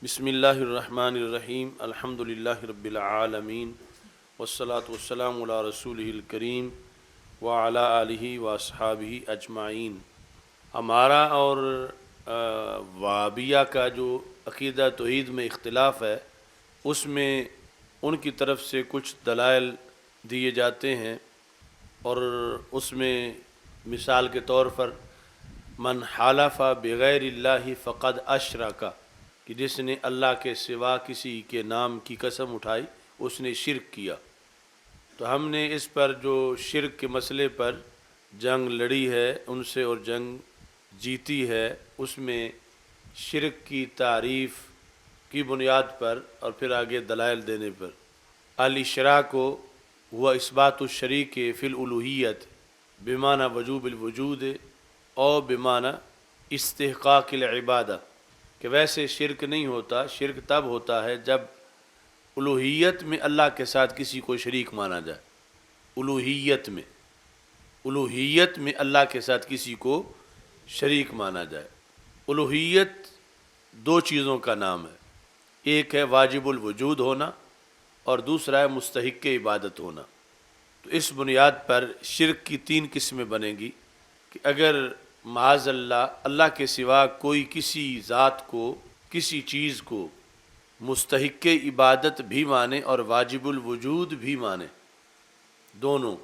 بسم اللہ الرحمن الرحیم الحمد للہ رب العالمین والصلاة والسلام علی رسولہ الکریم وعلی آلہ واصحابہ اجمعین۔ ہمارا اور وہابیہ کا جو عقیدہ توحید میں اختلاف ہے، اس میں ان کی طرف سے کچھ دلائل دیے جاتے ہیں، اور اس میں مثال کے طور پر من حالف بغیر اللہ فقد اشرک، کہ جس نے اللہ کے سوا کسی کے نام کی قسم اٹھائی اس نے شرک کیا۔ تو ہم نے اس پر جو شرک کے مسئلے پر جنگ لڑی ہے ان سے اور جنگ جیتی ہے، اس میں شرک کی تعریف کی بنیاد پر اور پھر آگے دلائل دینے پر الاشراک ہوا اثبات الشریک فی الالوہیت بمعنی وجوب الوجود اور بمعنی استحقاق العبادہ، کہ ویسے شرک نہیں ہوتا، شرک تب ہوتا ہے جب الوہیت میں اللہ کے ساتھ کسی کو شریک مانا جائے۔ الوہیت میں اللہ کے ساتھ کسی کو شریک مانا جائے۔ الوہیت دو چیزوں کا نام ہے، ایک ہے واجب الوجود ہونا اور دوسرا ہے مستحق عبادت ہونا۔ تو اس بنیاد پر شرک کی تین قسمیں بنیں گی کہ اگر معاذ اللہ کے سوا کوئی کسی ذات کو، کسی چیز کو مستحق عبادت بھی مانے اور واجب الوجود بھی مانے دونوں،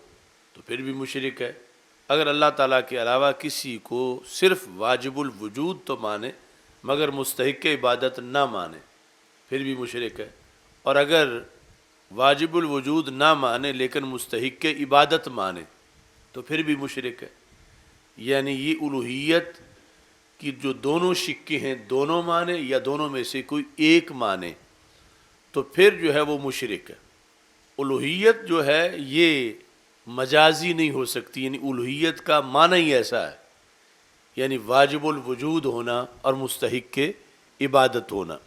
تو پھر بھی مشرک ہے۔ اگر اللہ تعالیٰ کے علاوہ کسی کو صرف واجب الوجود تو مانے مگر مستحق عبادت نہ مانے پھر بھی مشرک ہے، اور اگر واجب الوجود نہ مانے لیکن مستحق عبادت مانے تو پھر بھی مشرک ہے۔ یعنی یہ الوہیت کی جو دونوں شقیں ہیں دونوں مانے یا دونوں میں سے کوئی ایک مانے تو پھر جو ہے وہ مشرک ہے۔ الوہیت جو ہے یہ مجازی نہیں ہو سکتی، یعنی الوہیت کا معنی ہی ایسا ہے، یعنی واجب الوجود ہونا اور مستحق عبادت ہونا،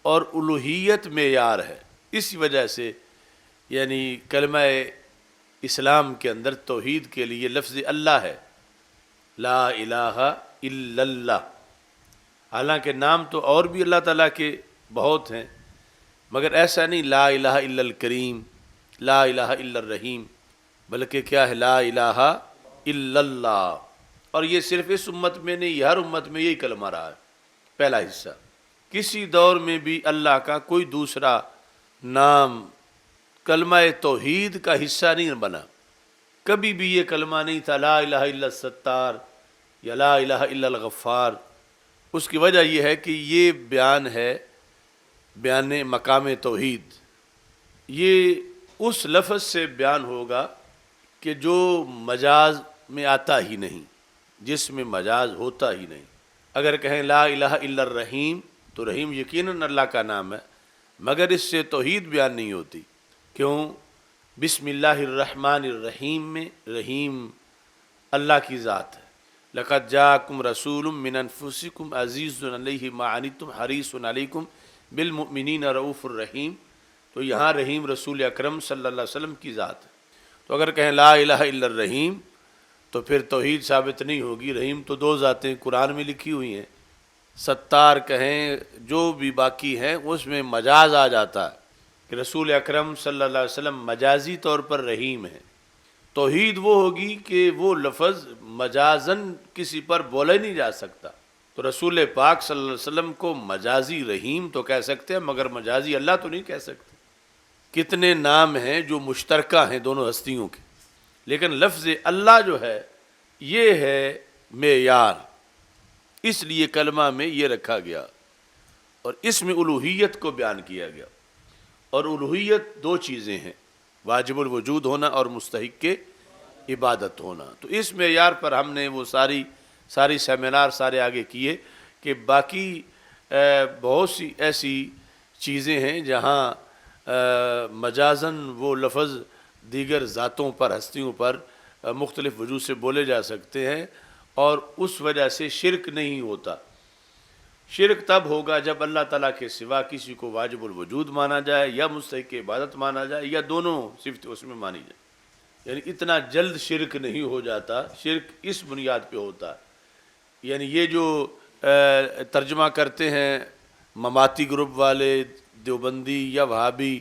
اور الوہیت معیار ہے۔ اسی وجہ سے یعنی کلمہ اسلام کے اندر توحید کے لیے لفظ اللہ ہے، لا الہ الا اللہ۔ حالانکہ نام تو اور بھی اللہ تعالیٰ کے بہت ہیں، مگر ایسا نہیں لا الہ الا الکریم، لا الہ الا الرحیم، بلکہ کیا ہے لا الہ الا اللہ۔ اور یہ صرف اس امت میں نہیں، ہر امت میں یہی کلمہ رہا ہے پہلا حصہ۔ کسی دور میں بھی اللہ کا کوئی دوسرا نام کلمہ توحید کا حصہ نہیں بنا، کبھی بھی یہ کلمہ نہیں تھا لا الہ الا الستار یا لا الہ الا الغفار۔ اس کی وجہ یہ ہے کہ یہ بیان مقام توحید، یہ اس لفظ سے بیان ہوگا کہ جو مجاز میں آتا ہی نہیں، جس میں مجاز ہوتا ہی نہیں۔ اگر کہیں لا الہ الا الرحیم تو رحیم یقیناً اللہ کا نام ہے، مگر اس سے توحید بیان نہیں ہوتی۔ کیوں؟ بسم اللہ الرحمن الرحیم میں رحیم اللہ کی ذات ہے۔ لقد جاءکم رسول من انفسکم عزیز علیہ ما عنتم حریص علیکم بالمؤمنین رؤوف الرحیم، تو یہاں رحیم رسول اکرم صلی اللہ علیہ وسلم کی ذات ہے۔ تو اگر کہیں لا الہ الا الرحیم تو پھر توحید ثابت نہیں ہوگی۔ رحیم تو دو ذاتیں قرآن میں لکھی ہوئی ہیں، ستار کہیں جو بھی باقی ہیں اس میں مجاز آ جاتا ہے کہ رسول اکرم صلی اللہ علیہ وسلم مجازی طور پر رحیم ہے۔ توحید وہ ہوگی کہ وہ لفظ مجازن کسی پر بولا ہی نہیں جا سکتا، تو رسول پاک صلی اللہ علیہ وسلم کو مجازی رحیم تو کہہ سکتے ہیں مگر مجازی اللہ تو نہیں کہہ سکتے۔ کتنے نام ہیں جو مشترکہ ہیں دونوں ہستیوں کے، لیکن لفظ اللہ جو ہے یہ ہے معیار، اس لیے کلمہ میں یہ رکھا گیا اور اس میں الوہیت کو بیان کیا گیا۔ اور الوہیت دو چیزیں ہیں، واجب الوجود ہونا اور مستحق عبادت ہونا۔ تو اس معیار پر ہم نے وہ ساری سیمینار سارے آگے کیے کہ باقی بہت سی ایسی چیزیں ہیں جہاں مجازن وہ لفظ دیگر ذاتوں پر، ہستیوں پر مختلف وجوہ سے بولے جا سکتے ہیں، اور اس وجہ سے شرک نہیں ہوتا۔ شرک تب ہوگا جب اللہ تعالیٰ کے سوا کسی کو واجب الوجود مانا جائے یا مستحق عبادت مانا جائے یا دونوں صفت اس میں مانی جائے۔ یعنی اتنا جلد شرک نہیں ہو جاتا، شرک اس بنیاد پہ ہوتا ہے۔ یعنی یہ جو ترجمہ کرتے ہیں مماتی گروپ والے، دیوبندی یا وہابی،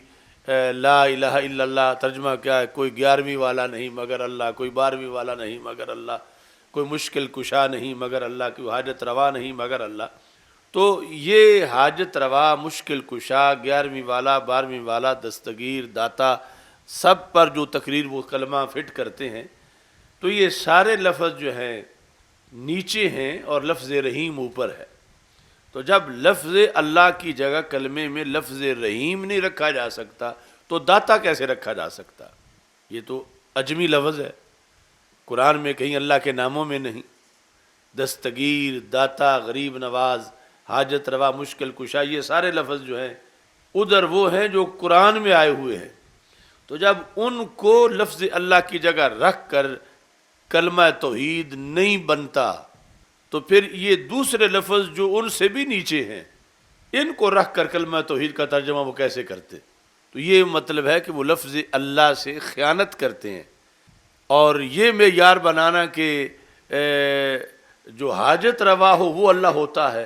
لا الہ الا اللہ ترجمہ کیا ہے؟ کوئی 11ویں والا نہیں مگر اللہ، کوئی 12ویں والا نہیں مگر اللہ، کوئی مشکل کشا نہیں مگر اللہ، کوئی حاجت روا نہیں مگر اللہ۔ تو یہ حاجت روا، مشکل کشا، 11ویں والا، 12ویں والا، دستگیر، داتا، سب پر جو تقریر وہ کلمہ فٹ کرتے ہیں، تو یہ سارے لفظ جو ہیں نیچے ہیں اور لفظ رحیم اوپر ہے۔ تو جب لفظ اللہ کی جگہ کلمے میں لفظ رحیم نہیں رکھا جا سکتا تو داتا کیسے رکھا جا سکتا؟ یہ تو عجمی لفظ ہے، قرآن میں کہیں اللہ کے ناموں میں نہیں۔ دستگیر، داتا، غریب نواز، حاجت روا، مشکل کشا، یہ سارے لفظ جو ہیں ادھر وہ ہیں جو قرآن میں آئے ہوئے ہیں۔ تو جب ان کو لفظ اللہ کی جگہ رکھ کر کلمہ توحید نہیں بنتا تو پھر یہ دوسرے لفظ جو ان سے بھی نیچے ہیں ان کو رکھ کر کلمہ توحید کا ترجمہ وہ کیسے کرتے؟ تو یہ مطلب ہے کہ وہ لفظ اللہ سے خیانت کرتے ہیں۔ اور یہ معیار بنانا کہ جو حاجت روا ہو وہ اللہ ہوتا ہے،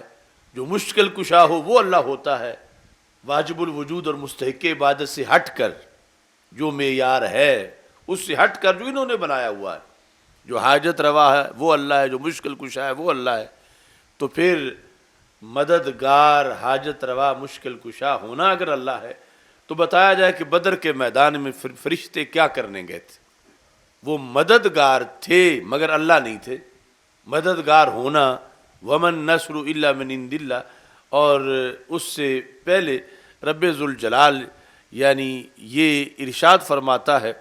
جو مشکل کشا ہو وہ اللہ ہوتا ہے، واجب الوجود اور مستحق عبادت سے ہٹ کر جو معیار ہے اس سے ہٹ کر جو انہوں نے بنایا ہوا ہے، جو حاجت روا ہے وہ اللہ ہے، جو مشکل کشا ہے وہ اللہ ہے، تو پھر مددگار، حاجت روا، مشکل کشا ہونا اگر اللہ ہے تو بتایا جائے کہ بدر کے میدان میں فرشتے کیا کرنے گئے تھے؟ وہ مددگار تھے مگر اللہ نہیں تھے۔ مددگار ہونا ومن نصر الا من عند اللہ، اور اس سے پہلے رب ذوالجلال یعنی یہ ارشاد فرماتا ہے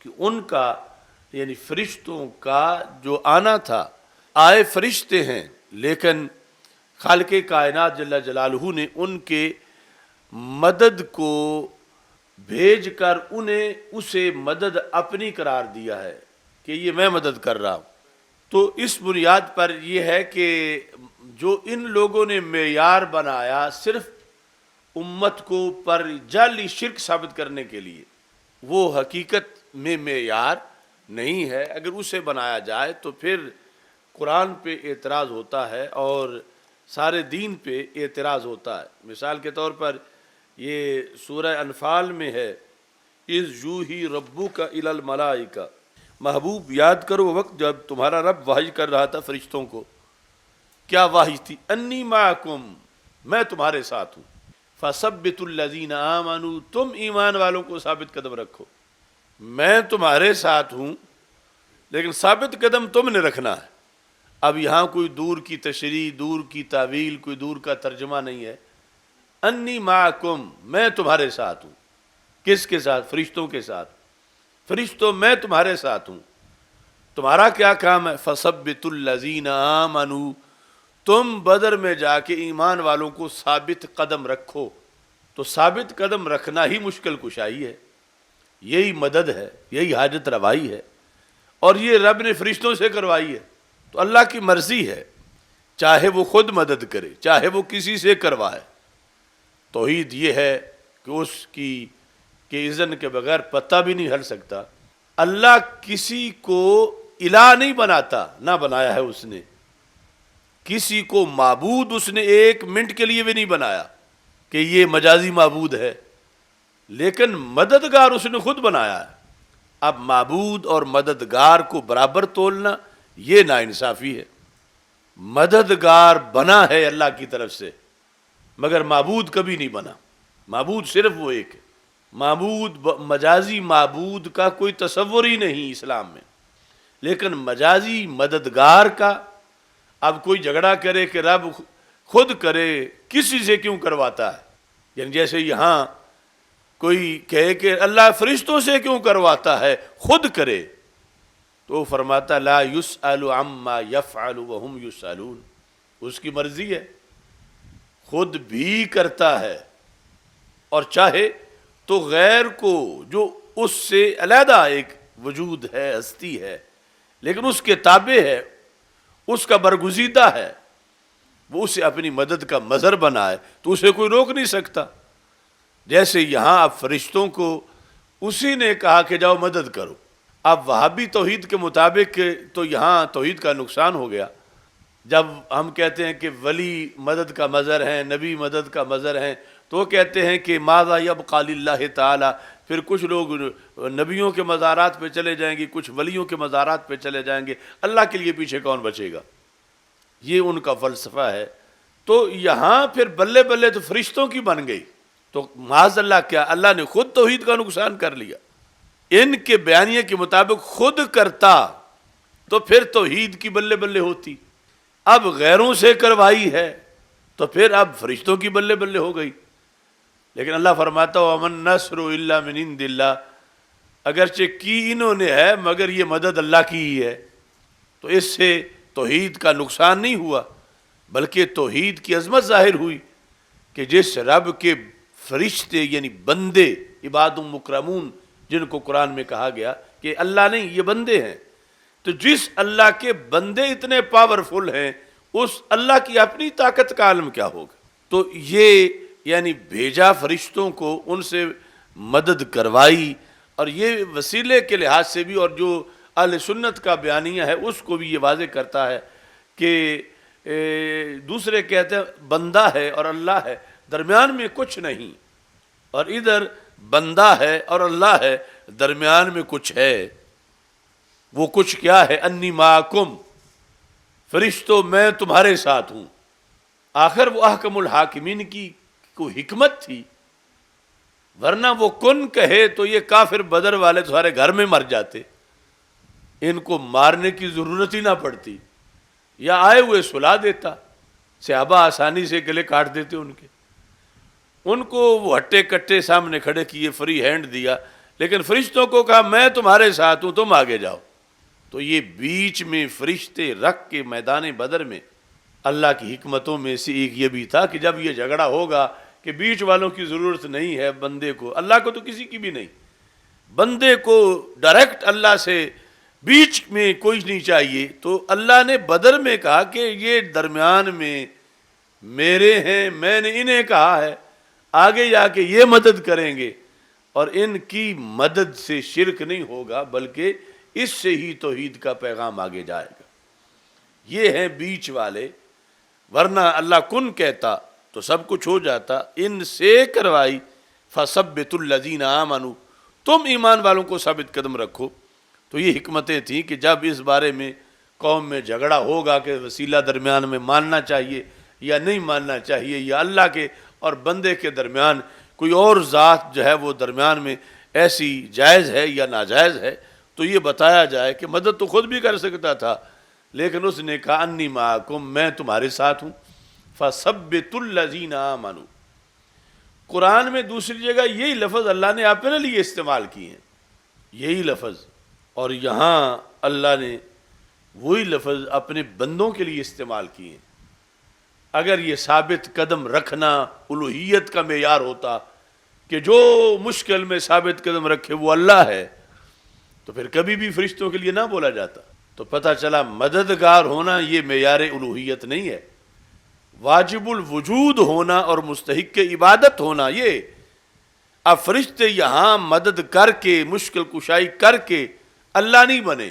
کہ ان کا یعنی فرشتوں کا جو آنا تھا، آئے فرشتے ہیں لیکن خالق کائنات جل جلالہ نے ان کے مدد کو بھیج کر انہیں اسے مدد اپنی قرار دیا ہے کہ یہ میں مدد کر رہا ہوں۔ تو اس بنیاد پر یہ ہے کہ جو ان لوگوں نے معیار بنایا صرف امت کو پر جعلی شرک ثابت کرنے کے لیے، وہ حقیقت میں معیار نہیں ہے۔ اگر اسے بنایا جائے تو پھر قرآن پہ اعتراض ہوتا ہے اور سارے دین پہ اعتراض ہوتا ہے۔ مثال کے طور پر یہ سورہ انفال میں ہے، اِذْ یوحی ربک الی الملائکہ، محبوب یاد کرو وہ وقت جب تمہارا رب وحی کر رہا تھا فرشتوں کو۔ کیا وحی تھی؟ انی معکم، میں تمہارے ساتھ ہوں، فثبتوا الذین آمنوا، تم ایمان والوں کو ثابت قدم رکھو۔ میں تمہارے ساتھ ہوں لیکن ثابت قدم تم نے رکھنا ہے۔ اب یہاں کوئی دور کی تشریح، دور کی تعویل، کوئی دور کا ترجمہ نہیں ہے۔ انی معکم، میں تمہارے ساتھ ہوں۔ کس کے ساتھ؟ فرشتوں کے ساتھ۔ فرشتوں میں تمہارے ساتھ ہوں۔ تمہارا کیا کام ہے؟ فثبتوا الذین آمنوا، تم بدر میں جا کے ایمان والوں کو ثابت قدم رکھو۔ تو ثابت قدم رکھنا ہی مشکل کشائی ہے، یہی مدد ہے، یہی حاجت روائی ہے، اور یہ رب نے فرشتوں سے کروائی ہے۔ تو اللہ کی مرضی ہے، چاہے وہ خود مدد کرے چاہے وہ کسی سے کروائے۔ توحید یہ ہے کہ اس کی کہ اذن کے بغیر پتہ بھی نہیں ہل سکتا۔ اللہ کسی کو الہ نہیں بناتا، نہ بنایا ہے اس نے۔ کسی کو معبود اس نے ایک منٹ کے لیے بھی نہیں بنایا کہ یہ مجازی معبود ہے، لیکن مددگار اس نے خود بنایا ہے۔ اب معبود اور مددگار کو برابر تولنا یہ ناانصافی ہے۔ مددگار بنا ہے اللہ کی طرف سے مگر معبود کبھی نہیں بنا۔ معبود صرف وہ ایک ہے۔ معبود مجازی معبود کا کوئی تصور ہی نہیں اسلام میں، لیکن مجازی مددگار کا اب کوئی جھگڑا کرے کہ رب خود کرے، کسی سے کیوں کرواتا ہے؟ یعنی جیسے یہاں کوئی کہے کہ اللہ فرشتوں سے کیوں کرواتا ہے، خود کرے، تو وہ فرماتا لا یسأل عما یفعل وہم یسألون، اس کی مرضی ہے، خود بھی کرتا ہے، اور چاہے تو غیر کو جو اس سے علیحدہ ایک وجود ہے، ہستی ہے، لیکن اس کے تابع ہے، اس کا برگزیدہ ہے، وہ اسے اپنی مدد کا مظہر بنائے تو اسے کوئی روک نہیں سکتا۔ جیسے یہاں اب فرشتوں کو اسی نے کہا کہ جاؤ مدد کرو۔ اب وہابی توحید کے مطابق تو یہاں توحید کا نقصان ہو گیا۔ جب ہم کہتے ہیں کہ ولی مدد کا مظہر ہیں، نبی مدد کا مظہر ہیں، تو وہ کہتے ہیں کہ ماذا یبقى للہ تعالی، پھر کچھ لوگ نبیوں کے مزارات پہ چلے جائیں گے، کچھ ولیوں کے مزارات پہ چلے جائیں گے، اللہ کے لیے پیچھے کون بچے گا؟ یہ ان کا فلسفہ ہے۔ تو یہاں پھر بلے بلے تو فرشتوں کی بن گئی، تو معاذ اللہ کیا اللہ نے خود توحید کا نقصان کر لیا۔ ان کے بیانیے کے مطابق خود کرتا تو پھر توحید کی بلے بلے ہوتی، اب غیروں سے کروائی ہے تو پھر اب فرشتوں کی بلے بلے ہو گئی۔ لیکن اللہ فرماتا وَمَن نَّصْرُ إِلَّا مِنْ عِنْدِ اللَّهِ، اگرچہ کی انہوں نے ہے مگر یہ مدد اللہ کی ہی ہے، تو اس سے توحید کا نقصان نہیں ہوا بلکہ توحید کی عظمت ظاہر ہوئی کہ جس رب کے فرشتے یعنی بندے عباد مکرمون جن کو قرآن میں کہا گیا کہ اللہ نہیں یہ بندے ہیں، تو جس اللہ کے بندے اتنے پاورفل ہیں اس اللہ کی اپنی طاقت کا عالم کیا ہوگا؟ تو یہ یعنی بھیجا فرشتوں کو، ان سے مدد کروائی، اور یہ وسیلے کے لحاظ سے بھی، اور جو اہل سنت کا بیانیہ ہے اس کو بھی یہ واضح کرتا ہے کہ دوسرے کہتے ہیں بندہ ہے اور اللہ ہے، درمیان میں کچھ نہیں، اور ادھر بندہ ہے اور اللہ ہے، درمیان میں کچھ ہے۔ وہ کچھ کیا ہے؟ انی معکم، فرشتوں میں تمہارے ساتھ ہوں۔ آخر وہ احکم الحاکمین کی کوئی حکمت تھی، ورنہ وہ کن کہے تو یہ کافر بدر والے تمہارے گھر میں مر جاتے، ان کو مارنے کی ضرورت ہی نہ پڑتی، یا آئے ہوئے سلا دیتا، صحابہ آسانی سے گلے کاٹ دیتے ان کے، ان کو وہ ہٹے کٹے سامنے کھڑے کیے، فری ہینڈ دیا، لیکن فرشتوں کو کہا میں تمہارے ساتھ ہوں تم آگے جاؤ۔ تو یہ بیچ میں فرشتے رکھ کے میدان بدر میں اللہ کی حکمتوں میں سے ایک یہ بھی تھا کہ جب یہ جھگڑا ہوگا کہ بیچ والوں کی ضرورت نہیں ہے بندے کو، اللہ کو تو کسی کی بھی نہیں، بندے کو ڈائریکٹ اللہ سے بیچ میں کوئی نہیں چاہیے، تو اللہ نے بدر میں کہا کہ یہ درمیان میں میرے ہیں، میں نے انہیں کہا ہے آگے جا کے یہ مدد کریں گے، اور ان کی مدد سے شرک نہیں ہوگا بلکہ اس سے ہی توحید کا پیغام آگے جائے گا۔ یہ ہیں بیچ والے، ورنہ اللہ کن کہتا تو سب کچھ ہو جاتا، ان سے کروائی فَثَبِّتُ الَّذِينَ آمَنُوا، تم ایمان والوں کو ثابت قدم رکھو۔ تو یہ حکمتیں تھیں کہ جب اس بارے میں قوم میں جھگڑا ہوگا کہ وسیلہ درمیان میں ماننا چاہیے یا نہیں ماننا چاہیے، یا اللہ کے اور بندے کے درمیان کوئی اور ذات جو ہے وہ درمیان میں ایسی جائز ہے یا ناجائز ہے، تو یہ بتایا جائے کہ مدد تو خود بھی کر سکتا تھا، لیکن اس نے کہا انی معکم، میں تمہارے ساتھ ہوں۔ فَثَبِّتُ الَّذِينَ آمَنُوا، قرآن میں دوسری جگہ یہی لفظ اللہ نے اپنے لیے استعمال کیے ہیں، یہی لفظ، اور یہاں اللہ نے وہی لفظ اپنے بندوں کے لیے استعمال کیے ہیں۔ اگر یہ ثابت قدم رکھنا الوہیت کا معیار ہوتا کہ جو مشکل میں ثابت قدم رکھے وہ اللہ ہے، تو پھر کبھی بھی فرشتوں کے لیے نہ بولا جاتا۔ تو پتہ چلا مددگار ہونا یہ معیار الوہیت نہیں ہے، واجب الوجود ہونا اور مستحق عبادت ہونا یہ۔ اب فرشتے یہاں مدد کر کے مشکل کشائی کر کے اللہ نہیں بنے،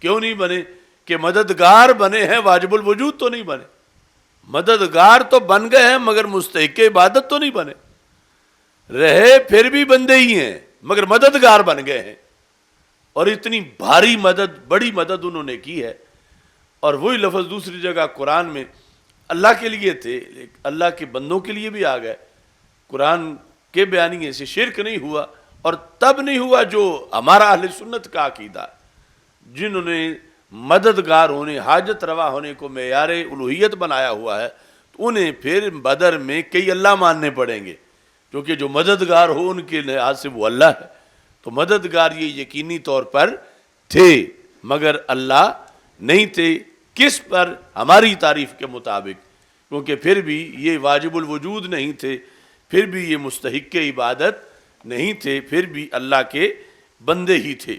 کیوں نہیں بنے؟ کہ مددگار بنے ہیں، واجب الوجود تو نہیں بنے۔ مددگار تو بن گئے ہیں مگر مستحق عبادت تو نہیں بنے، رہے پھر بھی بندے ہی ہیں مگر مددگار بن گئے ہیں، اور اتنی بھاری مدد، بڑی مدد انہوں نے کی ہے۔ اور وہی لفظ دوسری جگہ قرآن میں اللہ کے لیے تھے، اللہ کے بندوں کے لیے بھی آ گئے۔ قرآن کے بیانیے سے شرک نہیں ہوا، اور تب نہیں ہوا جو ہمارا اہل سنت کا عقیدہ ہے، جنہوں نے مددگار ہونے، حاجت روا ہونے کو معیار الوہیت بنایا ہوا ہے، تو انہیں پھر بدر میں کئی اللہ ماننے پڑیں گے، کیونکہ جو مددگار ہو ان کے لحاظ سے وہ اللہ ہے۔ تو مددگار یہ یقینی طور پر تھے مگر اللہ نہیں تھے، کس پر؟ ہماری تعریف کے مطابق، کیونکہ پھر بھی یہ واجب الوجود نہیں تھے، پھر بھی یہ مستحق عبادت نہیں تھے، پھر بھی اللہ کے بندے ہی تھے۔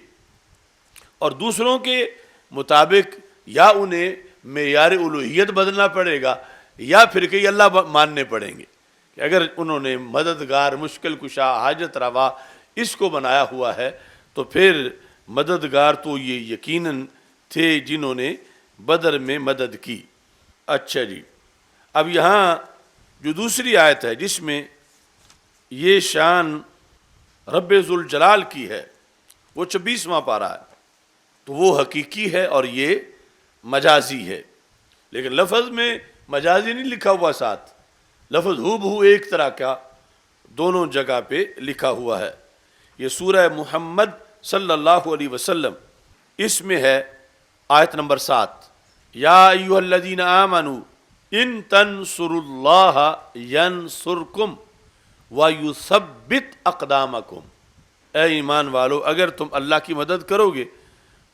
اور دوسروں کے مطابق یا انہیں معیار الوہیت بدلنا پڑے گا یا پھر کئی اللہ ماننے پڑیں گے، کہ اگر انہوں نے مددگار، مشکل کشا، حاجت روا اس کو بنایا ہوا ہے تو پھر مددگار تو یہ یقیناً تھے جنہوں نے بدر میں مدد کی۔ اچھا جی، اب یہاں جو دوسری آیت ہے جس میں یہ شان رب ذوالجلال کی ہے وہ 26واں پارہ ہے، تو وہ حقیقی ہے اور یہ مجازی ہے، لیکن لفظ میں مجازی نہیں لکھا ہوا ساتھ، لفظ ہو بہو ایک طرح کا دونوں جگہ پہ لکھا ہوا ہے۔ یہ سورہ محمد صلی اللہ علیہ وسلم اس میں ہے آیت نمبر 7، یا ایھا الذین آمنوا ان تنصروا اللہ ینصرکم ویثبت اقدامکم، اے ایمان والو اگر تم اللہ کی مدد کرو گے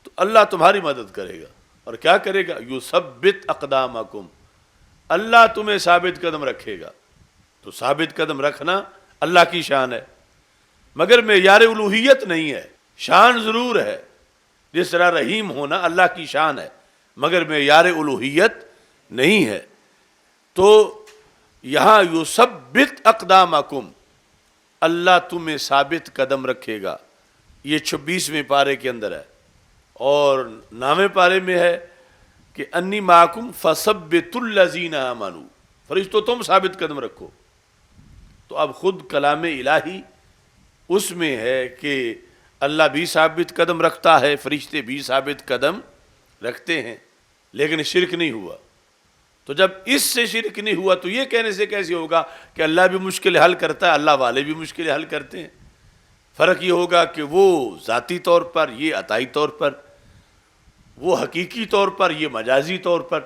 تو اللہ تمہاری مدد کرے گا، اور کیا کرے گا؟ یثبت اقدامکم، اللہ تمہیں ثابت قدم رکھے گا۔ تو ثابت قدم رکھنا اللہ کی شان ہے، مگر معیار الوہیت نہیں ہے، شان ضرور ہے، جس طرح رحیم ہونا اللہ کی شان ہے مگر معیار الوہیت نہیں ہے۔ تو یہاں یثبت اقدامکم، اللہ تمہیں ثابت قدم رکھے گا، یہ 26ویں پارے کے اندر ہے، اور 9ویں پارے میں ہے کہ انی معکم فثبتوا الذین آمنوا، فرشتوں تم ثابت قدم رکھو۔ تو اب خود کلام الہی اس میں ہے کہ اللہ بھی ثابت قدم رکھتا ہے، فرشتے بھی ثابت قدم رکھتے ہیں، لیکن شرک نہیں ہوا۔ تو جب اس سے شرک نہیں ہوا تو یہ کہنے سے کیسے ہوگا کہ اللہ بھی مشکل حل کرتا ہے، اللہ والے بھی مشکل حل کرتے ہیں؟ فرق یہ ہوگا کہ وہ ذاتی طور پر، یہ عطائی طور پر، وہ حقیقی طور پر، یہ مجازی طور پر،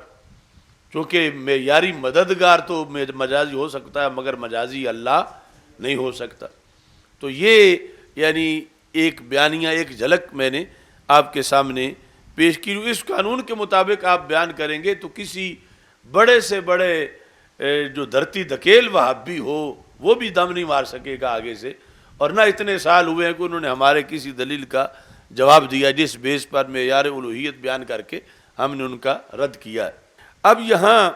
چونکہ معیاری مددگار تو مجازی ہو سکتا ہے مگر مجازی اللہ نہیں ہو سکتا۔ تو یہ یعنی ایک بیانیہ، ایک جھلک میں نے آپ کے سامنے پیش کی۔ اس قانون کے مطابق آپ بیان کریں گے تو کسی بڑے سے بڑے جو دھرتی دھکیل وہابی ہو وہ بھی دم نہیں مار سکے گا آگے سے، اور نہ اتنے سال ہوئے ہیں کہ انہوں نے ہمارے کسی دلیل کا جواب دیا جس بیس پر معیار الوہیت بیان کر کے ہم نے ان کا رد کیا ہے۔ اب یہاں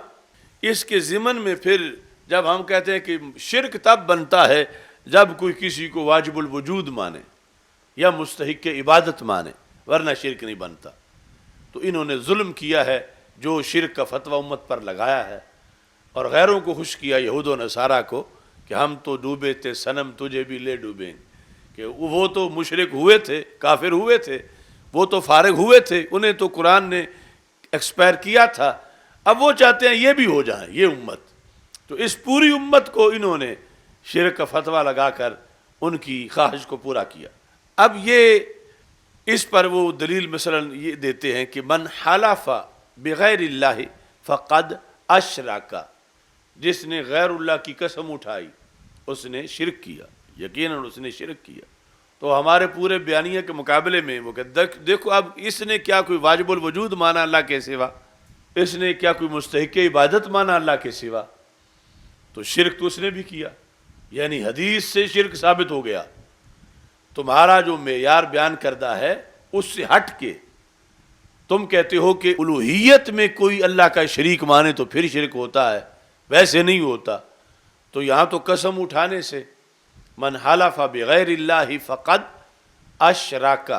اس کے ضمن میں پھر جب ہم کہتے ہیں کہ شرک تب بنتا ہے جب کوئی کسی کو واجب الوجود مانے یا مستحق عبادت مانے، ورنہ شرک نہیں بنتا۔ تو انہوں نے ظلم کیا ہے جو شرک کا فتویٰ امت پر لگایا ہے، اور غیروں کو خوش کیا، یہود و نصارہ کو، کہ ہم تو ڈوبے تھے صنم تجھے بھی لے ڈوبیں، کہ وہ تو مشرک ہوئے تھے، کافر ہوئے تھے، وہ تو فارغ ہوئے تھے، انہیں تو قرآن نے ایکسپائر کیا تھا، اب وہ چاہتے ہیں یہ بھی ہو جائیں یہ امت۔ تو اس پوری امت کو انہوں نے شرک کا فتویٰ لگا کر ان کی خواہش کو پورا کیا۔ اب یہ اس پر وہ دلیل مثلا یہ دیتے ہیں کہ من حلف بغیر اللہ فقد اشرک، جس نے غیر اللہ کی قسم اٹھائی اس نے شرک کیا، یقیناً اس نے شرک کیا۔ تو ہمارے پورے بیانیہ کے مقابلے میں وہ کہ دیکھو اب اس نے کیا کوئی واجب الوجود مانا اللہ کے سوا، اس نے کیا کوئی مستحق عبادت مانا اللہ کے سوا، تو شرک تو اس نے بھی کیا، یعنی حدیث سے شرک ثابت ہو گیا۔ تمہارا جو معیار بیان کردہ ہے اس سے ہٹ کے تم کہتے ہو کہ الوہیت میں کوئی اللہ کا شریک مانے تو پھر شرک ہوتا ہے، ویسے نہیں ہوتا۔ تو یہاں تو قسم اٹھانے سے من حلف بغیر اللہ فقد اشرک،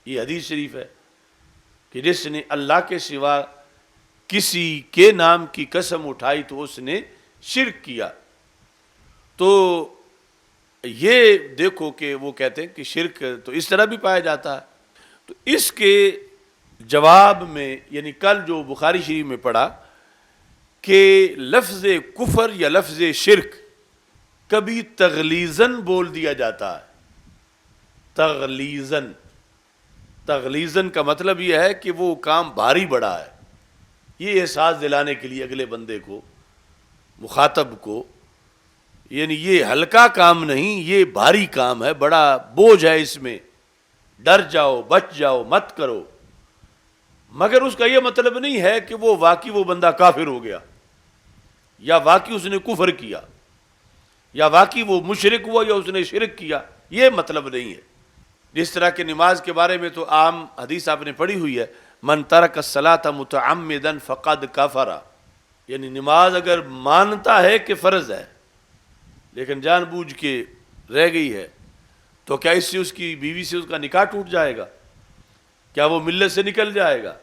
یہ حدیث شریف ہے کہ جس نے اللہ کے سوا کسی کے نام کی قسم اٹھائی تو اس نے شرک کیا۔ تو یہ دیکھو کہ وہ کہتے ہیں کہ شرک تو اس طرح بھی پایا جاتا ہے۔ تو اس کے جواب میں یعنی کل جو بخاری شریف میں پڑھا کہ لفظ کفر یا لفظ شرک کبھی تغلیظاً بول دیا جاتا ہے، تغلیظاً، تغلیظاً کا مطلب یہ ہے کہ وہ کام بھاری بڑا ہے، یہ احساس دلانے کے لیے اگلے بندے کو، مخاطب کو، یعنی یہ ہلکا کام نہیں، یہ بھاری کام ہے، بڑا بوجھ ہے اس میں، ڈر جاؤ، بچ جاؤ، مت کرو۔ مگر اس کا یہ مطلب نہیں ہے کہ وہ واقعی وہ بندہ کافر ہو گیا، یا واقعی اس نے کفر کیا، یا واقعی وہ مشرک ہوا، یا اس نے شرک کیا، یہ مطلب نہیں ہے۔ جس طرح کہ نماز کے بارے میں تو عام حدیث آپ نے پڑھی ہوئی ہے، من ترک الصلاۃ متعمدا فقد کفر، یعنی نماز اگر مانتا ہے کہ فرض ہے لیکن جان بوجھ کے رہ گئی ہے تو کیا اس سے اس کی بیوی سے اس کا نکاح ٹوٹ جائے گا؟ کیا وہ ملت سے نکل جائے گا،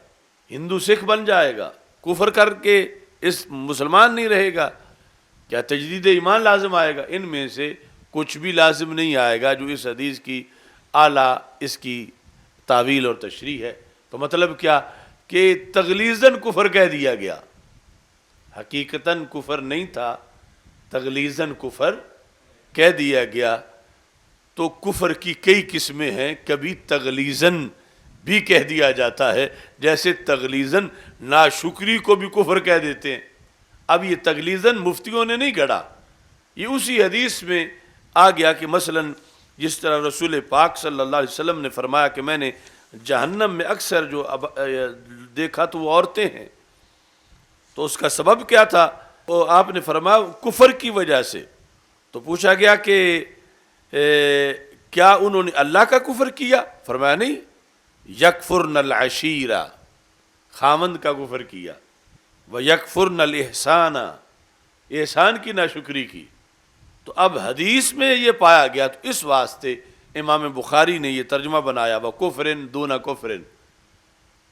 ہندو سکھ بن جائے گا، کفر کر کے اس مسلمان نہیں رہے گا، کیا تجدید ایمان لازم آئے گا؟ ان میں سے کچھ بھی لازم نہیں آئے گا جو اس حدیث کی اعلیٰ اس کی تعویل اور تشریح ہے۔ تو مطلب کیا کہ تغلیظاً کفر کہہ دیا گیا، حقیقتاً کفر نہیں تھا، تغلیظاً کفر کہہ دیا گیا۔ تو کفر کی کئی قسمیں ہیں، کبھی تغلیظاً بھی کہہ دیا جاتا ہے، جیسے تغلیظاً ناشکری کو بھی کفر کہہ دیتے ہیں۔ اب یہ تغلیظاً مفتیوں نے نہیں گڑھا، یہ اسی حدیث میں آ گیا کہ مثلاً جس طرح رسول پاک صلی اللہ علیہ وسلم نے فرمایا کہ میں نے جہنم میں اکثر جو دیکھا تو وہ عورتیں ہیں، تو اس کا سبب کیا تھا؟ وہ آپ نے فرمایا کفر کی وجہ سے۔ تو پوچھا گیا کہ کیا انہوں نے اللہ کا کفر کیا؟ فرمایا نہیں، یکفرن العشیرہ، خامند کا کفر کیا، ویکفرن الاحسان، احسان کی ناشکری کی۔ تو اب حدیث میں یہ پایا گیا، تو اس واسطے امام بخاری نے یہ ترجمہ بنایا وَكُفْرٍ دُونَ كُفْرٍ،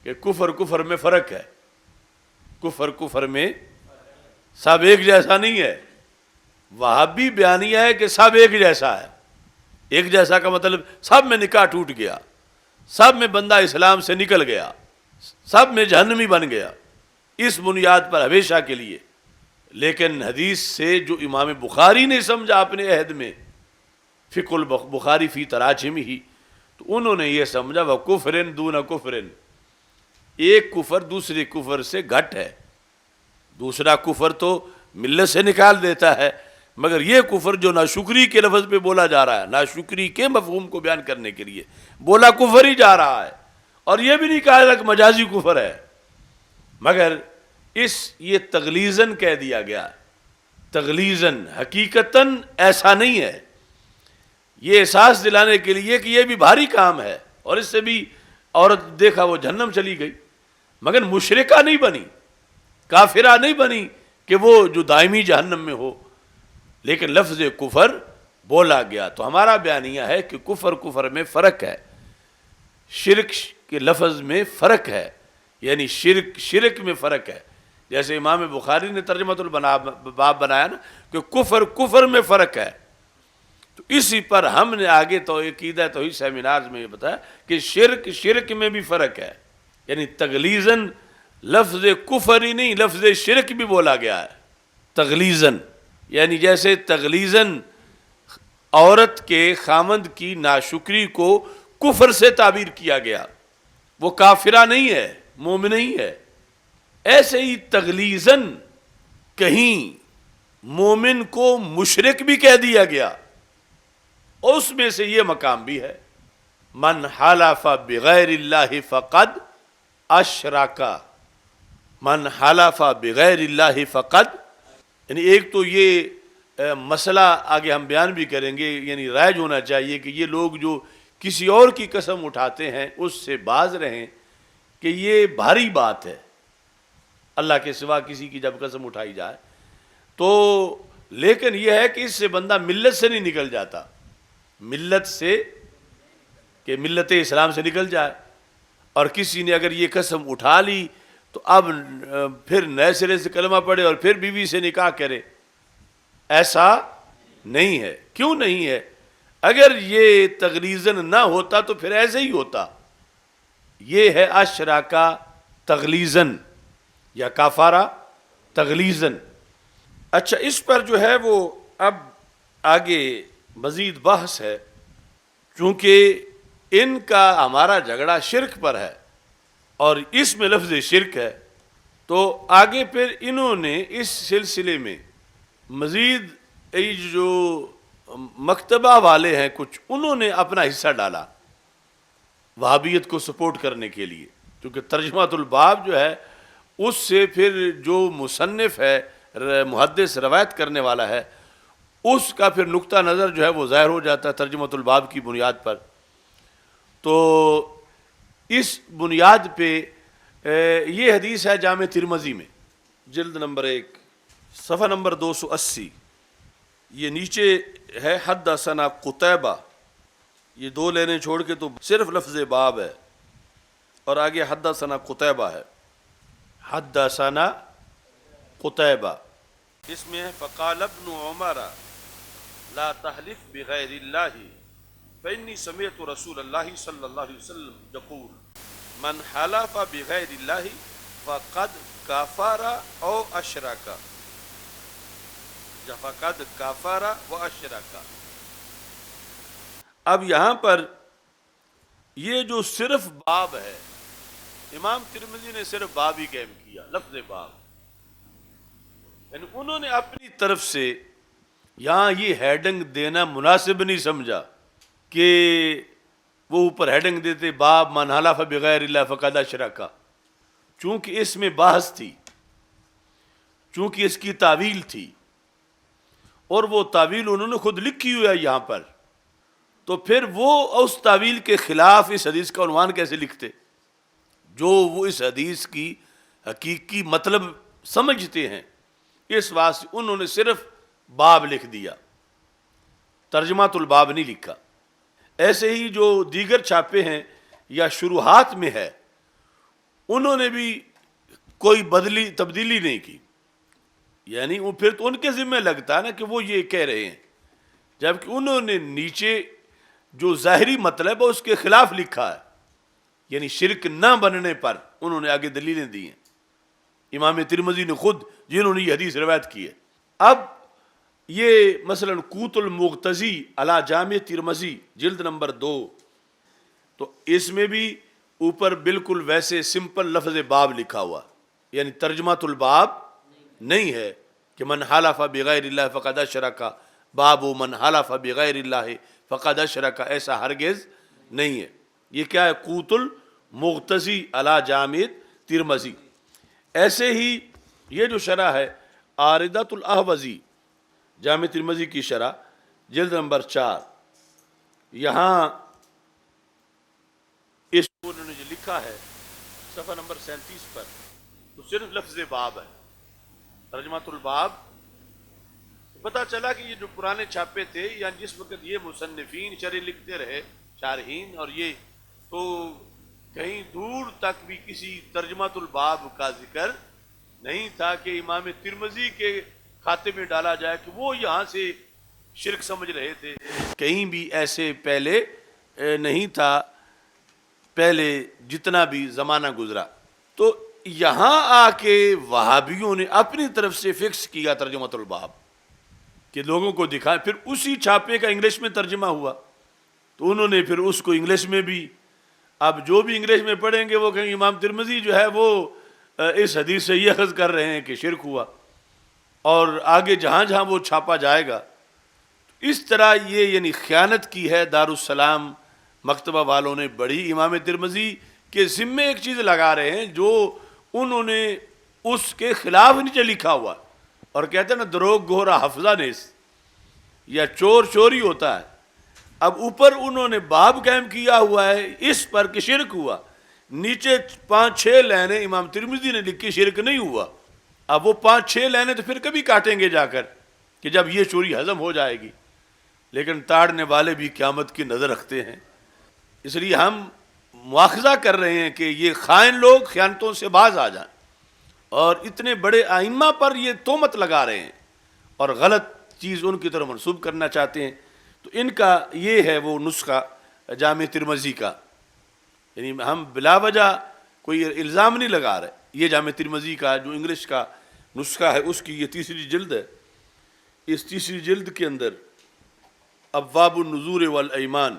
کہ کفر کفر میں فرق ہے، کفر کفر میں سب ایک جیسا نہیں ہے۔ وہابی بیانیہ ہے کہ سب ایک جیسا ہے، ایک جیسا کا مطلب سب میں نکاح ٹوٹ گیا، سب میں بندہ اسلام سے نکل گیا، سب میں جہنمی بن گیا، اس بنیاد پر ہمیشہ کے لیے۔ لیکن حدیث سے جو امام بخاری نے سمجھا اپنے عہد میں، فقہ البخاری فی تراجمہ، تو انہوں نے یہ سمجھا وَكُفْرٍ دُونَ كُفْرٍ، ایک کفر دوسرے کفر سے گھٹ ہے، دوسرا کفر تو ملت سے نکال دیتا ہے، مگر یہ کفر جو ناشکری کے لفظ پہ بولا جا رہا ہے، ناشکری کے مفہوم کو بیان کرنے کے لیے بولا کفر ہی جا رہا ہے، اور یہ بھی نہیں کہا کہ مجازی کفر ہے، مگر یہ تغلیظاً کہہ دیا گیا، تغلیظاً، حقیقتاً ایسا نہیں ہے۔ یہ احساس دلانے کے لیے کہ یہ بھی بھاری کام ہے، اور اس سے بھی عورت دیکھا وہ جہنم چلی گئی، مگر مشرکہ نہیں بنی، کافرہ نہیں بنی کہ وہ جو دائمی جہنم میں ہو، لیکن لفظ کفر بولا گیا۔ تو ہمارا بیانیہ ہے کہ کفر کفر میں فرق ہے، شرک کے لفظ میں فرق ہے، یعنی شرک میں فرق ہے۔ جیسے امام بخاری نے ترجمۃ الباب بنایا نا کہ کفر کفر میں فرق ہے، تو اسی پر ہم نے آگے تو عقیدہ توحید سیمینارز میں یہ بتایا کہ شرک میں بھی فرق ہے، یعنی تغلیظاً لفظ کفر ہی نہیں، لفظ شرک بھی بولا گیا ہے تغلیظاً، یعنی جیسے تغلیظاً عورت کے خامند کی ناشکری کو کفر سے تعبیر کیا گیا، وہ کافرہ نہیں ہے، مومن نہیں ہے، ایسے ہی تغلیظاً کہیں مومن کو مشرک بھی کہہ دیا گیا، اور اس میں سے یہ مقام بھی ہے من حلف بغیر اللہ فقد اشرک، من حلف بغیر اللہ فقد، یعنی ایک تو یہ مسئلہ آگے ہم بیان بھی کریں گے، یعنی رائج ہونا چاہیے کہ یہ لوگ جو کسی اور کی قسم اٹھاتے ہیں اس سے باز رہیں کہ یہ بھاری بات ہے، اللہ کے سوا کسی کی جب قسم اٹھائی جائے تو، لیکن یہ ہے کہ اس سے بندہ ملت سے نہیں نکل جاتا، ملت سے کہ ملت اسلام سے نکل جائے، اور کسی نے اگر یہ قسم اٹھا لی تو اب پھر نئے سرے سے کلمہ پڑھے اور پھر بیوی سے نکاح کرے، ایسا نہیں ہے۔ کیوں نہیں ہے؟ اگر یہ تغلیظاً نہ ہوتا تو پھر ایسے ہی ہوتا، یہ ہے اشراکا تغلیظاً یا کافارہ تغلیظاً۔ اچھا، اس پر جو ہے وہ اب آگے مزید بحث ہے، چونکہ ان کا ہمارا جھگڑا شرک پر ہے اور اس میں لفظ شرک ہے، تو آگے پھر انہوں نے اس سلسلے میں مزید جو مکتبہ والے ہیں کچھ، انہوں نے اپنا حصہ ڈالا وہابیت کو سپورٹ کرنے کے لیے، کیونکہ ترجمۃ الباب جو ہے اس سے پھر جو مصنف ہے، محدث روایت کرنے والا ہے، اس کا پھر نقطہ نظر جو ہے وہ ظاہر ہو جاتا ہے ترجمۃ الباب کی بنیاد پر۔ تو اس بنیاد پہ یہ حدیث ہے جامع ترمذی میں، جلد نمبر 1 صفحہ نمبر 280، یہ نیچے ہے حدثنا قتیبہ، یہ 2 لینے چھوڑ کے تو صرف لفظ باب ہے، اور آگے حدثنا قتیبہ ہے، حدثنا قتیبہ، اس میں ہے فقال ابن عمر لا تحلف بغیر اللہ فإنی سمعت رسول اللہ صلی اللہ علیہ وسلم یقول من حلف بغیر اللہ فقد کفر او اشرک، فقد کفر و اشرک۔ اب یہاں پر یہ جو صرف باب ہے، امام ترمذی نے صرف باب ہی قائم کیا، لفظ باب، یعنی انہوں نے اپنی طرف سے یہاں یہ ہیڈنگ دینا مناسب نہیں سمجھا کہ وہ اوپر ہیڈنگ دیتے باب من حلف بغیر اللہ فقد اشرک، چونکہ اس میں بحث تھی، چونکہ اس کی تعویل تھی، اور وہ تعویل انہوں نے خود لکھی ہوئی ہے یہاں پر، تو پھر وہ اس تعویل کے خلاف اس حدیث کا عنوان کیسے لکھتے جو وہ اس حدیث کی حقیقی مطلب سمجھتے ہیں۔ اس واسطے انہوں نے صرف باب لکھ دیا، ترجمۃ الباب نہیں لکھا۔ ایسے ہی جو دیگر چھاپے ہیں یا شروحات میں ہے، انہوں نے بھی کوئی تبدیلی نہیں کی، یعنی وہ پھر تو ان کے ذمہ لگتا ہے نا کہ وہ یہ کہہ رہے ہیں، جبکہ انہوں نے نیچے جو ظاہری مطلب ہے اس کے خلاف لکھا ہے، یعنی شرک نہ بننے پر انہوں نے آگے دلیلیں دی ہیں، امام ترمذی نے خود جنہوں نے یہ حدیث روایت کی ہے۔ اب یہ مثلا قوت المغتزی علی جامع ترمذی جلد نمبر 2، تو اس میں بھی اوپر بالکل ویسے سمپل لفظ باب لکھا ہوا، یعنی ترجمۃ الباب نہیں ہے کہ من حلف بغیر اللہ فقد اشرک، باب من حلف بغیر اللہ فقد اشرک، ایسا ہرگز نہیں ہے۔ یہ کیا ہے؟ قوت المغتزی علی جامع ترمذی۔ ایسے ہی یہ جو شرح ہے عارضۃ الاحوزی جامع ترمذی کی شرح جلد نمبر 4، یہاں اس کو انہوں نے جو لکھا ہے صفحہ نمبر 37 پر، تو صرف لفظ باب ہے، ترجمۃ الباب۔ پتہ چلا کہ یہ جو پرانے چھاپے تھے، یا جس وقت یہ مصنفین شرح لکھتے رہے، شارحین، اور یہ تو کہیں دور تک بھی کسی ترجمۃ الباب کا ذکر نہیں تھا کہ امام ترمذی کے کھاتے میں ڈالا جائے کہ وہ یہاں سے شرک سمجھ رہے تھے، کہیں بھی ایسے پہلے نہیں تھا، پہلے جتنا بھی زمانہ گزرا۔ تو یہاں آ کے وہابیوں نے اپنی طرف سے فکس کیا ترجمۃ الباب کہ لوگوں کو دکھائے، پھر اسی چھاپے کا انگلش میں ترجمہ ہوا، تو انہوں نے پھر اس کو انگلش میں بھی، اب جو بھی انگلش میں پڑھیں گے وہ کہیں امام ترمذی جو ہے وہ اس حدیث سے یہ اخذ کر رہے ہیں کہ شرک ہوا، اور آگے جہاں جہاں وہ چھاپا جائے گا۔ اس طرح یہ یعنی خیانت کی ہے دارالسلام مکتبہ والوں نے بڑی، امام ترمذی کے ذمے ایک چیز لگا رہے ہیں جو انہوں نے اس کے خلاف نیچے لکھا ہوا، اور کہتے ہیں نا دروغ گہرا حفظہ نیس، یا چور چوری ہوتا ہے۔ اب اوپر انہوں نے باب قائم کیا ہوا ہے اس پر کہ شرک ہوا، نیچے 5-6 لائنیں امام ترمذی نے لکھی شرک نہیں ہوا۔ اب وہ 5-6 لائنیں تو پھر کبھی کاٹیں گے جا کر کہ جب یہ چوری ہضم ہو جائے گی، لیکن تاڑنے والے بھی قیامت کی نظر رکھتے ہیں، اس لیے ہم مواخذہ کر رہے ہیں کہ یہ خائن لوگ خیانتوں سے باز آ جائیں، اور اتنے بڑے ائمہ پر یہ تہمت لگا رہے ہیں اور غلط چیز ان کی طرف منسوب کرنا چاہتے ہیں۔ تو ان کا یہ ہے وہ نسخہ جامع ترمذی کا، یعنی ہم بلا وجہ کوئی الزام نہیں لگا رہے، یہ جامع ترمذی کا جو انگلش کا نسخہ ہے اس کی یہ 3 جلد ہے۔ اس 3 جلد کے اندر ابواب النذور والایمان،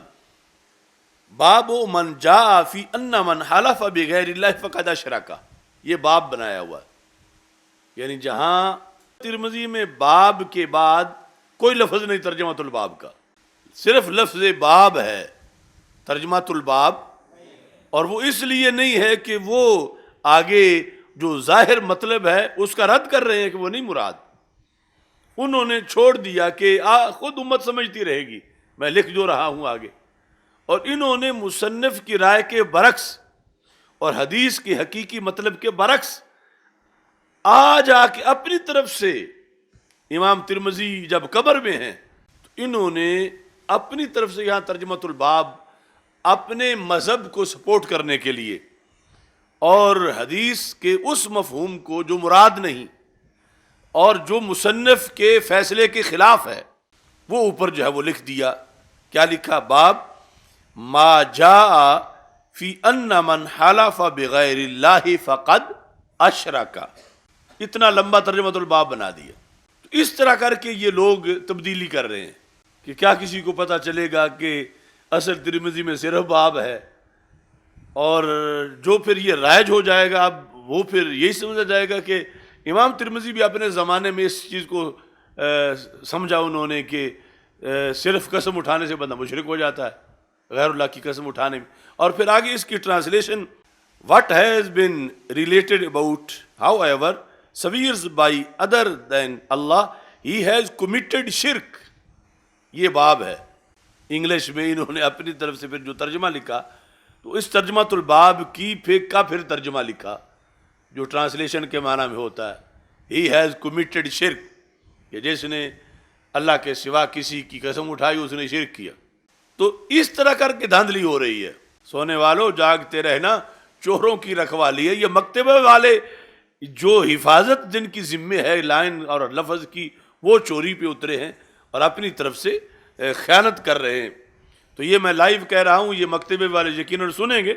باب من جاء فی ان من حلف بغیر اللہ فقد اشرک، یہ باب بنایا ہوا ہے، یعنی جہاں ترمذی میں باب کے بعد کوئی لفظ نہیں ترجمۃ الباب کا، صرف لفظ باب ہے ترجمۃ الباب، اور وہ اس لیے نہیں ہے کہ وہ آگے جو ظاہر مطلب ہے اس کا رد کر رہے ہیں کہ وہ نہیں مراد، انہوں نے چھوڑ دیا کہ خود امت سمجھتی رہے گی، میں لکھ جو رہا ہوں آگے، اور انہوں نے مصنف کی رائے کے برعکس اور حدیث کے حقیقی مطلب کے برعکس آ جا کے اپنی طرف سے، امام ترمذی جب قبر میں ہیں تو انہوں نے اپنی طرف سے یہاں ترجمۃ الباب اپنے مذہب کو سپورٹ کرنے کے لیے اور حدیث کے اس مفہوم کو جو مراد نہیں اور جو مصنف کے فیصلے کے خلاف ہے وہ اوپر جو ہے وہ لکھ دیا. کیا لکھا؟ باب ما جاء فی ان من حلف بغیر اللہ فقد اشرک. اتنا لمبا ترجمۃ الباب بنا دیا. تو اس طرح کر کے یہ لوگ تبدیلی کر رہے ہیں کہ کیا کسی کو پتہ چلے گا کہ اصل ترمذی میں صرف باب ہے، اور جو پھر یہ رائج ہو جائے گا اب وہ پھر یہی سمجھا جائے گا کہ امام ترمذی بھی اپنے زمانے میں اس چیز کو سمجھا انہوں نے کہ صرف قسم اٹھانے سے بندہ مشرک ہو جاتا ہے، غیر اللہ کی قسم اٹھانے میں. اور پھر آگے اس کی translation what has been related about however swears by other than Allah he has committed shirk. یہ باب ہے. انگلش میں انہوں نے اپنی طرف سے پھر جو ترجمہ لکھا تو اس ترجمۃ الباب کی پھر ترجمہ لکھا جو ٹرانسلیشن کے معنی میں ہوتا ہے he has committed shirk، کہ جس نے اللہ کے سوا کسی کی قسم اٹھائی اس نے شرک کیا. تو اس طرح کر کے دھاندلی ہو رہی ہے. سونے والوں جاگتے رہنا، چوروں کی رکھوالی ہے. یہ مکتبے والے جو حفاظت جن کی ذمہ ہے لائن اور لفظ کی، وہ چوری پہ اترے ہیں اور اپنی طرف سے خیانت کر رہے ہیں. تو یہ میں لائیو کہہ رہا ہوں، یہ مکتبے والے یقیناً سنیں گے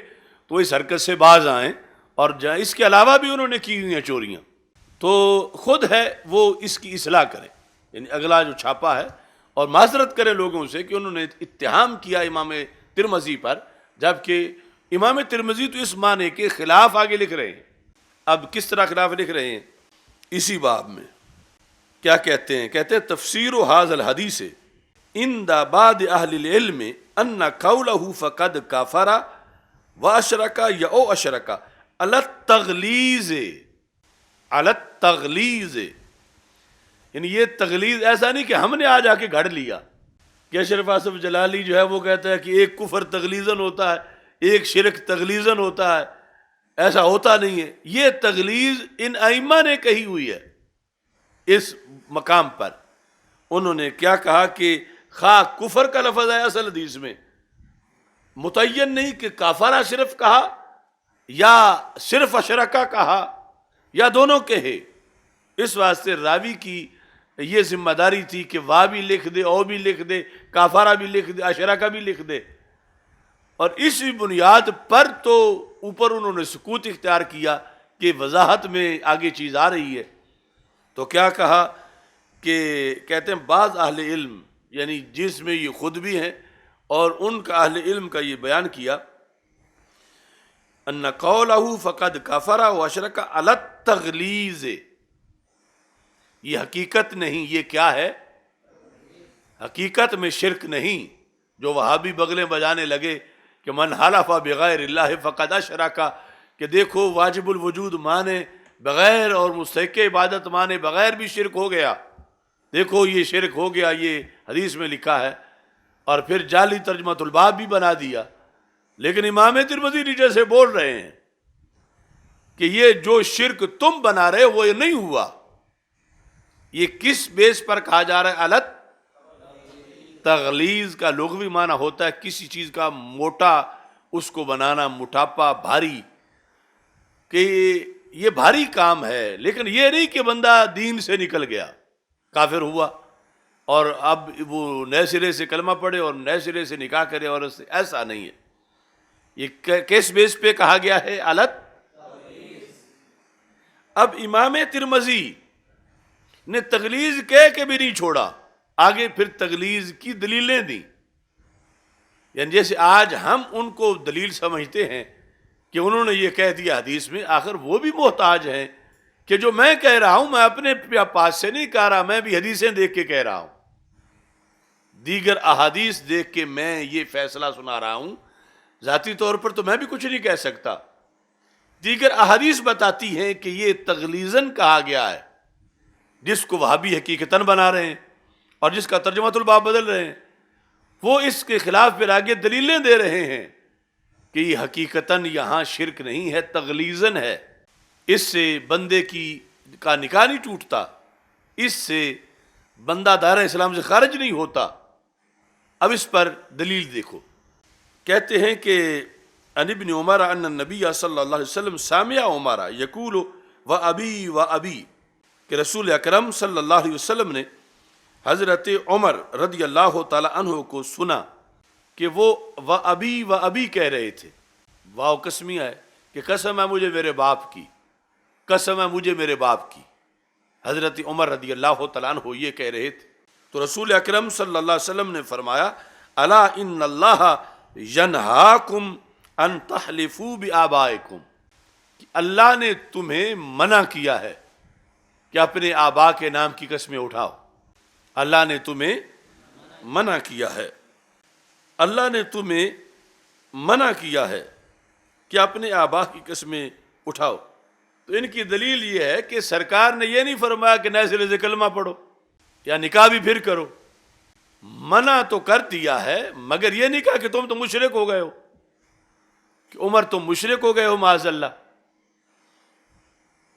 تو اس حرکت سے باز آئیں. اور اس کے علاوہ بھی انہوں نے کی ہوئی ہیں چوریاں، تو خود ہے وہ اس کی اصلاح کریں. یعنی اگلا جو چھاپا ہے اور معذرت کرے لوگوں سے کہ انہوں نے اتہام کیا امام ترمذی پر، جبکہ امام ترمذی تو اس معنی کے خلاف آگے لکھ رہے ہیں. اب کس طرح خلاف لکھ رہے ہیں؟ اسی باب میں کیا کہتے ہیں؟ کہتے ہیں تفسیر ھذا الحدیث عند بعض اہل العلم ان قولہ فقد کفر واشرک یا او اشرک علی التغلیظ. یعنی یہ تغلیظ ایسا نہیں کہ ہم نے آ جا کے گھڑ لیا کہ اشرف آصف جلالی جو ہے وہ کہتا ہے کہ ایک کفر تغلیظاً ہوتا ہے، ایک شرک تغلیظاً ہوتا ہے. ایسا ہوتا نہیں ہے. یہ تغلیظ ان ائمہ نے کہی ہوئی ہے. اس مقام پر انہوں نے کیا کہا کہ خواہ کفر کا لفظ ہے اصل حدیث میں، متعین نہیں کہ کافرہ صرف کہا یا صرف اشرکا کہا یا دونوں کہے. اس واسطے راوی کی یہ ذمہ داری تھی کہ وا بھی لکھ دے، او بھی لکھ دے، کافرہ بھی لکھ دے، اشرکا بھی لکھ دے. اور اسی بنیاد پر تو اوپر انہوں نے سکوت اختیار کیا کہ وضاحت میں آگے چیز آ رہی ہے. تو کیا کہا کہ کہتے ہیں بعض اہل علم، یعنی جس میں یہ خود بھی ہیں اور ان کا اہل علم کا یہ بیان کیا، ان قولہ فقد کفر واشرک علی التغلیظ. یہ حقیقت نہیں. یہ کیا ہے؟ حقیقت میں شرک نہیں. جو وہابی بغلیں بجانے لگے کہ من حلف بغیر اللہ فقد اشرک، کہ دیکھو واجب الوجود مانے بغیر اور مستحق عبادت مانے بغیر بھی شرک ہو گیا، دیکھو یہ شرک ہو گیا، یہ حدیث میں لکھا ہے. اور پھر جعلی ترجمۃ الباب بھی بنا دیا. لیکن امام ترمذی نیچے سے بول رہے ہیں کہ یہ جو شرک تم بنا رہے وہ یہ نہیں ہوا. یہ کس بیس پر کہا جا رہا ہے؟ الت تغلیظ کا لغوی معنی ہوتا ہے کسی چیز کا موٹا، اس کو بنانا، موٹاپا، بھاری، کہ یہ بھاری کام ہے. لیکن یہ نہیں کہ بندہ دین سے نکل گیا، کافر ہوا اور اب وہ نئے سرے سے کلمہ پڑھے اور نئے سرے سے نکاح کرے، اور ایسا نہیں ہے. یہ کس بیس پہ کہا گیا ہے؟ الت. اب امام ترمذی نے تغلیظ کہہ کے بھی نہیں چھوڑا، آگے پھر تغلیظ کی دلیلیں دیں. یعنی جیسے آج ہم ان کو دلیل سمجھتے ہیں کہ انہوں نے یہ کہہ دیا حدیث میں، آخر وہ بھی محتاج ہیں کہ جو میں کہہ رہا ہوں میں اپنے پاس سے نہیں کہہ رہا، میں بھی حدیثیں دیکھ کے کہہ رہا ہوں، دیگر احادیث دیکھ کے میں یہ فیصلہ سنا رہا ہوں. ذاتی طور پر تو میں بھی کچھ نہیں کہہ سکتا. دیگر احادیث بتاتی ہیں کہ یہ تغلیظاً کہا گیا ہے، جس کو وہابی حقیقتاً بنا رہے ہیں اور جس کا ترجمۃ الباب بدل رہے ہیں، وہ اس کے خلاف پھر آگے دلیلیں دے رہے ہیں کہ یہ حقیقتاً یہاں شرک نہیں ہے، تغلیظاً ہے. اس سے بندے کا نکاح نہیں ٹوٹتا، اس سے بندہ دائرہ اسلام سے خارج نہیں ہوتا. اب اس پر دلیل دیکھو. کہتے ہیں کہ عن ابن عمر ان النبی صلی اللہ علیہ وسلم سامع عمر یقول و ابی کہ رسول اکرم صلی اللہ علیہ وسلم نے حضرت عمر رضی اللہ تعالی عنہ کو سنا کہ وہ ابی کہہ رہے تھے. واو قسمیہ ہے کہ قسم ہے مجھے میرے باپ کی، قسم ہے مجھے میرے باپ کی. حضرت عمر رضی اللہ تعالیٰ عنہ یہ کہہ رہے تھے تو رسول اکرم صلی اللہ علیہ وسلم نے فرمایا الا ان اللہ ینہاکم ان تحلفوا بآبائکم، کہ اللہ نے تمہیں منع کیا ہے کہ اپنے آبا کے نام کی قسمیں اٹھاؤ. اللہ نے تمہیں منع کیا ہے، اللہ نے تمہیں منع کیا ہے کہ اپنے آبا کی قسمیں اٹھاؤ. تو ان کی دلیل یہ ہے کہ سرکار نے یہ نہیں فرمایا کہ نئے سرے سے کلمہ پڑھو یا نکاح بھی پھر کرو. منع تو کر دیا ہے مگر یہ نہیں کہا کہ تم تو مشرک ہو گئے ہو، کہ عمر تم مشرک ہو گئے ہو معاذ اللہ.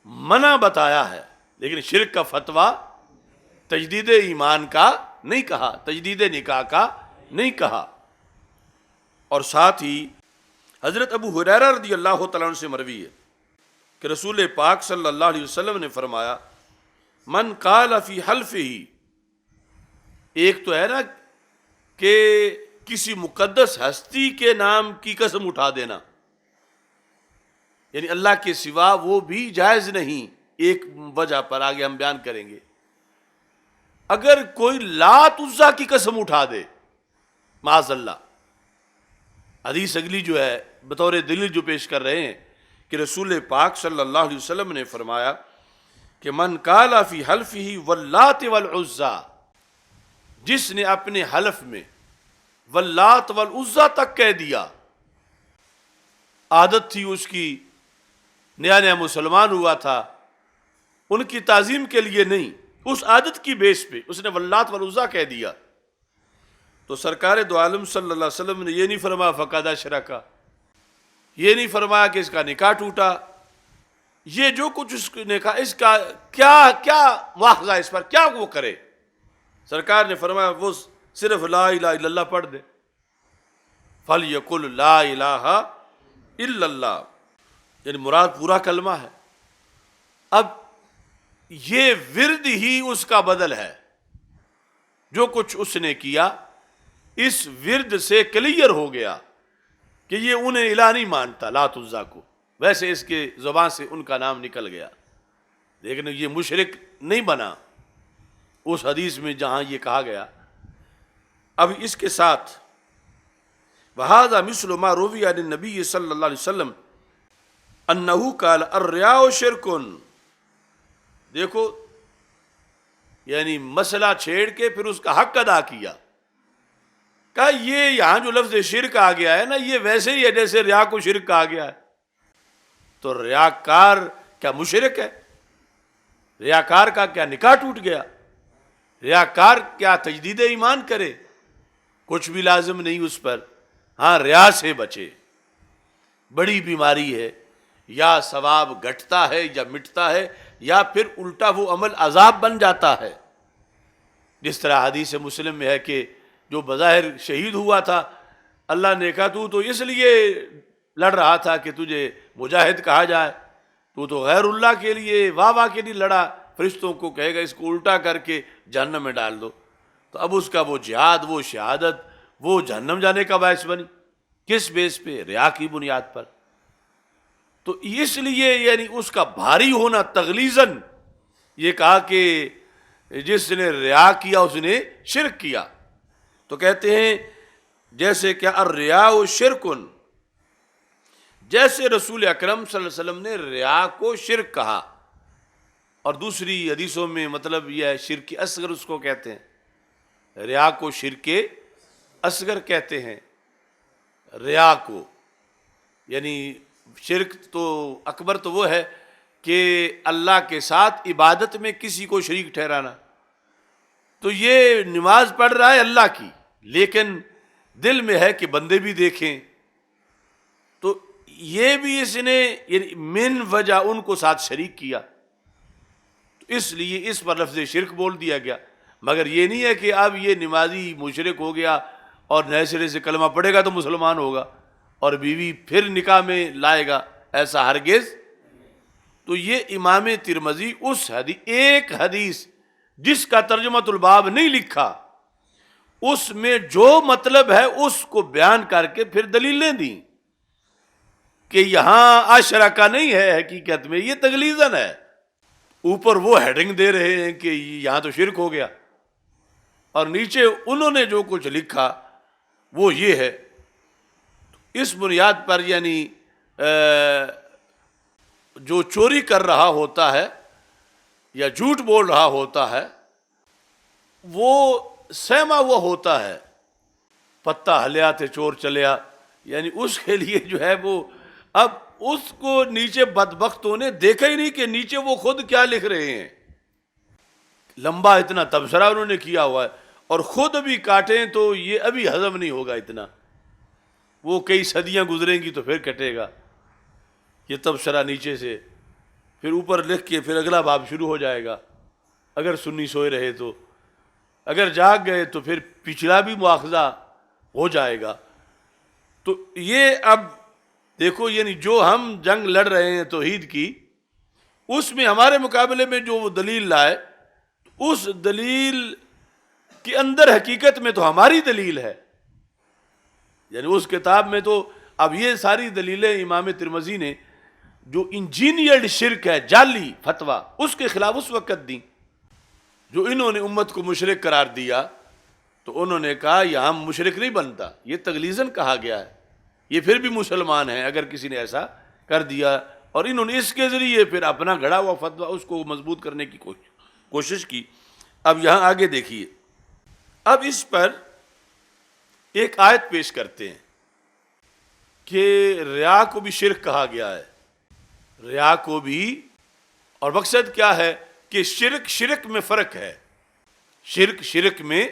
منع بتایا ہے لیکن شرک کا فتویٰ تجدید ایمان کا نہیں کہا، تجدید نکاح کا نہیں کہا. اور ساتھ ہی حضرت ابو ہریرہ رضی اللہ تعالیٰ عنہ سے مروی ہے کہ رسول پاک صلی اللہ علیہ وسلم نے فرمایا من قال فی حلفہ، ایک تو ہے نا کہ کسی مقدس ہستی کے نام کی قسم اٹھا دینا، یعنی اللہ کے سوا وہ بھی جائز نہیں. ایک وجہ پر آگے ہم بیان کریں گے. اگر کوئی لات عزا کی قسم اٹھا دے معاذ اللہ، حدیث اگلی جو ہے بطور دلیل جو پیش کر رہے ہیں کہ رسول پاک صلی اللہ علیہ وسلم نے فرمایا کہ من قال فی حلفہ واللات والعزا، جس نے اپنے حلف میں واللات والعزا تک کہہ دیا، عادت تھی اس کی، نیا نیا مسلمان ہوا تھا، ان کی تعظیم کے لیے نہیں، اس عادت کی بیس پہ اس نے واللات والعزا کہہ دیا، تو سرکار دو عالم صلی اللہ علیہ وسلم نے یہ نہیں فرمایا فقد اشرکا، یہ نہیں فرمایا کہ اس کا نکاح ٹوٹا. یہ جو کچھ اس نے کہا اس کا کیا مواخذہ اس پر کیا وہ کرے. سرکار نے فرمایا وہ صرف لا الہ الا اللہ پڑھ دے، فَلْيَقُلْ لَا إِلَٰهَ إِلَّا اللَّهُ، یعنی مراد پورا کلمہ ہے. اب یہ ورد ہی اس کا بدل ہے. جو کچھ اس نے کیا اس ورد سے کلیئر ہو گیا کہ یہ انہیں الہ نہیں مانتا لات عزا کو، ویسے اس کے زبان سے ان کا نام نکل گیا لیکن یہ مشرک نہیں بنا اس حدیث میں جہاں یہ کہا گیا. اب اس کے ساتھ وَهَذَا مِثْلُ مَا رُوِيَ عَنِ النَّبِيِّ صلی اللہ علیہ وسلم أَنَّهُ قَالَ الرِّيَاءُ شِرْكٌ. دیکھو یعنی مسئلہ چھیڑ کے پھر اس کا حق ادا کیا. کہا یہ یہاں جو لفظ شرک آ گیا ہے نا یہ ویسے ہی ہے جیسے ریا کو شرک کہا گیا ہے. تو ریاکار کیا مشرک ہے؟ ریاکار کا کیا نکاح ٹوٹ گیا؟ ریاکار کیا تجدید ایمان کرے؟ کچھ بھی لازم نہیں اس پر. ہاں ریا سے بچے، بڑی بیماری ہے، یا ثواب گھٹتا ہے یا مٹتا ہے یا پھر الٹا وہ عمل عذاب بن جاتا ہے. جس طرح حدیث مسلم میں ہے کہ جو بظاہر شہید ہوا تھا اللہ نے کہا تو اس لیے لڑ رہا تھا کہ تجھے مجاہد کہا جائے، تو غیر اللہ کے لیے واہ کے لیے لڑا، فرشتوں کو کہے گا اس کو الٹا کر کے جہنم میں ڈال دو. تو اب اس کا وہ جہاد، وہ شہادت، وہ جہنم جانے کا باعث بنی. کس بیس پہ؟ ریا کی بنیاد پر. تو اس لیے یعنی اس کا بھاری ہونا تغلیظاً یہ کہا کہ جس نے ریا کیا اس نے شرک کیا. تو کہتے ہیں جیسے کہ الریا شرکن، جیسے رسول اکرم صلی اللہ علیہ وسلم نے ریا کو شرک کہا. اور دوسری حدیثوں میں مطلب یہ ہے شرک اصغر اس کو کہتے ہیں، ریا کو شرک اصغر کہتے ہیں. ریا کو یعنی شرک تو اکبر تو وہ ہے کہ اللہ کے ساتھ عبادت میں کسی کو شریک ٹھہرانا. تو یہ نماز پڑھ رہا ہے اللہ کی لیکن دل میں ہے کہ بندے بھی دیکھیں، تو یہ بھی اس نے یعنی من وجہ ان کو ساتھ شریک کیا، تو اس لیے اس پر لفظ شرک بول دیا گیا. مگر یہ نہیں ہے کہ اب یہ نمازی مشرک ہو گیا اور نئے سرے سے کلمہ پڑھے گا تو مسلمان ہوگا اور بیوی پھر نکاح میں لائے گا، ایسا ہرگز. تو یہ امام ترمذی اس ایک حدیث جس کا ترجمۃ الباب نہیں لکھا، اس میں جو مطلب ہے اس کو بیان کر کے پھر دلیلیں دیں کہ یہاں اشرکا نہیں ہے، حقیقت میں یہ تغلیظاً ہے۔ اوپر وہ ہیڈنگ دے رہے ہیں کہ یہاں تو شرک ہو گیا، اور نیچے انہوں نے جو کچھ لکھا وہ یہ ہے۔ اس بنیاد پر یعنی جو چوری کر رہا ہوتا ہے یا جھوٹ بول رہا ہوتا ہے وہ سہما ہوا ہوتا ہے، پتہ ہلیا تے چور چلیا، یعنی اس کے لیے جو ہے وہ، اب اس کو نیچے بدبختوں نے دیکھا ہی نہیں کہ نیچے وہ خود کیا لکھ رہے ہیں۔ لمبا اتنا تبصرہ انہوں نے کیا ہوا ہے، اور خود ابھی کاٹیں تو یہ ابھی ہضم نہیں ہوگا اتنا، وہ کئی صدیاں گزریں گی تو پھر کٹے گا یہ تبصرہ نیچے سے، پھر اوپر لکھ کے پھر اگلا باب شروع ہو جائے گا، اگر سنی سوئے رہے تو، اگر جاگ گئے تو پھر پچھلا بھی مواخذہ ہو جائے گا۔ تو یہ اب دیکھو، یعنی جو ہم جنگ لڑ رہے ہیں توحید کی، اس میں ہمارے مقابلے میں جو وہ دلیل لائے، اس دلیل کے اندر حقیقت میں تو ہماری دلیل ہے، یعنی اس کتاب میں تو اب یہ ساری دلیلیں امام ترمذی نے جو انجینئرڈ شرک ہے، جعلی فتویٰ، اس کے خلاف اس وقت دیں، جو انہوں نے امت کو مشرک قرار دیا، تو انہوں نے کہا یہاں مشرک نہیں بنتا، یہ تغلیظاً کہا گیا ہے، یہ پھر بھی مسلمان ہیں اگر کسی نے ایسا کر دیا، اور انہوں نے اس کے ذریعے پھر اپنا گھڑا ہوا فتویٰ اس کو مضبوط کرنے کی کوشش کی۔ اب یہاں آگے دیکھیے، اب اس پر ایک آیت پیش کرتے ہیں کہ ریا کو بھی شرک کہا گیا ہے، ریا کو بھی، اور مقصد کیا ہے کہ شرک میں فرق ہے، شرک میں،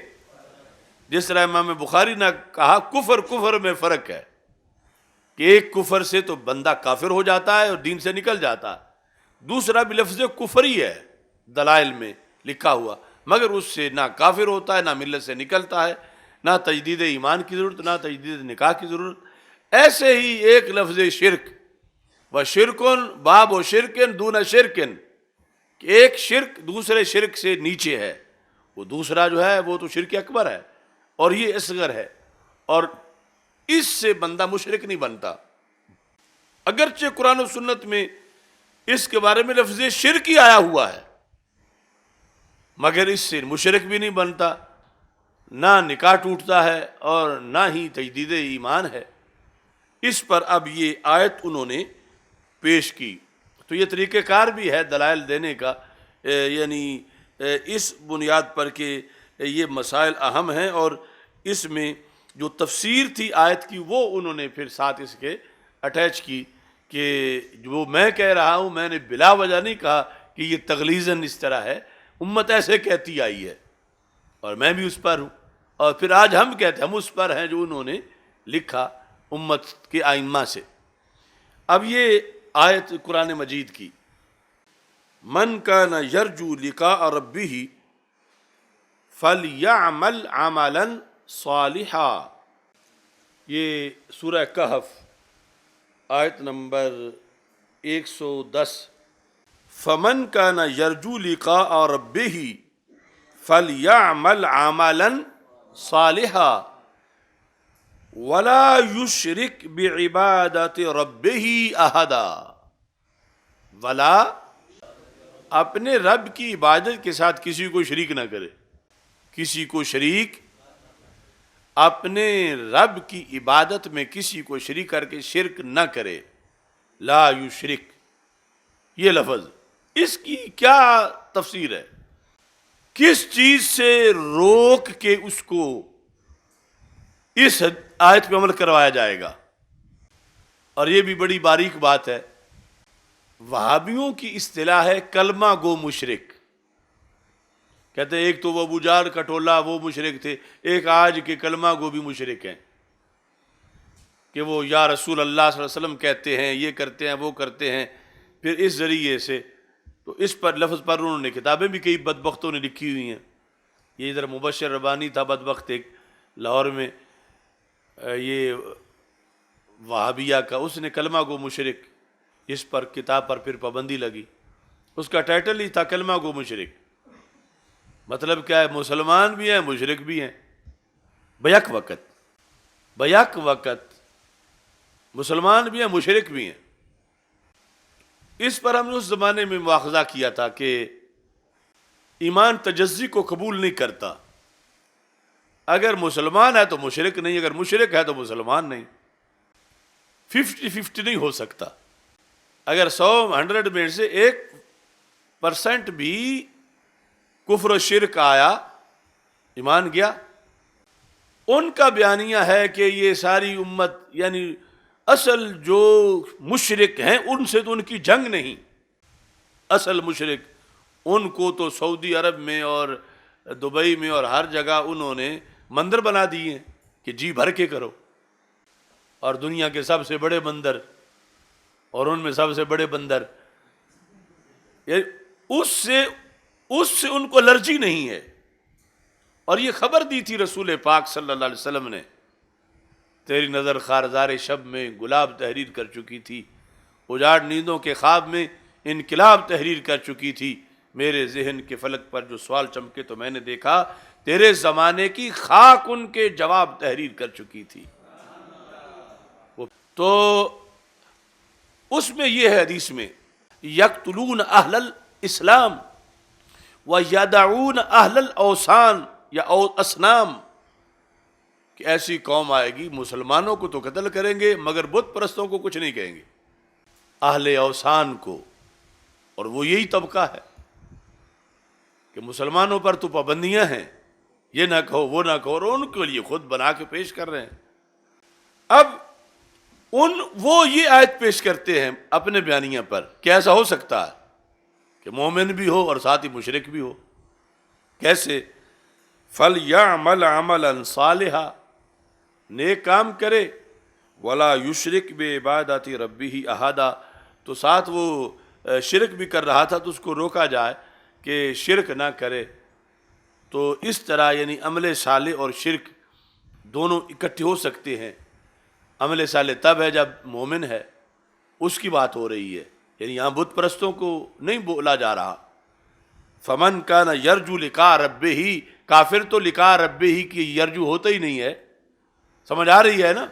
جس طرح امام بخاری نے کہا کفر میں فرق ہے، کہ ایک کفر سے تو بندہ کافر ہو جاتا ہے اور دین سے نکل جاتا ہے، دوسرا بھی لفظ کفر ہی ہے دلائل میں لکھا ہوا، مگر اس سے نہ کافر ہوتا ہے، نہ ملت سے نکلتا ہے، نہ تجدید ایمان کی ضرورت، نہ تجدید نکاح کی ضرورت۔ ایسے ہی ایک لفظ شرک، و شرکن باب و شرکن دون شرکن، کہ ایک شرک دوسرے شرک سے نیچے ہے، وہ دوسرا جو ہے وہ تو شرک اکبر ہے اور یہ اصغر ہے، اور اس سے بندہ مشرک نہیں بنتا، اگرچہ قرآن و سنت میں اس کے بارے میں لفظ شرک ہی آیا ہوا ہے، مگر اس سے مشرک بھی نہیں بنتا، نہ نکاح ٹوٹتا ہے اور نہ ہی تجدید ایمان ہے۔ اس پر اب یہ آیت انہوں نے پیش کی، تو یہ طریقہ کار بھی ہے دلائل دینے کا، یعنی اس بنیاد پر کہ یہ مسائل اہم ہیں، اور اس میں جو تفسیر تھی آیت کی وہ انہوں نے پھر ساتھ اس کے اٹیچ کی، کہ جو میں کہہ رہا ہوں میں نے بلا وجہ نہیں کہا کہ یہ تغلیظاً اس طرح ہے، امت ایسے کہتی آئی ہے اور میں بھی اس پر ہوں، اور پھر آج ہم کہتے ہیں ہم اس پر ہیں جو انہوں نے لکھا امت کے ائمہ سے۔ اب یہ آیت قرآن مجید کی، من کان یرجو لقاء ربہ فلیعمل عملا صالحا، یہ سورہ کہف آیت نمبر 110، فمن کان یرجو لقاء ربہ فلیعمل عملا صالحا ولا یشرک بعبادت ربہ احدا، ولا اپنے رب کی عبادت کے ساتھ کسی کو شریک نہ کرے، کسی کو شریک، اپنے رب کی عبادت میں کسی کو شریک کر کے شرک نہ کرے، لا یشرک، یہ لفظ اس کی کیا تفسیر ہے؟ کس چیز سے روک کے اس کو اس آیت پہ عمل کروایا جائے گا؟ اور یہ بھی بڑی باریک بات ہے، وہابیوں کی اصطلاح ہے کلمہ گو مشرک، کہتے ہیں ایک تو وہ ابو جہل کٹولہ وہ مشرک تھے، ایک آج کے کلمہ گو بھی مشرک ہیں، کہ وہ یا رسول اللہ صلی اللہ علیہ وسلم کہتے ہیں، یہ کرتے ہیں وہ کرتے ہیں، پھر اس ذریعے سے تو اس پر لفظ پر انہوں نے کتابیں بھی کئی بدبختوں نے لکھی ہوئی ہیں۔ یہ ادھر مبشر ربانی تھا بدبخت ایک لاہور میں، یہ وہابیہ کا، اس نے کلمہ گو مشرک، اس پر کتاب پر پھر پابندی لگی. اس کا ٹائٹل ہی تھا کلمہ گو مشرک. مطلب کیا ہے؟ مسلمان بھی ہیں مشرک بھی ہیں بیک وقت مسلمان بھی ہیں مشرک بھی ہیں. اس پر ہم نے اس زمانے میں مواخذہ کیا تھا کہ ایمان تجزی کو قبول نہیں کرتا. اگر مسلمان ہے تو مشرک نہیں، اگر مشرک ہے تو مسلمان نہیں. 50-50 نہیں ہو سکتا. اگر 100 میں سے 1% بھی کفر و شرک آیا، ایمان گیا. ان کا بیانیہ ہے کہ یہ ساری امت، یعنی اصل جو مشرک ہیں ان سے تو ان کی جنگ نہیں. اصل مشرک ان کو تو سعودی عرب میں اور دبئی میں اور ہر جگہ انہوں نے مندر بنا دیے ہیں کہ جی بھر کے کرو. اور دنیا کے سب سے بڑے مندر اور ان میں سب سے بڑے بندر، اس سے ان کو الرجی نہیں ہے. اور یہ خبر دی تھی رسول پاک صلی اللہ علیہ وسلم نے. تیری نظر خارزار شب میں گلاب تحریر کر چکی تھی، اجاڑ نیندوں کے خواب میں انقلاب تحریر کر چکی تھی. میرے ذہن کے فلک پر جو سوال چمکے تو میں نے دیکھا تیرے زمانے کی خاک ان کے جواب تحریر کر چکی تھی. تو اس میں یہ ہے حدیث میں یقتلون اہل الاسلام ویدعون اہل الاوثان یا اصنام، کہ ایسی قوم آئے گی مسلمانوں کو تو قتل کریں گے مگر بت پرستوں کو کچھ نہیں کہیں گے، اہل اوثان کو. اور وہ یہی طبقہ ہے کہ مسلمانوں پر تو پابندیاں ہیں، یہ نہ کہو وہ نہ کہو، اور ان کے لیے خود بنا کے پیش کر رہے ہیں. اب وہ یہ آیت پیش کرتے ہیں اپنے بیانیہ پر کہ ایسا ہو سکتا ہے کہ مومن بھی ہو اور ساتھ ہی مشرک بھی ہو. کیسے؟ فَلْيَعْمَلْ عَمَلًا صَالِحًا، نیک کام کرے، وَلَا يُشْرِكْ بِعِبَادَةِ رَبِّهِ أَحَدًا. تو ساتھ وہ شرک بھی کر رہا تھا تو اس کو روکا جائے کہ شرک نہ کرے. تو اس طرح یعنی عمل صالح اور شرک دونوں اکٹھے ہو سکتے ہیں. عمل صالح تب ہے جب مومن ہے، اس کی بات ہو رہی ہے، یعنی یہاں بت پرستوں کو نہیں بولا جا رہا. فمن کان یرجو لقاء ربہ، کافر تو لقاء ربہ کی یرجو ہوتا ہی نہیں ہے. سمجھ آ رہی ہے نا؟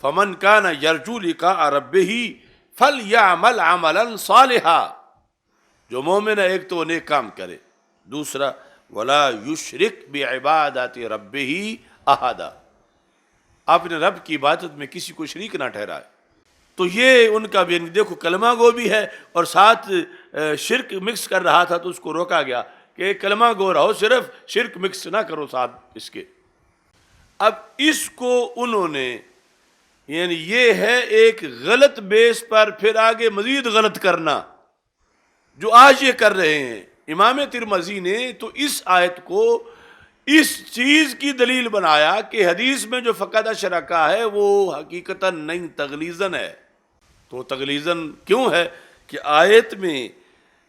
فمن کان یرجو لقاء ربہ فلیعمل عملا صالحا. جو مومن ہے ایک تو وہ نیک کام کرے، دوسرا ولا یشرک بعبادت ربہ احدا، اپنے رب کی عبادت میں کسی کو شریک نہ ٹھہرائے. تو یہ ان کا بھی، دیکھو کلمہ گو بھی ہے اور ساتھ شرک مکس کر رہا تھا تو اس کو روکا گیا کہ کلمہ گو رہو، صرف شرک مکس نہ کرو ساتھ اس کے. اب اس کو انہوں نے، یعنی یہ ہے ایک غلط بیس پر پھر آگے مزید غلط کرنا جو آج یہ کر رہے ہیں. امام ترمذی نے تو اس آیت کو اس چیز کی دلیل بنایا کہ حدیث میں جو فقد اشرکا ہے وہ حقیقتاً نہیں، تغلیظاً ہے. تو تغلیظاً کیوں ہے؟ کہ آیت میں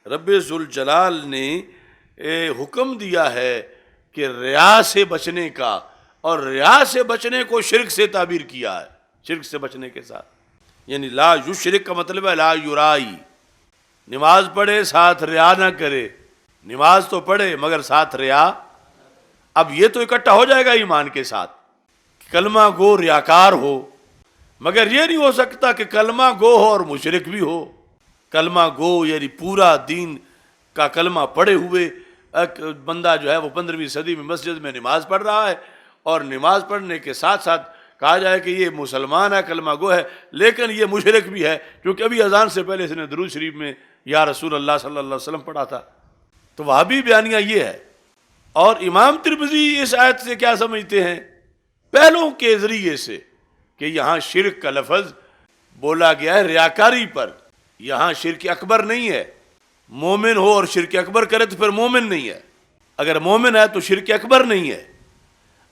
رب ذوالجلال نے حکم دیا ہے کہ ریا سے بچنے کا، اور ریا سے بچنے کو شرک سے تعبیر کیا ہے، شرک سے بچنے کے ساتھ. یعنی لا یشرک کا مطلب ہے لا یرائی. نماز پڑھے ساتھ ریا نہ کرے، نماز تو پڑھے مگر ساتھ ریا. اب یہ تو اکٹھا ہو جائے گا ایمان کے ساتھ، کلمہ گو ریاکار ہو، مگر یہ نہیں ہو سکتا کہ کلمہ گو ہو اور مشرک بھی ہو. کلمہ گو یعنی پورا دین کا کلمہ پڑھے ہوئے ایک بندہ جو ہے وہ 15ویں صدی میں مسجد میں نماز پڑھ رہا ہے، اور نماز پڑھنے کے ساتھ ساتھ کہا جائے کہ یہ مسلمان ہے، کلمہ گو ہے، لیکن یہ مشرک بھی ہے کیونکہ ابھی اذان سے پہلے اس نے درود شریف میں یا رسول اللہ صلی اللہ علیہ وسلم پڑھا تھا. تو وہابی بیانیہ یہ ہے. اور امام ترمذی اس آیت سے کیا سمجھتے ہیں؟ پہلوں کے ذریعے سے کہ یہاں شرک کا لفظ بولا گیا ہے ریاکاری پر، یہاں شرک اکبر نہیں ہے. مومن ہو اور شرک اکبر کرے تو پھر مومن نہیں ہے، اگر مومن ہے تو شرک اکبر نہیں ہے.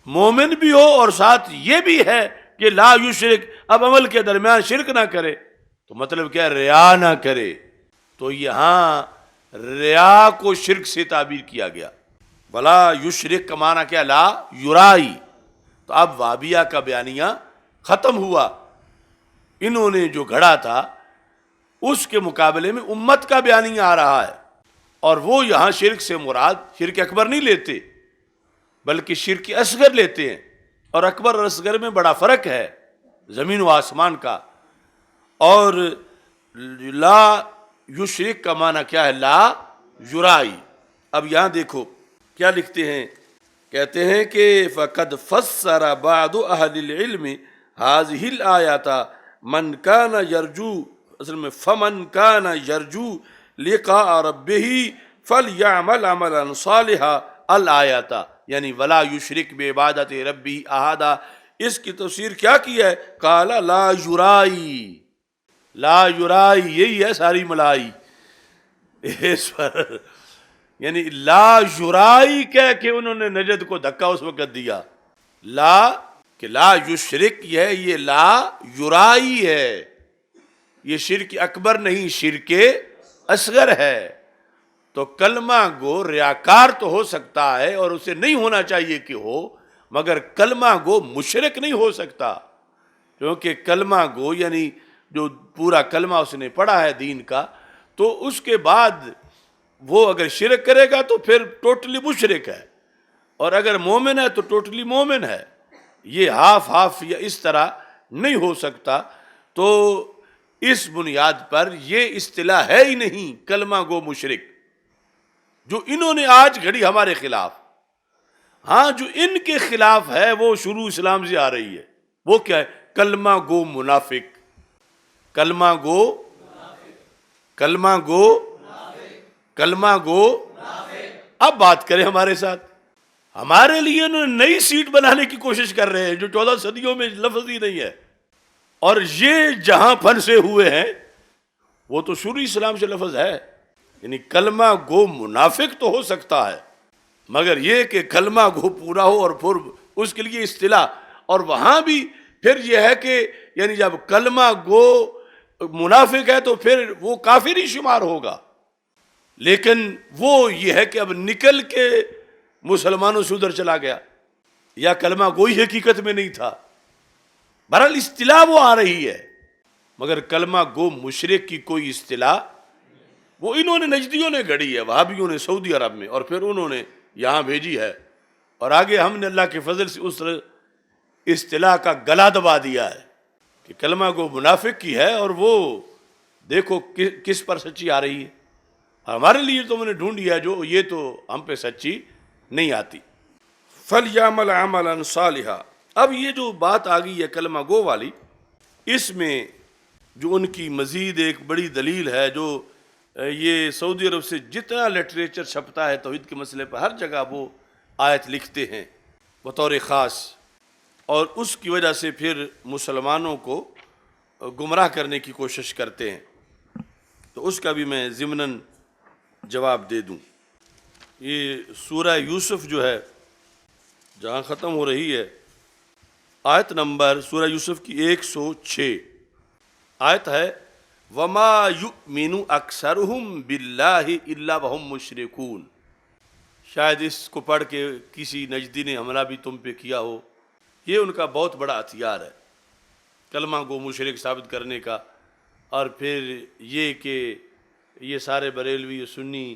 مومن بھی ہو اور ساتھ یہ بھی ہے کہ لا یشرک، اب عمل کے درمیان شرک نہ کرے تو مطلب کیا؟ ریا نہ کرے. تو یہاں ریا کو شرک سے تعبیر کیا گیا. ولا یشرک کا معنی کیا؟ لا یرائی. تو اب وہابیہ کا بیانیہ ختم ہوا. انہوں نے جو گھڑا تھا اس کے مقابلے میں امت کا بیانیہ آ رہا ہے، اور وہ یہاں شرک سے مراد شرک اکبر نہیں لیتے بلکہ شرک اصغر لیتے ہیں، اور اکبر اور اصغر میں بڑا فرق ہے زمین و آسمان کا۔ اور لا یشرک کا معنی کیا ہے؟ لا یرائی۔ اب یہاں دیکھو کیا لکھتے ہیں، کہتے ہیں کہ فَقَدْ فَسَّرَ بَعْضُ أَهْلِ الْعِلْمِ هَذِهِ الْآيَةَ مَنْ كَانَ يَرْجُو، اصل میں فَمَنْ كَانَ يَرْجُو لِقَاءَ رَبِّهِ فَلْيَعْمَلْ عَمَلًا صَالِحًا الْآيَةَ، یعنی وَلَا يُشْرِكْ بِعِبَادَةِ رَبِّهِ أَحَدًا۔ اس کی تفسیر کیا کی ہے؟ قَالَ لَا يُرَائی، لا یرائی، یہی ہے ساری ملائی اس پر، یعنی لا یرائی کہہ کے انہوں نے نجد کو دھکا اس وقت دیا۔ لا کہ لا یشرک یہ لا یرائی ہے، یہ شرک اکبر نہیں، شرک اصغر ہے۔ تو کلمہ گو ریاکار تو ہو سکتا ہے اور اسے نہیں ہونا چاہیے کہ ہو، مگر کلمہ گو مشرک نہیں ہو سکتا، کیونکہ کلمہ گو یعنی جو پورا کلمہ اس نے پڑھا ہے دین کا، تو اس کے بعد وہ اگر شرک کرے گا تو پھر ٹوٹلی مشرک ہے، اور اگر مومن ہے تو ٹوٹلی مومن ہے۔ یہ ہاف ہاف یا اس طرح نہیں ہو سکتا۔ تو اس بنیاد پر یہ اصطلاح ہے ہی نہیں کلمہ گو مشرک، جو انہوں نے آج گھڑی ہمارے خلاف۔ ہاں جو ان کے خلاف ہے وہ شروع اسلام سے آ رہی ہے، وہ کیا ہے؟ کلمہ گو منافق، کلمہ گو، کلمہ گو، کلمہ گو۔ اب بات کریں ہمارے ساتھ، ہمارے لیے انہوں نے نئی سیٹ بنانے کی کوشش کر رہے ہیں جو 14 صدیوں میں لفظ ہی نہیں ہے، اور یہ جہاں پھنسے ہوئے ہیں وہ تو شروع اسلام سے لفظ ہے۔ یعنی کلمہ گو منافق تو ہو سکتا ہے، مگر یہ کہ کلمہ گو پورا ہو اور پھر اس کے لیے اصطلاح، اور وہاں بھی پھر یہ ہے کہ یعنی جب کلمہ گو منافق ہے تو پھر وہ کافر ہی شمار ہوگا، لیکن وہ یہ ہے کہ اب نکل کے مسلمانوں سے ادھر چلا گیا، یا کلمہ گوئی حقیقت میں نہیں تھا۔ بہرحال اصطلاح وہ آ رہی ہے، مگر کلمہ گو مشرک کی کوئی اصطلاح وہ انہوں نے نجدیوں نے گھڑی ہے، وہابیوں نے سعودی عرب میں، اور پھر انہوں نے یہاں بھیجی ہے، اور آگے ہم نے اللہ کے فضل سے اس اصطلاح کا گلا دبا دیا ہے کہ کلمہ گو منافق کی ہے، اور وہ دیکھو کس پر سچی آ رہی ہے۔ ہمارے لیے تو میں نے ڈھونڈ لیا جو یہ تو ہم پہ سچی نہیں آتی۔ فَلْيَعْمَلْ عَمَلًا صَالِحًا۔ اب یہ جو بات آ گئی ہے کلمہ گو والی، اس میں جو ان کی مزید ایک بڑی دلیل ہے، جو یہ سعودی عرب سے جتنا لٹریچر چھپتا ہے توحید کے مسئلے پر، ہر جگہ وہ آیت لکھتے ہیں بطور خاص، اور اس کی وجہ سے پھر مسلمانوں کو گمراہ کرنے کی کوشش کرتے ہیں۔ تو اس کا بھی میں ضمناً جواب دے دوں۔ یہ سورہ یوسف جو ہے جہاں ختم ہو رہی ہے، آیت نمبر سورہ یوسف کی 106 آیت ہے، وَمَا يُؤْمِنُ أَكْثَرُهُمْ بِاللَّهِ إِلَّا وَهُمْ مُشْرِكُونَ۔ شاید اس کو پڑھ کے کسی نجدی نے حملہ بھی تم پہ کیا ہو۔ یہ ان کا بہت بڑا ہتھیار ہے کلمہ گو مشرک ثابت کرنے کا، اور پھر یہ کہ یہ سارے بریلوی سنی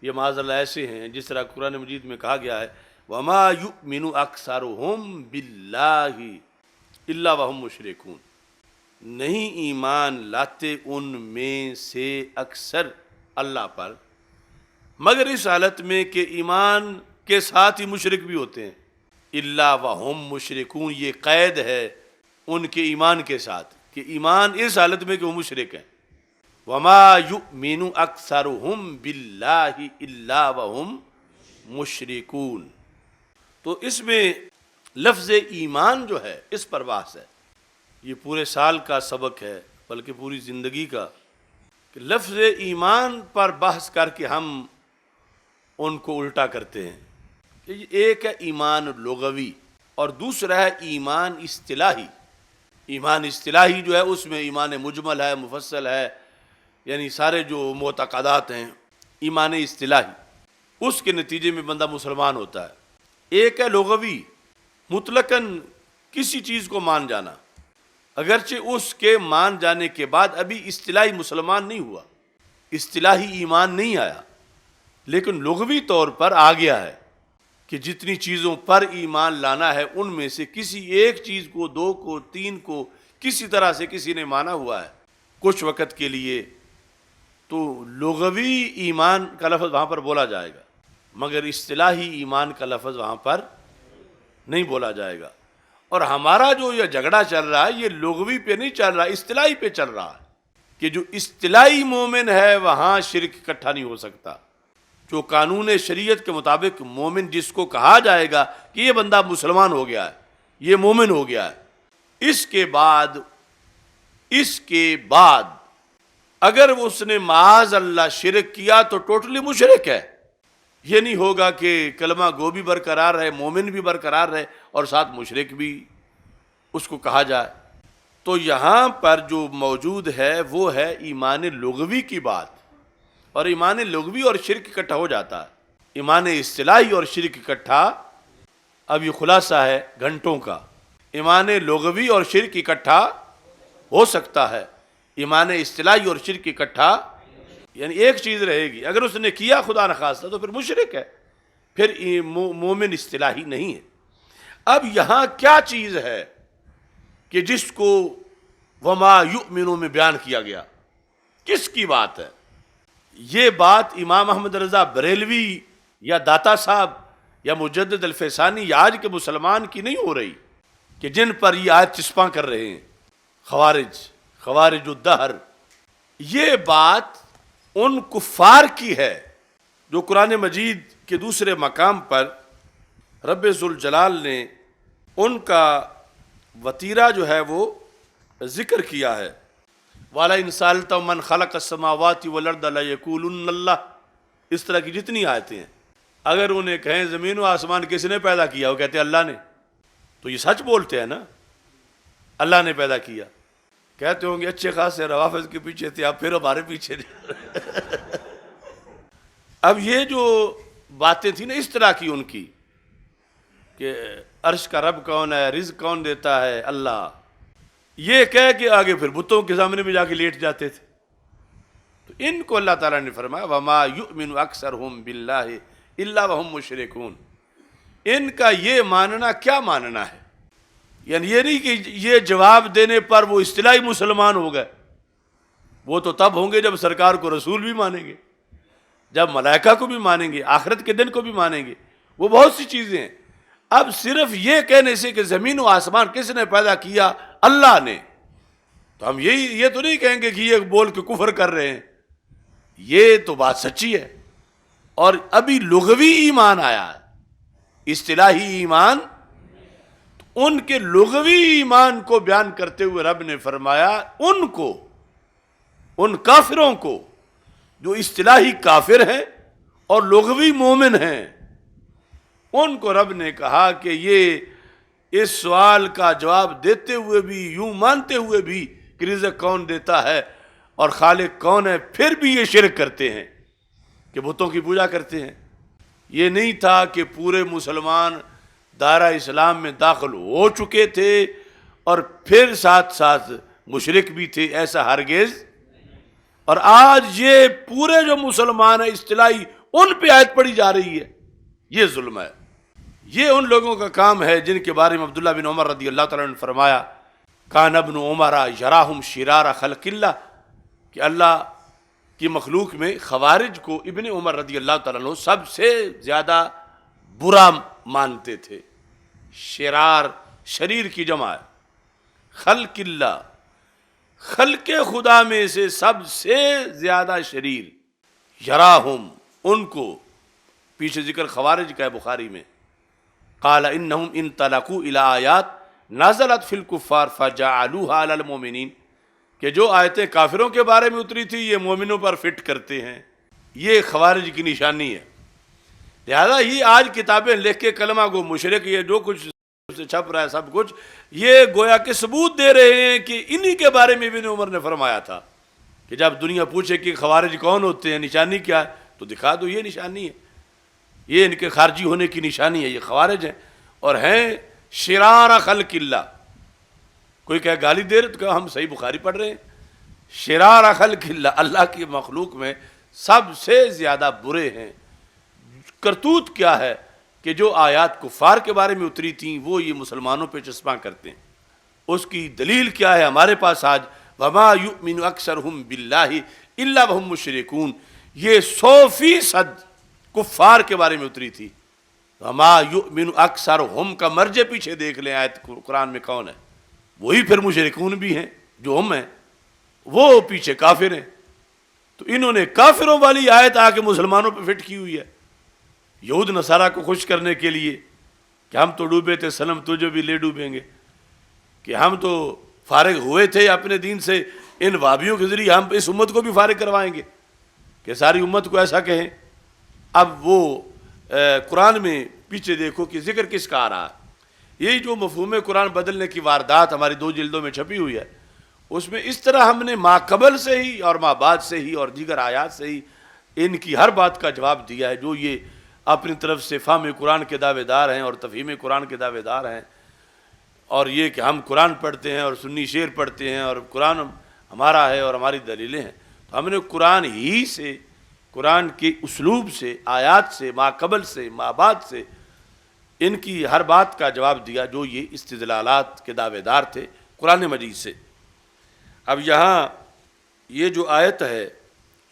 یہ معاذ اللہ ایسے ہیں جس طرح قرآن مجید میں کہا گیا ہے، وَمَا يُؤْمِنُ أَكْثَرُهُمْ بِاللَّهِ إِلَّا وَهُمْ مُشْرِكُونَ۔ نہیں ایمان لاتے ان میں سے اکثر اللہ پر، مگر اس حالت میں کہ ایمان کے ساتھ ہی مشرک بھی ہوتے ہیں۔ الا وہم مشرکون، یہ قید ہے ان کے ایمان کے ساتھ کہ ایمان اس حالت میں کہ وہ مشرک ہیں۔ وما یؤمن اکثرهم باللہ الا وہم مشرکون۔ تو اس میں لفظ ایمان جو ہے اس پر بحث ہے، یہ پورے سال کا سبق ہے بلکہ پوری زندگی کا، کہ لفظ ایمان پر بحث کر کے ہم ان کو الٹا کرتے ہیں۔ ایک ہے ایمان لغوی اور دوسرا ہے ایمان اصطلاحی۔ ایمان اصطلاحی جو ہے اس میں ایمان مجمل ہے، مفصل ہے، یعنی سارے جو معتقدات ہیں ایمان اصطلاحی، اس کے نتیجے میں بندہ مسلمان ہوتا ہے۔ ایک ہے لغوی، مطلقاً کسی چیز کو مان جانا، اگرچہ اس کے مان جانے کے بعد ابھی اصطلاحی مسلمان نہیں ہوا، اصطلاحی ایمان نہیں آیا، لیکن لغوی طور پر آ گیا ہے کہ جتنی چیزوں پر ایمان لانا ہے ان میں سے کسی ایک چیز کو، دو کو، تین کو کسی طرح سے کسی نے مانا ہوا ہے کچھ وقت کے لیے، تو لغوی ایمان کا لفظ وہاں پر بولا جائے گا، مگر اصطلاحی ایمان کا لفظ وہاں پر نہیں بولا جائے گا۔ اور ہمارا جو یہ جھگڑا چل رہا ہے یہ لغوی پہ نہیں چل رہا، اصطلاحی پہ چل رہا ہے کہ جو اصطلاحی مومن ہے وہاں شرک اکٹھا نہیں ہو سکتا۔ جو قانون شریعت کے مطابق مومن جس کو کہا جائے گا کہ یہ بندہ مسلمان ہو گیا ہے، یہ مومن ہو گیا ہے، اس کے بعد اگر اس نے معاذ اللہ شرک کیا تو ٹوٹلی مشرک ہے۔ یہ نہیں ہوگا کہ کلمہ گو بھی برقرار رہے، مومن بھی برقرار رہے اور ساتھ مشرک بھی اس کو کہا جائے۔ تو یہاں پر جو موجود ہے وہ ہے ایمان لغوی کی بات، اور ایمان لغوی اور شرک اکٹھا ہو جاتا ہے، ایمان اصطلاحی اور شرک اکٹھا، اب یہ خلاصہ ہے گھنٹوں کا، ایمان لغوی اور شرک اکٹھا ہو سکتا ہے، ایمان اصطلاحی اور شرک اکٹھا یعنی ایک چیز رہے گی، اگر اس نے کیا خدا نخواستہ تو پھر مشرک ہے، پھر مومن اصطلاحی نہیں ہے۔ اب یہاں کیا چیز ہے کہ جس کو وما یؤمنون میں بیان کیا گیا، کس کی بات ہے؟ یہ بات امام احمد رضا بریلوی یا داتا صاحب یا مجدد الفیسانی یا آج کے مسلمان کی نہیں ہو رہی کہ جن پر یہ آیت چسپاں کر رہے ہیں خوارج الدہر۔ یہ بات ان کفار کی ہے جو قرآن مجید کے دوسرے مقام پر رب ذوالجلال نے ان کا وتیرہ جو ہے وہ ذکر کیا ہے، وَلَئِن سَأَلْتَهُم مَّنْ خَلَقَ السَّمَاوَاتِ وَالْأَرْضَ لَيَقُولُنَّ اللَّهُ، اس طرح کی جتنی آیتیں ہیں، اگر انہیں کہیں زمین و آسمان کس نے پیدا کیا، وہ کہتے ہیں اللہ نے، تو یہ سچ بولتے ہیں نا، اللہ نے پیدا کیا۔ کہتے ہوں گے اچھے خاصے روافظ کے پیچھے تھے، آپ پھر ہمارے پیچھے اب یہ جو باتیں تھیں نا اس طرح کی ان کی کہ عرش کا رب کون ہے، رزق کون دیتا ہے، اللہ، یہ کہہ کے آگے پھر بتوں کے سامنے میں جا کے لیٹ جاتے تھے۔ تو ان کو اللہ تعالیٰ نے فرمایا وَمَا يُؤْمِنُ أَكْثَرُهُمْ بِاللَّهِ إِلَّا وَهُمْ مُشْرِكُونَ۔ ان کا یہ ماننا کیا ماننا ہے؟ یعنی یہ نہیں کہ یہ جواب دینے پر وہ اصطلاحی مسلمان ہو گئے، وہ تو تب ہوں گے جب سرکار کو رسول بھی مانیں گے، جب ملائکہ کو بھی مانیں گے، آخرت کے دن کو بھی مانیں گے، وہ بہت سی چیزیں ہیں۔ اب صرف یہ کہنے سے کہ زمین و آسمان کس نے پیدا کیا، اللہ نے، تو ہم یہ تو نہیں کہیں گے کہ یہ بول کے کفر کر رہے ہیں، یہ تو بات سچی ہے۔ اور ابھی لغوی ایمان آیا ہے، اصطلاحی ایمان، ان کے لغوی ایمان کو بیان کرتے ہوئے رب نے فرمایا ان کافروں کو جو اصطلاحی کافر ہیں اور لغوی مومن ہیں، ان کو رب نے کہا کہ یہ اس سوال کا جواب دیتے ہوئے بھی، یوں مانتے ہوئے بھی کہ رزق کون دیتا ہے اور خالق کون ہے، پھر بھی یہ شرک کرتے ہیں کہ بتوں کی پوجا کرتے ہیں۔ یہ نہیں تھا کہ پورے مسلمان دائرہ اسلام میں داخل ہو چکے تھے اور پھر ساتھ ساتھ مشرک بھی تھے، ایسا ہرگز۔ اور آج یہ پورے جو مسلمان ہیں اصطلاحی ان پہ آیت پڑھی جا رہی ہے، یہ ظلم ہے۔ یہ ان لوگوں کا کام ہے جن کے بارے میں عبداللہ بن عمر رضی اللہ تعالیٰ نے فرمایا کان ابن عمر یراہم شرار خلق اللہ، کہ اللہ کی مخلوق میں خوارج کو ابن عمر رضی اللہ تعالیٰ عنہ سب سے زیادہ برا مانتے تھے۔ شرار شریر کی جمع ہے، خلق اللہ، خلق خدا میں سے سب سے زیادہ شریر، یراہم، ان کو، پیچھے ذکر خوارج کا ہے بخاری میں، قال انہم انطلقوا الی آیات نزلت فی الکفار فجعلوها علی المؤمنین، کہ جو آیتیں کافروں کے بارے میں اتری تھی یہ مومنوں پر فٹ کرتے ہیں، یہ خوارج کی نشانی ہے۔ لہذا یہ آج کتابیں لکھ کے کلمہ گو مشرک، یہ جو کچھ سے چھپ رہا ہے سب کچھ، یہ گویا کہ ثبوت دے رہے ہیں کہ انہی کے بارے میں ابن عمر نے فرمایا تھا کہ جب دنیا پوچھے کہ خوارج کون ہوتے ہیں، نشانی کیا ہے، تو دکھا دو یہ نشانی ہے، یہ ان کے خارجی ہونے کی نشانی ہے، یہ خوارج ہیں اور ہیں شرار خلق اللہ۔ کوئی کہے گالی دے رہے تو کہا ہم صحیح بخاری پڑھ رہے ہیں. شرار خلق اللہ، اللہ کی مخلوق میں سب سے زیادہ برے ہیں. کرتوت کیا ہے کہ جو آیات کفار کے بارے میں اتری تھیں وہ یہ مسلمانوں پہ چسپاں کرتے ہیں. اس کی دلیل کیا ہے ہمارے پاس آج؟ وما یؤمن اکثرہم باللہ الا وہم مشرکون. یہ 100% کفار کے بارے میں اتری تھی. وما یؤمن اکثرہم کا مرجع پیچھے دیکھ لیں آیت قرآن میں کون ہے؟ وہی پھر مشرکون بھی ہیں جو ہم ہیں، وہ پیچھے کافر ہیں. تو انہوں نے کافروں والی آیت آ کے مسلمانوں پہ فٹ کی ہوئی ہے یہود نصارہ کو خوش کرنے کے لیے کہ ہم تو ڈوبے تھے سنم تجھے بھی لے ڈوبیں گے، کہ ہم تو فارغ ہوئے تھے اپنے دین سے، ان وابیوں کے ذریعے ہم اس امت کو بھی فارغ کروائیں گے، کہ ساری امت کو ایسا کہیں. اب وہ قرآن میں پیچھے دیکھو کہ ذکر کس کا آ رہا ہے. یہی جو مفہوم قرآن بدلنے کی واردات ہماری 2 جلدوں میں چھپی ہوئی ہے، اس میں اس طرح ہم نے ما قبل سے ہی اور ما بعد سے ہی اور دیگر آیات سے ہی ان کی ہر بات کا جواب دیا ہے جو یہ اپنی طرف سے فہم قرآن کے دعوے دار ہیں اور تفہیم قرآن کے دعوے دار ہیں، اور یہ کہ ہم قرآن پڑھتے ہیں اور سنی شعر پڑھتے ہیں اور قرآن ہمارا ہے اور ہماری دلیلیں ہیں. تو ہم نے قرآن ہی سے، قرآن کے اسلوب سے، آیات سے، ما قبل سے، ما بعد سے ان کی ہر بات کا جواب دیا جو یہ استدلالات کے دعوے دار تھے قرآن مجید سے. اب یہاں یہ جو آیت ہے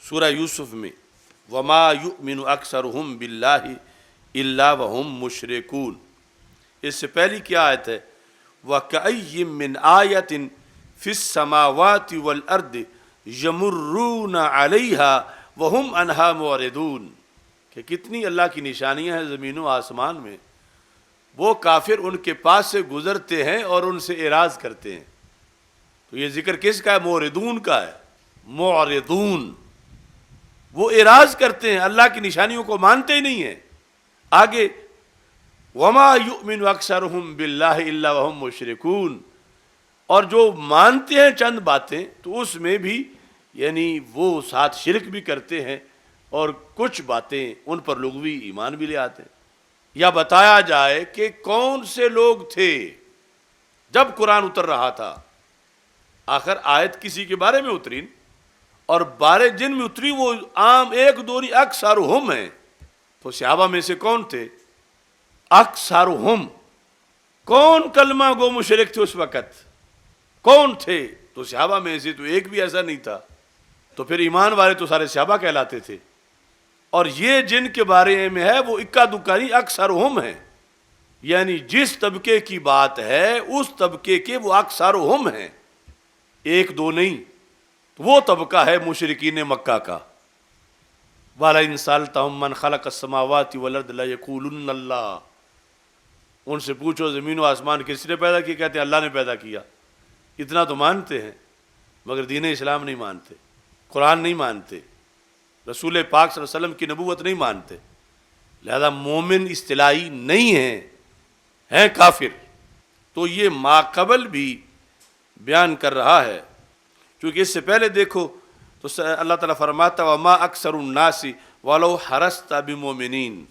سورہ یوسف میں، وما یؤمن اکثرہم باللہ الا وہم مشرکون، اس سے پہلی کیا آیت ہے؟ وَكَأَيٍّ مِّنْ آیَةٍ فِي السَّمَاوَاتِ وَالْأَرْضِ يَمُرُّونَ عَلَيْهَا وَهُمْ عَنْهَا مُعْرِضُونَ، کہ کتنی اللہ کی نشانیاں ہیں زمین و آسمان میں، وہ کافر ان کے پاس سے گزرتے ہیں اور ان سے اعراض کرتے ہیں. تو یہ ذکر کس کا ہے؟ موردون کا ہے. معرضون، وہ اعراض کرتے ہیں، اللہ کی نشانیوں کو مانتے ہی نہیں ہیں. آگے وما یؤمن اکثرہم باللہ الا وہم مشرکون، اور جو مانتے ہیں چند باتیں تو اس میں بھی یعنی وہ ساتھ شرک بھی کرتے ہیں اور کچھ باتیں ان پر لغوی ایمان بھی لے آتے ہیں. یا بتایا جائے کہ کون سے لوگ تھے جب قرآن اتر رہا تھا. آخر آیت کسی کے بارے میں اتری اور بارے جن میں اتری وہ عام ایک دوری اکثرہم ہیں. تو صحابہ میں سے کون تھے؟ اکثرہم. کون کلمہ گو مشرک تھے اس وقت؟ کون تھے؟ تو صحابہ میں سے تو ایک بھی ایسا نہیں تھا. تو پھر ایمان والے تو سارے صحابہ کہلاتے تھے. اور یہ جن کے بارے میں ہے وہ اکا دکا نہیں، اکثرہم ہیں، یعنی جس طبقے کی بات ہے اس طبقے کے وہ اکثرہم ہیں، ایک دو نہیں. وہ طبقہ ہے مشرکین مکہ کا. وَلَئِن سَأَلْتَهُم مَّنْ خَلَقَ السَّمَاوَاتِ وَالْأَرْضَ لَيَقُولُنَّ اللَّهُ، ان سے پوچھو زمین و آسمان کس نے پیدا کیا؟ کہتے ہیں اللہ نے پیدا کیا. اتنا تو مانتے ہیں مگر دین اسلام نہیں مانتے، قرآن نہیں مانتے، رسول پاک صلی اللہ علیہ وسلم کی نبوت نہیں مانتے. لہذا مومن اصطلاحی نہیں ہیں کافر. تو یہ ما قبل بھی بیان کر رہا ہے، کیونکہ اس سے پہلے دیکھو تو اللہ تعالیٰ فرماتا وما اکثر الناس ولو حرصت بمؤمنین.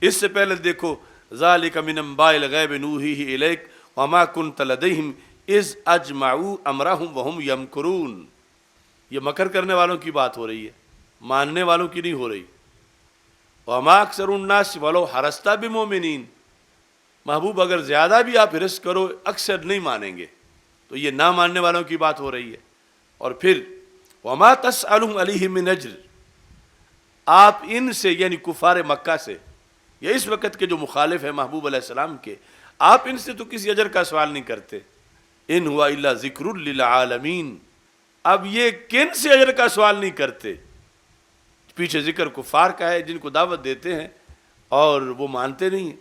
اس سے پہلے دیکھو ذالک من انباء الغیب نوحیہ الیک وما کنت لدیہم اذ اجمعوا امرہم وہم یمکرون. یہ مکر کرنے والوں کی بات ہو رہی ہے، ماننے والوں کی نہیں ہو رہی. وما اکثر الناس ولو حرصت بمؤمنین، محبوب اگر زیادہ بھی آپ حرص کرو اکثر نہیں مانیں گے. تو یہ نہ ماننے والوں کی بات ہو رہی ہے. اور پھر وما تسألهم علیہ من اجر، آپ ان سے یعنی کفار مکہ سے یا اس وقت کے جو مخالف ہیں محبوب علیہ السلام کے، آپ ان سے تو کسی اجر کا سوال نہیں کرتے. ان ہوا الا ذکر للعالمین. اب یہ کن سے اجر کا سوال نہیں کرتے؟ پیچھے ذکر کفار کا ہے جن کو دعوت دیتے ہیں اور وہ مانتے نہیں ہیں.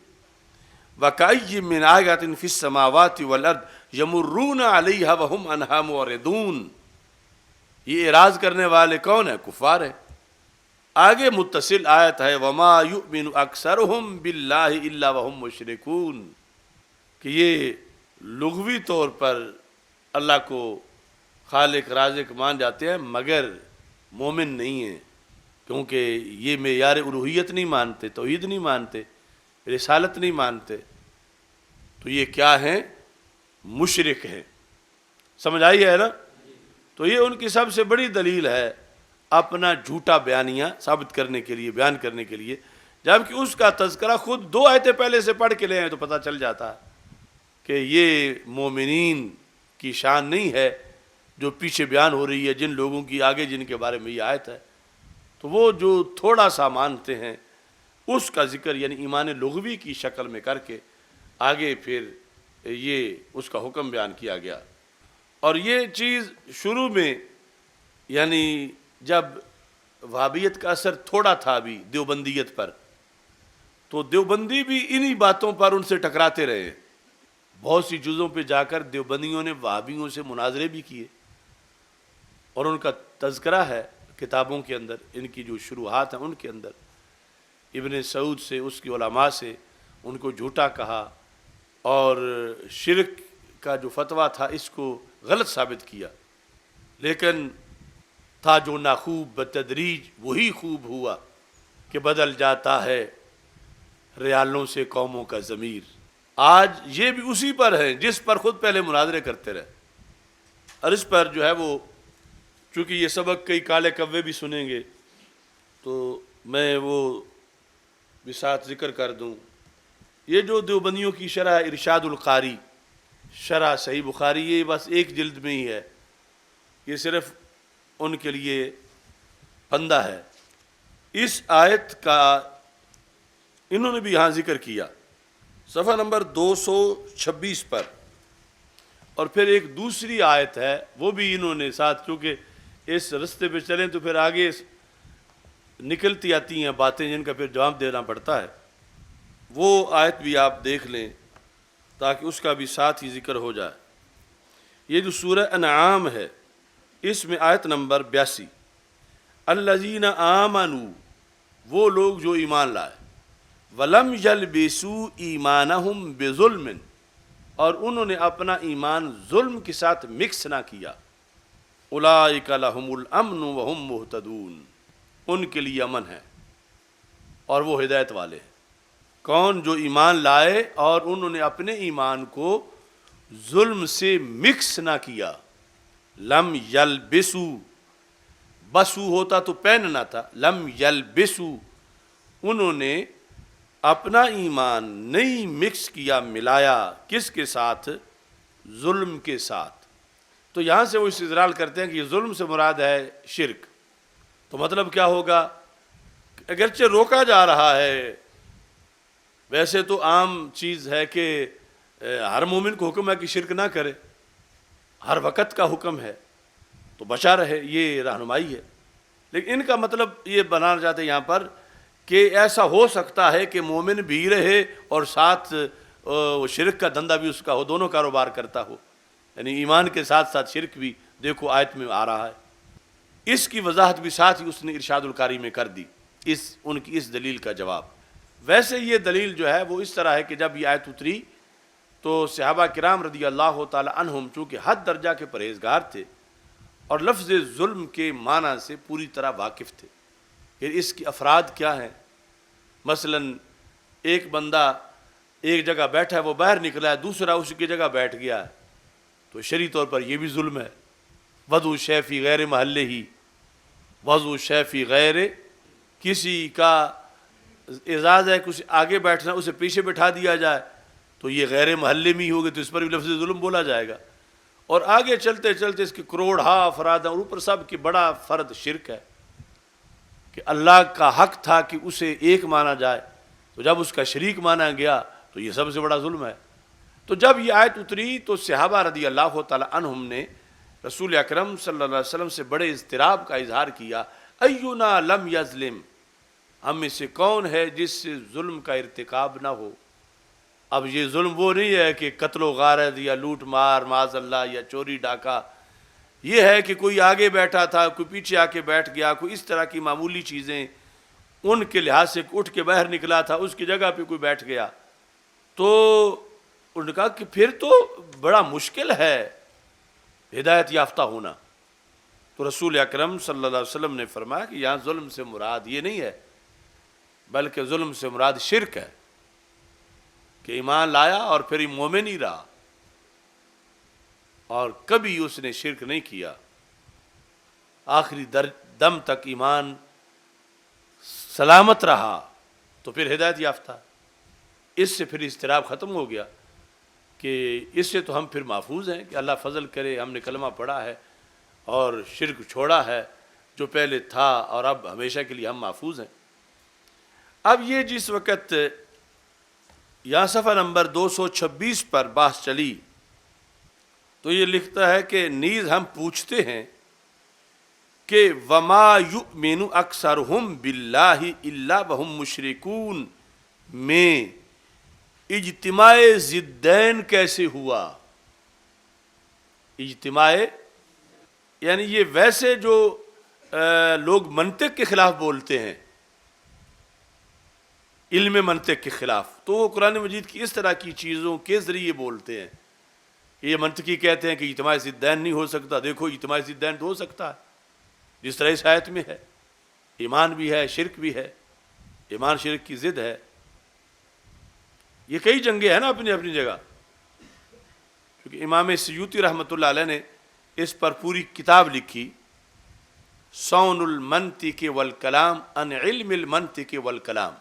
وَكَأَيٍّ مِّنْ آیَةٍ فِي السَّمَاوَاتِ وَالْأَرْضِ يَمُرُّونَ عَلَيْهَا وَهُمْ عَنْهَا مُعْرِضُونَ. یہ اعراض کرنے والے کون ہیں؟ کفار ہیں. آگے متصل آیت ہے وَمَا يُؤْمِنُ أَكْثَرُهُمْ بِاللَّهِ إِلَّا وَهُمْ مُشْرِكُونَ، کہ یہ لغوی طور پر اللہ کو خالق رازق مان جاتے ہیں مگر مومن نہیں ہیں، کیونکہ یہ معیار الوہیت نہیں مانتے، توحید نہیں مانتے، رسالت نہیں مانتے. تو یہ کیا ہیں؟ مشرک ہیں. سمجھ آئی ہے نا؟ تو یہ ان کی سب سے بڑی دلیل ہے اپنا جھوٹا بیانیہ ثابت کرنے کے لیے، بیان کرنے کے لیے، جبکہ اس کا تذکرہ خود 2 آیتیں پہلے سے پڑھ کے لے آئے تو پتہ چل جاتا ہے کہ یہ مومنین کی شان نہیں ہے جو پیچھے بیان ہو رہی ہے، جن لوگوں کی آگے جن کے بارے میں یہ آیت ہے. تو وہ جو تھوڑا سا مانتے ہیں اس کا ذکر یعنی ایمان لغوی کی شکل میں کر کے آگے پھر یہ اس کا حکم بیان کیا گیا. اور یہ چیز شروع میں یعنی جب وہابیت کا اثر تھوڑا تھا بھی دیوبندیت پر، تو دیوبندی بھی انہی باتوں پر ان سے ٹکراتے رہے. بہت سی چیزوں پہ جا کر دیوبندیوں نے وہابیوں سے مناظرے بھی کیے، اور ان کا تذکرہ ہے کتابوں کے اندر، ان کی جو شروحات ہیں ان کے اندر. ابن سعود سے، اس کی علماء سے ان کو جھوٹا کہا، اور شرک کا جو فتویٰ تھا اس کو غلط ثابت کیا. لیکن تھا جو ناخوب بتدریج وہی خوب ہوا کہ بدل جاتا ہے ریالوں سے قوموں کا ضمیر. آج یہ بھی اسی پر ہیں جس پر خود پہلے مناظرے کرتے رہے. اور اس پر جو ہے وہ، چونکہ یہ سبق کئی کالے کوے بھی سنیں گے تو میں وہ بھی ساتھ ذکر کر دوں. یہ جو دیوبندیوں کی شرح ارشاد القاری، شرح صحیح بخاری، یہ بس ایک جلد میں ہی ہے، یہ صرف ان کے لیے پندہ ہے. اس آیت کا انہوں نے بھی یہاں ذکر کیا صفحہ نمبر 226 پر. اور پھر ایک دوسری آیت ہے وہ بھی انہوں نے ساتھ، کیونکہ اس رستے پہ چلیں تو پھر آگے نکلتی آتی ہیں باتیں جن کا پھر جواب دینا پڑتا ہے. وہ آیت بھی آپ دیکھ لیں تاکہ اس کا بھی ساتھ ہی ذکر ہو جائے. یہ جو سورہ انعام ہے اس میں آیت نمبر 82، الذین آمنوا، وہ لوگ جو ایمان لائے، ولم یلبسوا ایمانہم بظلم، اور انہوں نے اپنا ایمان ظلم کے ساتھ مکس نہ کیا، اولئک لہم الامن وہم مہتدون، ان کے لیے امن ہے اور وہ ہدایت والے ہیں. کون؟ جو ایمان لائے اور انہوں نے اپنے ایمان کو ظلم سے مکس نہ کیا. لم یلبسوا، بسو ہوتا تو پہننا تھا، لم یلبسوا، انہوں نے اپنا ایمان نہیں مکس کیا، ملایا کس کے ساتھ؟ ظلم کے ساتھ. تو یہاں سے وہ استدلال کرتے ہیں کہ یہ ظلم سے مراد ہے شرک. تو مطلب کیا ہوگا؟ اگرچہ روکا جا رہا ہے، ویسے تو عام چیز ہے کہ ہر مومن کو حکم ہے کہ شرک نہ کرے، ہر وقت کا حکم ہے تو بچا رہے، یہ رہنمائی ہے. لیکن ان کا مطلب یہ بنانا چاہتے ہیں یہاں پر کہ ایسا ہو سکتا ہے کہ مومن بھی رہے اور ساتھ شرک کا دھندا بھی اس کا ہو، دونوں کاروبار کرتا ہو، یعنی ایمان کے ساتھ ساتھ شرک بھی. دیکھو آیت میں آ رہا ہے. اس کی وضاحت بھی ساتھ ہی اس نے ارشاد القاری میں کر دی، ان کی اس دلیل کا جواب. ویسے یہ دلیل جو ہے وہ اس طرح ہے کہ جب یہ آیت اتری تو صحابہ کرام رضی اللہ تعالی عنہم چونکہ حد درجہ کے پرہیزگار تھے اور لفظ ظلم کے معنی سے پوری طرح واقف تھے کہ اس کی افراد کیا ہیں. مثلا ایک بندہ ایک جگہ بیٹھا ہے، وہ باہر نکلا ہے، دوسرا اس کی جگہ بیٹھ گیا ہے، تو شرعی طور پر یہ بھی ظلم ہے. وضع شیء فی غیر محلہ ہی، وضع شیء فی غیر، کسی کا اعزاز ہے کچھ آگے بیٹھنا، اسے پیچھے بٹھا دیا جائے تو یہ غیر محلے میں ہی ہوگا، تو اس پر بھی لفظ ظلم بولا جائے گا. اور آگے چلتے چلتے اس کے کروڑ افراد ہیں، اور اوپر سب کی بڑا فرد شرک ہے کہ اللہ کا حق تھا کہ اسے ایک مانا جائے، تو جب اس کا شریک مانا گیا تو یہ سب سے بڑا ظلم ہے. تو جب یہ آیت اتری تو صحابہ رضی اللہ تعالی عنہم نے رسول اکرم صلی اللہ علیہ وسلم سے بڑے اضطراب کا اظہار کیا. اینا لم یظلم، ہم میں سے کون ہے جس سے ظلم کا ارتکاب نہ ہو. اب یہ ظلم وہ نہیں ہے کہ قتل و غارت یا لوٹ مار معاذ اللہ یا چوری ڈاکہ، یہ ہے کہ کوئی آگے بیٹھا تھا، کوئی پیچھے آ کے بیٹھ گیا، کوئی اس طرح کی معمولی چیزیں ان کے لحاظ سے اٹھ کے باہر نکلا تھا، اس کی جگہ پہ کوئی بیٹھ گیا. تو انہوں نے کہا کہ پھر تو بڑا مشکل ہے ہدایت یافتہ ہونا. تو رسول اکرم صلی اللہ علیہ وسلم نے فرمایا کہ یہاں ظلم سے مراد یہ نہیں ہے، بلکہ ظلم سے مراد شرک ہے کہ ایمان لایا اور پھر مومن ہی رہا. اور کبھی اس نے شرک نہیں کیا، آخری دم تک ایمان سلامت رہا، تو پھر ہدایت یافتہ۔ اس سے پھر اضطراب ختم ہو گیا کہ اس سے تو ہم پھر محفوظ ہیں کہ اللہ فضل کرے، ہم نے کلمہ پڑھا ہے اور شرک چھوڑا ہے جو پہلے تھا، اور اب ہمیشہ کے لیے ہم محفوظ ہیں۔ اب یہ جس وقت یہاں صفحہ نمبر 226 پر بحث چلی تو یہ لکھتا ہے کہ نیز ہم پوچھتے ہیں کہ وما یؤمن اکثرہم باللہ الا وہم مشرکون میں اجتماع ضدین کیسے ہوا؟ اجتماع یعنی یہ ویسے جو لوگ منطق کے خلاف بولتے ہیں، علم منطق کے خلاف، تو وہ قرآن مجید کی اس طرح کی چیزوں کے ذریعے بولتے ہیں۔ یہ منطقی کہتے ہیں کہ اجتماع ضدین نہیں ہو سکتا، دیکھو اجتماع ضدین تو ہو سکتا ہے، جس طرح اس آیت میں ہے، ایمان بھی ہے، شرک بھی ہے، ایمان شرک کی ضد ہے۔ یہ کئی جنگیں ہیں نا اپنی اپنی جگہ، کیونکہ امام سیوطی رحمۃ اللہ علیہ نے اس پر پوری کتاب لکھی، صون المنطق والکلام عن علم المنطق والکلام،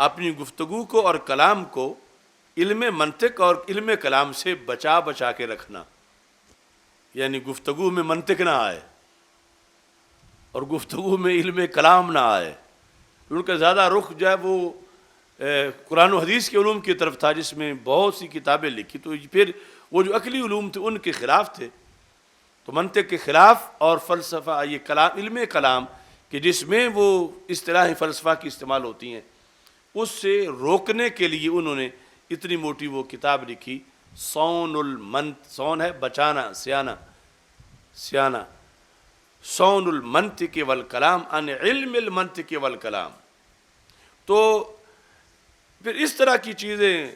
اپنی گفتگو کو اور کلام کو علم منطق اور علم کلام سے بچا بچا کے رکھنا، یعنی گفتگو میں منطق نہ آئے اور گفتگو میں علم کلام نہ آئے۔ ان کا زیادہ رخ جو ہے وہ قرآن و حدیث کے علوم کی طرف تھا، جس میں بہت سی کتابیں لکھی، تو پھر وہ جو عقلی علوم تھے ان کے خلاف تھے، تو منطق کے خلاف، اور فلسفہ یہ کلام، علم کلام کہ جس میں وہ اصطلاحی فلسفہ کی استعمال ہوتی ہیں، اس سے روکنے کے لیے انہوں نے اتنی موٹی وہ کتاب لکھی، صون صون ہے بچانا، سیانا، صون المنطق والکلام عن علم المنطق والکلام۔ تو پھر اس طرح کی چیزیں،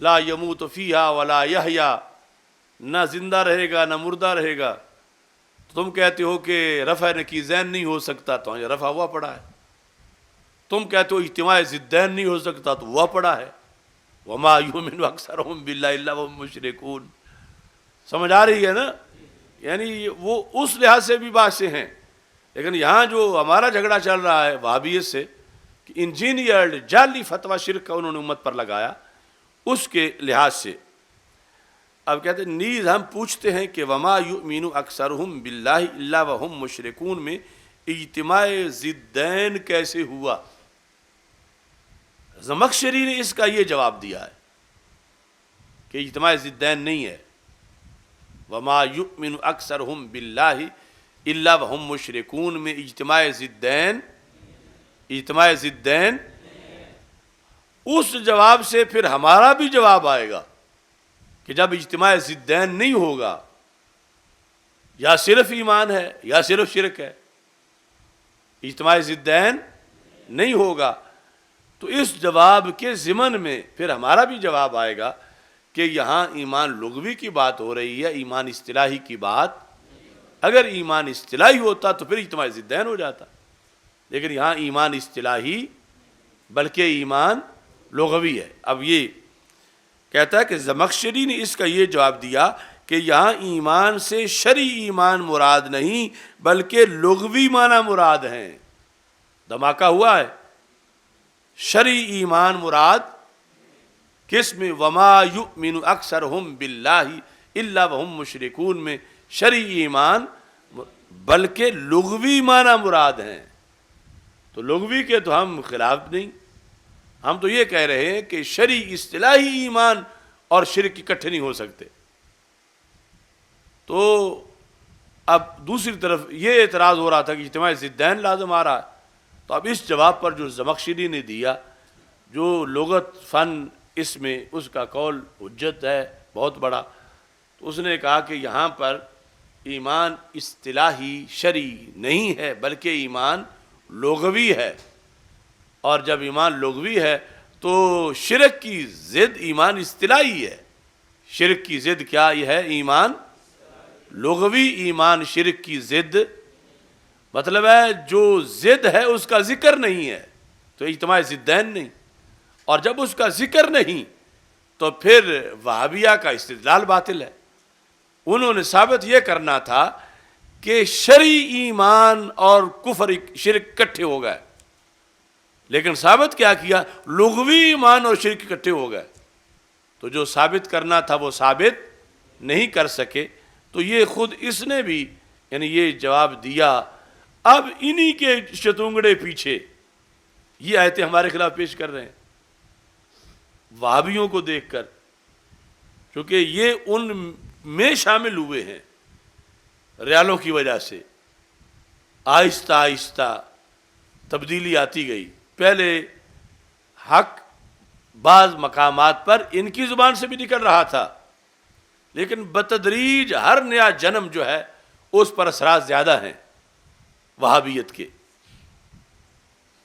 لا یموت فیہا ولا یحیا، نہ زندہ رہے گا نہ مردہ رہے گا، تو تم کہتے ہو کہ رفع نقیضین نہیں ہو سکتا، تو یہ رفع ہوا پڑا ہے۔ تم کہتے ہو اجتماع ضدین نہیں ہو سکتا، تو ہوا پڑا ہے۔ وما یؤمن اکثرہم باللہ الا وہم مشرکون۔ سمجھ آ رہی ہے نا؟ یعنی وہ اس لحاظ سے بھی بات سے ہیں، لیکن یہاں جو ہمارا جھگڑا چل رہا ہے وہابیت سے، کہ انجینئرڈ جعلی فتویٰ شرک کا انہوں نے امت پر لگایا، اس کے لحاظ سے اب کہتے ہیں نیز ہم پوچھتے ہیں کہ وما یؤمن اکثرہم باللہ الا وہم مشرکون میں اجتماع ضدین کیسے ہوا؟ زمخشری نے اس کا یہ جواب دیا ہے کہ اجتماع ضدین نہیں ہے، وما یؤمن اکثرہم باللہ الا وہم مشرکون میں اجتماع ضدین اس جواب سے پھر ہمارا بھی جواب آئے گا کہ جب اجتماع ضدین نہیں ہوگا، یا صرف ایمان ہے یا صرف شرک ہے، اجتماع ضدین نہیں ہوگا، تو اس جواب کے ضمن میں پھر ہمارا بھی جواب آئے گا کہ یہاں ایمان لغوی کی بات ہو رہی ہے، ایمان اصطلاحی کی بات۔ اگر ایمان اصطلاحی ہوتا تو پھر اجتماع ضدین ہو جاتا، لیکن یہاں ایمان اصطلاحی بلکہ ایمان لغوی ہے۔ اب یہ کہتا ہے کہ زمخشری نے اس کا یہ جواب دیا کہ یہاں ایمان سے شرعی ایمان مراد نہیں بلکہ لغوی معنی مراد ہیں۔ دھماکہ ہوا ہے، شرعی ایمان مراد کس میں؟ وما یؤمن اکثرہم باللہ الا وہم مشرکون میں شرعی ایمان بلکہ لغوی معنی مراد ہیں۔ تو لغوی کے تو ہم خلاف نہیں، ہم تو یہ کہہ رہے ہیں کہ شرعی اصطلاحی ایمان اور شرک اکٹھے نہیں ہو سکتے۔ تو اب دوسری طرف یہ اعتراض ہو رہا تھا کہ اجتماع ضدین لازم آ رہا ہے، تو اب اس جواب پر جو زمخشری نے دیا، جو لغت فن اس میں اس کا قول حجت ہے بہت بڑا، تو اس نے کہا کہ یہاں پر ایمان اصطلاحی شرعی نہیں ہے بلکہ ایمان لغوی ہے، اور جب ایمان لغوی ہے تو شرک کی ضد ایمان اصطلاحی ہے۔ شرک کی ضد کیا یہ ہے؟ ایمان لغوی، ایمان شرک کی ضد مطلب ہے جو ضد ہے اس کا ذکر نہیں ہے تو اجتماع ضدین نہیں، اور جب اس کا ذکر نہیں تو پھر وہابیہ کا استدلال باطل ہے. انہوں نے ثابت یہ کرنا تھا کہ شرعی ایمان اور کفر شرک اکٹھے ہو گئے، لیکن ثابت کیا کیا؟ لغوی ایمان اور شرک اکٹھے ہو گئے. تو جو ثابت کرنا تھا وہ ثابت نہیں کر سکے. تو یہ خود اس نے بھی یعنی یہ جواب دیا. اب انہی کے شتونگڑے پیچھے یہ آیتیں ہمارے خلاف پیش کر رہے ہیں وہابیوں کو دیکھ کر، کیونکہ یہ ان میں شامل ہوئے ہیں ریالوں کی وجہ سے. آہستہ آہستہ تبدیلی آتی گئی. پہلے حق بعض مقامات پر ان کی زبان سے بھی نکل رہا تھا، لیکن بتدریج ہر نیا جنم جو ہے اس پر اثرات زیادہ ہیں وہابیت کے.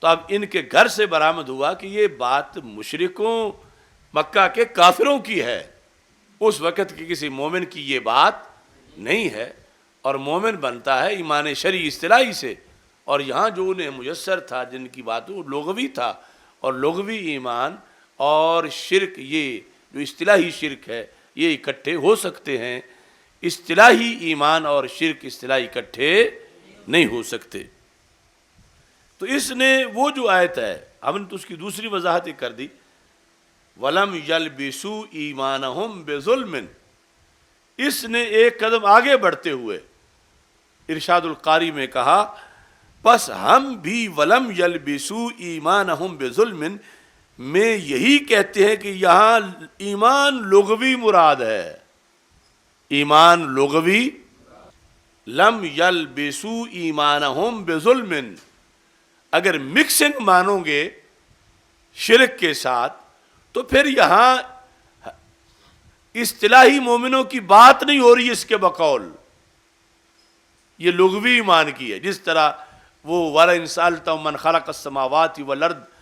تو اب ان کے گھر سے برآمد ہوا کہ یہ بات مشرکوں مکہ کے کافروں کی ہے، اس وقت کے کسی مومن کی یہ بات نہیں ہے. اور مومن بنتا ہے ایمان شرعی اصطلاحی سے، اور یہاں جو انہیں میسر تھا جن کی بات وہ لغوی تھا. اور لغوی ایمان اور شرک، یہ جو اصطلاحی شرک ہے، یہ اکٹھے ہو سکتے ہیں. اصطلاحی ایمان اور شرک اصطلاحی اکٹھے نہیں ہو سکتے. تو اس نے وہ جو آیت ہے ہم نے تو اس کی دوسری وضاحت کر دی، وَلَمْ يَلْبِسُوا إِيمَانَهُمْ بِظُلْمٍ. اس نے ایک قدم آگے بڑھتے ہوئے ارشاد القاری میں کہا پس ہم بھی وَلَمْ يَلْبِسُوا إِيمَانَهُمْ بِظُلْمٍ میں یہی کہتے ہیں کہ یہاں ایمان لغوی مراد ہے. ایمان لغوی، لم یلبسوا ایمانہم بظلم. اگر مکسنگ مانو گے شرک کے ساتھ تو پھر یہاں اصطلاحی مومنوں کی بات نہیں ہو رہی اس کے بقول، یہ لغوی ایمان کی ہے. جس طرح وہ وَلَئِن سَأَلْتَهُم مَّنْ خَلَقَ السَّمَاوَاتِ وَالْأَرْضِ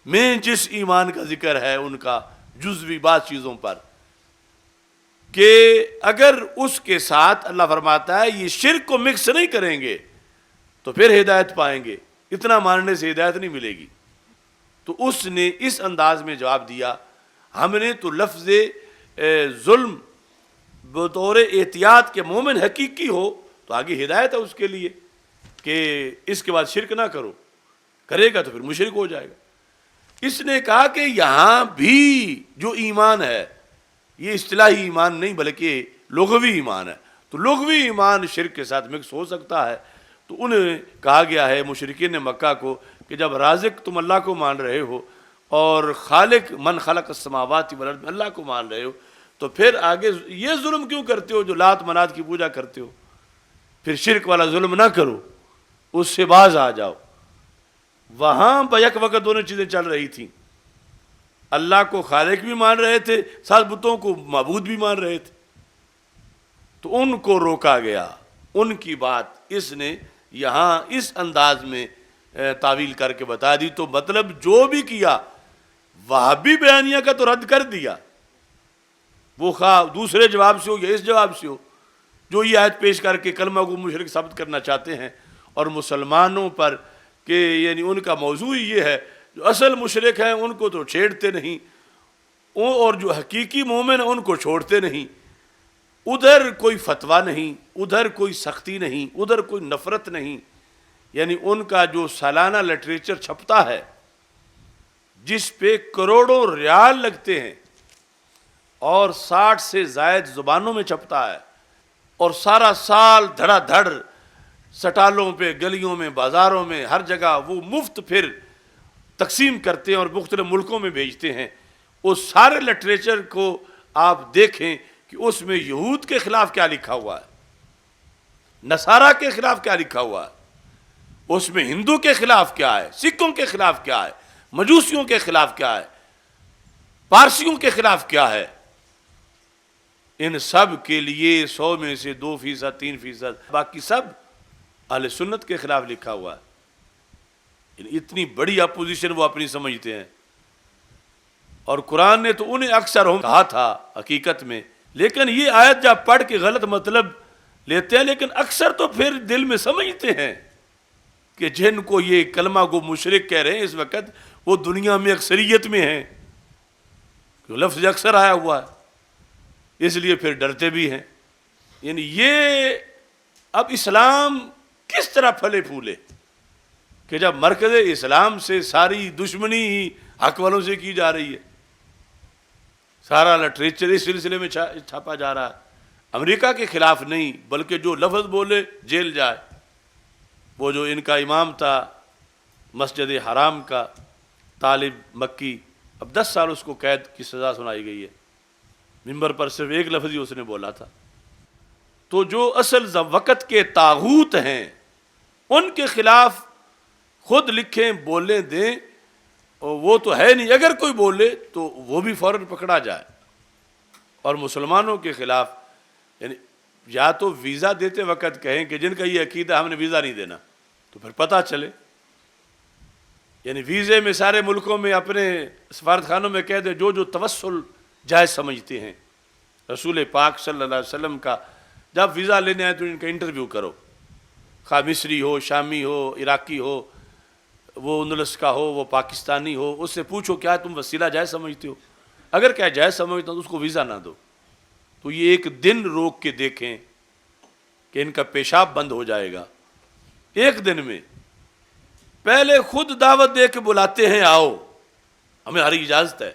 میں جس ایمان کا ذکر ہے ان کا جزوی بعض چیزوں پر، کہ اگر اس کے ساتھ اللہ فرماتا ہے یہ شرک کو مکس نہیں کریں گے تو پھر ہدایت پائیں گے، اتنا ماننے سے ہدایت نہیں ملے گی. تو اس نے اس انداز میں جواب دیا ہم نے تو لفظ ظلم بطور احتیاط کے مومن حقیقی ہو تو آگے ہدایت ہے اس کے لیے کہ اس کے بعد شرک نہ کرو، کرے گا تو پھر مشرک ہو جائے گا. اس نے کہا کہ یہاں بھی جو ایمان ہے یہ اصطلاحی ایمان نہیں بلکہ لغوی ایمان ہے. تو لغوی ایمان شرک کے ساتھ مکس ہو سکتا ہے. تو انہیں کہا گیا ہے مشرکین مکہ کو کہ جب رازق تم اللہ کو مان رہے ہو اور خالق من خلق السماوات والارض اللہ کو مان رہے ہو تو پھر آگے یہ ظلم کیوں کرتے ہو جو لات منات کی پوجا کرتے ہو؟ پھر شرک والا ظلم نہ کرو، اس سے باز آ جاؤ. وہاں بیک وقت دونوں چیزیں چل رہی تھیں، اللہ کو خالق بھی مان رہے تھے، ساتھ بتوں کو معبود بھی مان رہے تھے. تو ان کو روکا گیا. ان کی بات اس نے یہاں اس انداز میں تعویل کر کے بتا دی. تو مطلب جو بھی کیا وہابی بیانیہ کا تو رد کر دیا، وہ خواہ دوسرے جواب سے ہو یا اس جواب سے ہو، جو یہ آیت پیش کر کے کلمہ کو مشرک ثابت کرنا چاہتے ہیں اور مسلمانوں پر کہ یعنی ان کا موضوع یہ ہے جو اصل مشرک ہیں ان کو تو چھیڑتے نہیں اور جو حقیقی مومن ہیں ان کو چھوڑتے نہیں. ادھر کوئی فتویٰ نہیں، ادھر کوئی سختی نہیں، ادھر کوئی نفرت نہیں. یعنی ان کا جو سالانہ لٹریچر چھپتا ہے جس پہ کروڑوں ریال لگتے ہیں اور 60 سے زائد زبانوں میں چھپتا ہے اور سارا سال دھڑا دھڑ سٹالوں پہ، گلیوں میں، بازاروں میں، ہر جگہ وہ مفت پھر تقسیم کرتے ہیں اور مختلف ملکوں میں بھیجتے ہیں. اس سارے لٹریچر کو آپ دیکھیں کہ اس میں یہود کے خلاف کیا لکھا ہوا ہے، نصارہ کے خلاف کیا لکھا ہوا ہے، اس میں ہندو کے خلاف کیا ہے، سکھوں کے خلاف کیا ہے، مجوسیوں کے خلاف کیا ہے، پارسیوں کے خلاف کیا ہے. ان سب کے لیے 100 میں سے 2%، 3%، باقی سب اہل سنت کے خلاف لکھا ہوا ہے. اتنی بڑی اپوزیشن وہ اپنی سمجھتے ہیں. اور قرآن نے تو انہیں اکثر کہا تھا حقیقت میں، لیکن یہ آیت جب پڑھ کے غلط مطلب لیتے ہیں، لیکن اکثر تو پھر دل میں سمجھتے ہیں کہ جن کو یہ کلمہ گو مشرک کہہ رہے ہیں اس وقت وہ دنیا میں اکثریت میں ہیں. کہ لفظ اکثر آیا ہوا ہے، اس لیے پھر ڈرتے بھی ہیں۔ یعنی یہ اب اسلام کس طرح پھلے پھولے کہ جب مرکز اسلام سے ساری دشمنی ہی حق والوں سے کی جا رہی ہے، سارا لٹریچر اس سلسلے میں چھاپا جا رہا ہے، امریکہ کے خلاف نہیں بلکہ جو لفظ بولے جیل جائے۔ وہ جو ان کا امام تھا مسجد حرام کا طالب مکی، اب 10 سال اس کو قید کی سزا سنائی گئی ہے، ممبر پر صرف ایک لفظ ہی اس نے بولا تھا۔ تو جو اصل وقت کے طاغوت ہیں ان کے خلاف خود لکھیں بولیں دیں، اور وہ تو ہے نہیں، اگر کوئی بولے تو وہ بھی فوراً پکڑا جائے۔ اور مسلمانوں کے خلاف یعنی یا تو ویزا دیتے وقت کہیں کہ جن کا یہ عقیدہ ہم نے ویزا نہیں دینا، تو پھر پتہ چلے۔ یعنی ویزے میں سارے ملکوں میں اپنے سفارت خانوں میں کہہ دیں جو جو توسل جائز سمجھتے ہیں رسول پاک صلی اللہ علیہ وسلم کا، جب ویزا لینے آئے تو ان کا انٹرویو کرو، خواہ مصری ہو، شامی ہو، عراقی ہو، وہ اندلس کا ہو، وہ پاکستانی ہو، اس سے پوچھو کیا تم وسیلہ جائز سمجھتے ہو، اگر کیا جائز سمجھتے ہو تو اس کو ویزا نہ دو۔ تو یہ ایک دن روک کے دیکھیں کہ ان کا پیشاب بند ہو جائے گا، ایک دن میں۔ پہلے خود دعوت دے کے بلاتے ہیں آؤ، ہمیں ہماری اجازت ہے،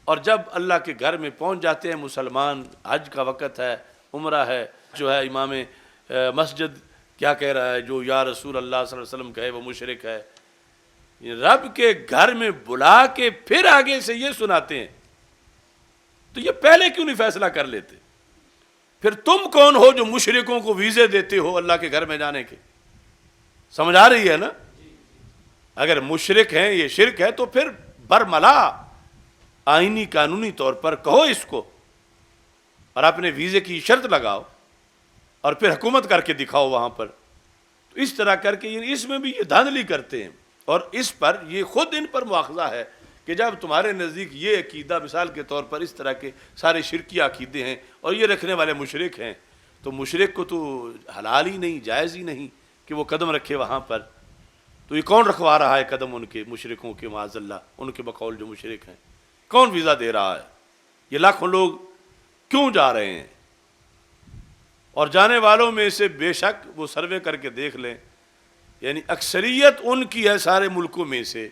اور جب اللہ کے گھر میں پہنچ جاتے ہیں مسلمان، حج کا وقت ہے، عمرہ ہے، جو ہے امام مسجد کیا کہہ رہا ہے، جو یا رسول اللہ صلی اللہ علیہ وسلم کہے وہ مشرک ہے۔ رب کے گھر میں بلا کے پھر آگے سے یہ سناتے ہیں، تو یہ پہلے کیوں نہیں فیصلہ کر لیتے؟ پھر تم کون ہو جو مشرکوں کو ویزے دیتے ہو اللہ کے گھر میں جانے کے؟ سمجھ آ رہی ہے نا؟ اگر مشرک ہیں، یہ شرک ہے، تو پھر برملا آئینی قانونی طور پر کہو اس کو، اور اپنے ویزے کی شرط لگاؤ، اور پھر حکومت کر کے دکھاؤ وہاں پر۔ تو اس طرح کر کے اس میں بھی یہ دھاندلی کرتے ہیں، اور اس پر یہ خود ان پر مواخذہ ہے کہ جب تمہارے نزدیک یہ عقیدہ مثال کے طور پر اس طرح کے سارے شرکی عقیدے ہیں اور یہ رکھنے والے مشرک ہیں، تو مشرک کو تو حلال ہی نہیں، جائز ہی نہیں کہ وہ قدم رکھے وہاں پر۔ تو یہ کون رکھوا رہا ہے قدم ان کے، مشرکوں کے، معاذ اللہ، ان کے بقول جو مشرک ہیں؟ کون ویزا دے رہا ہے؟ یہ لاکھوں لوگ کیوں جا رہے ہیں؟ اور جانے والوں میں سے بے شک وہ سروے کر کے دیکھ لیں، یعنی اکثریت ان کی ہے سارے ملکوں میں سے،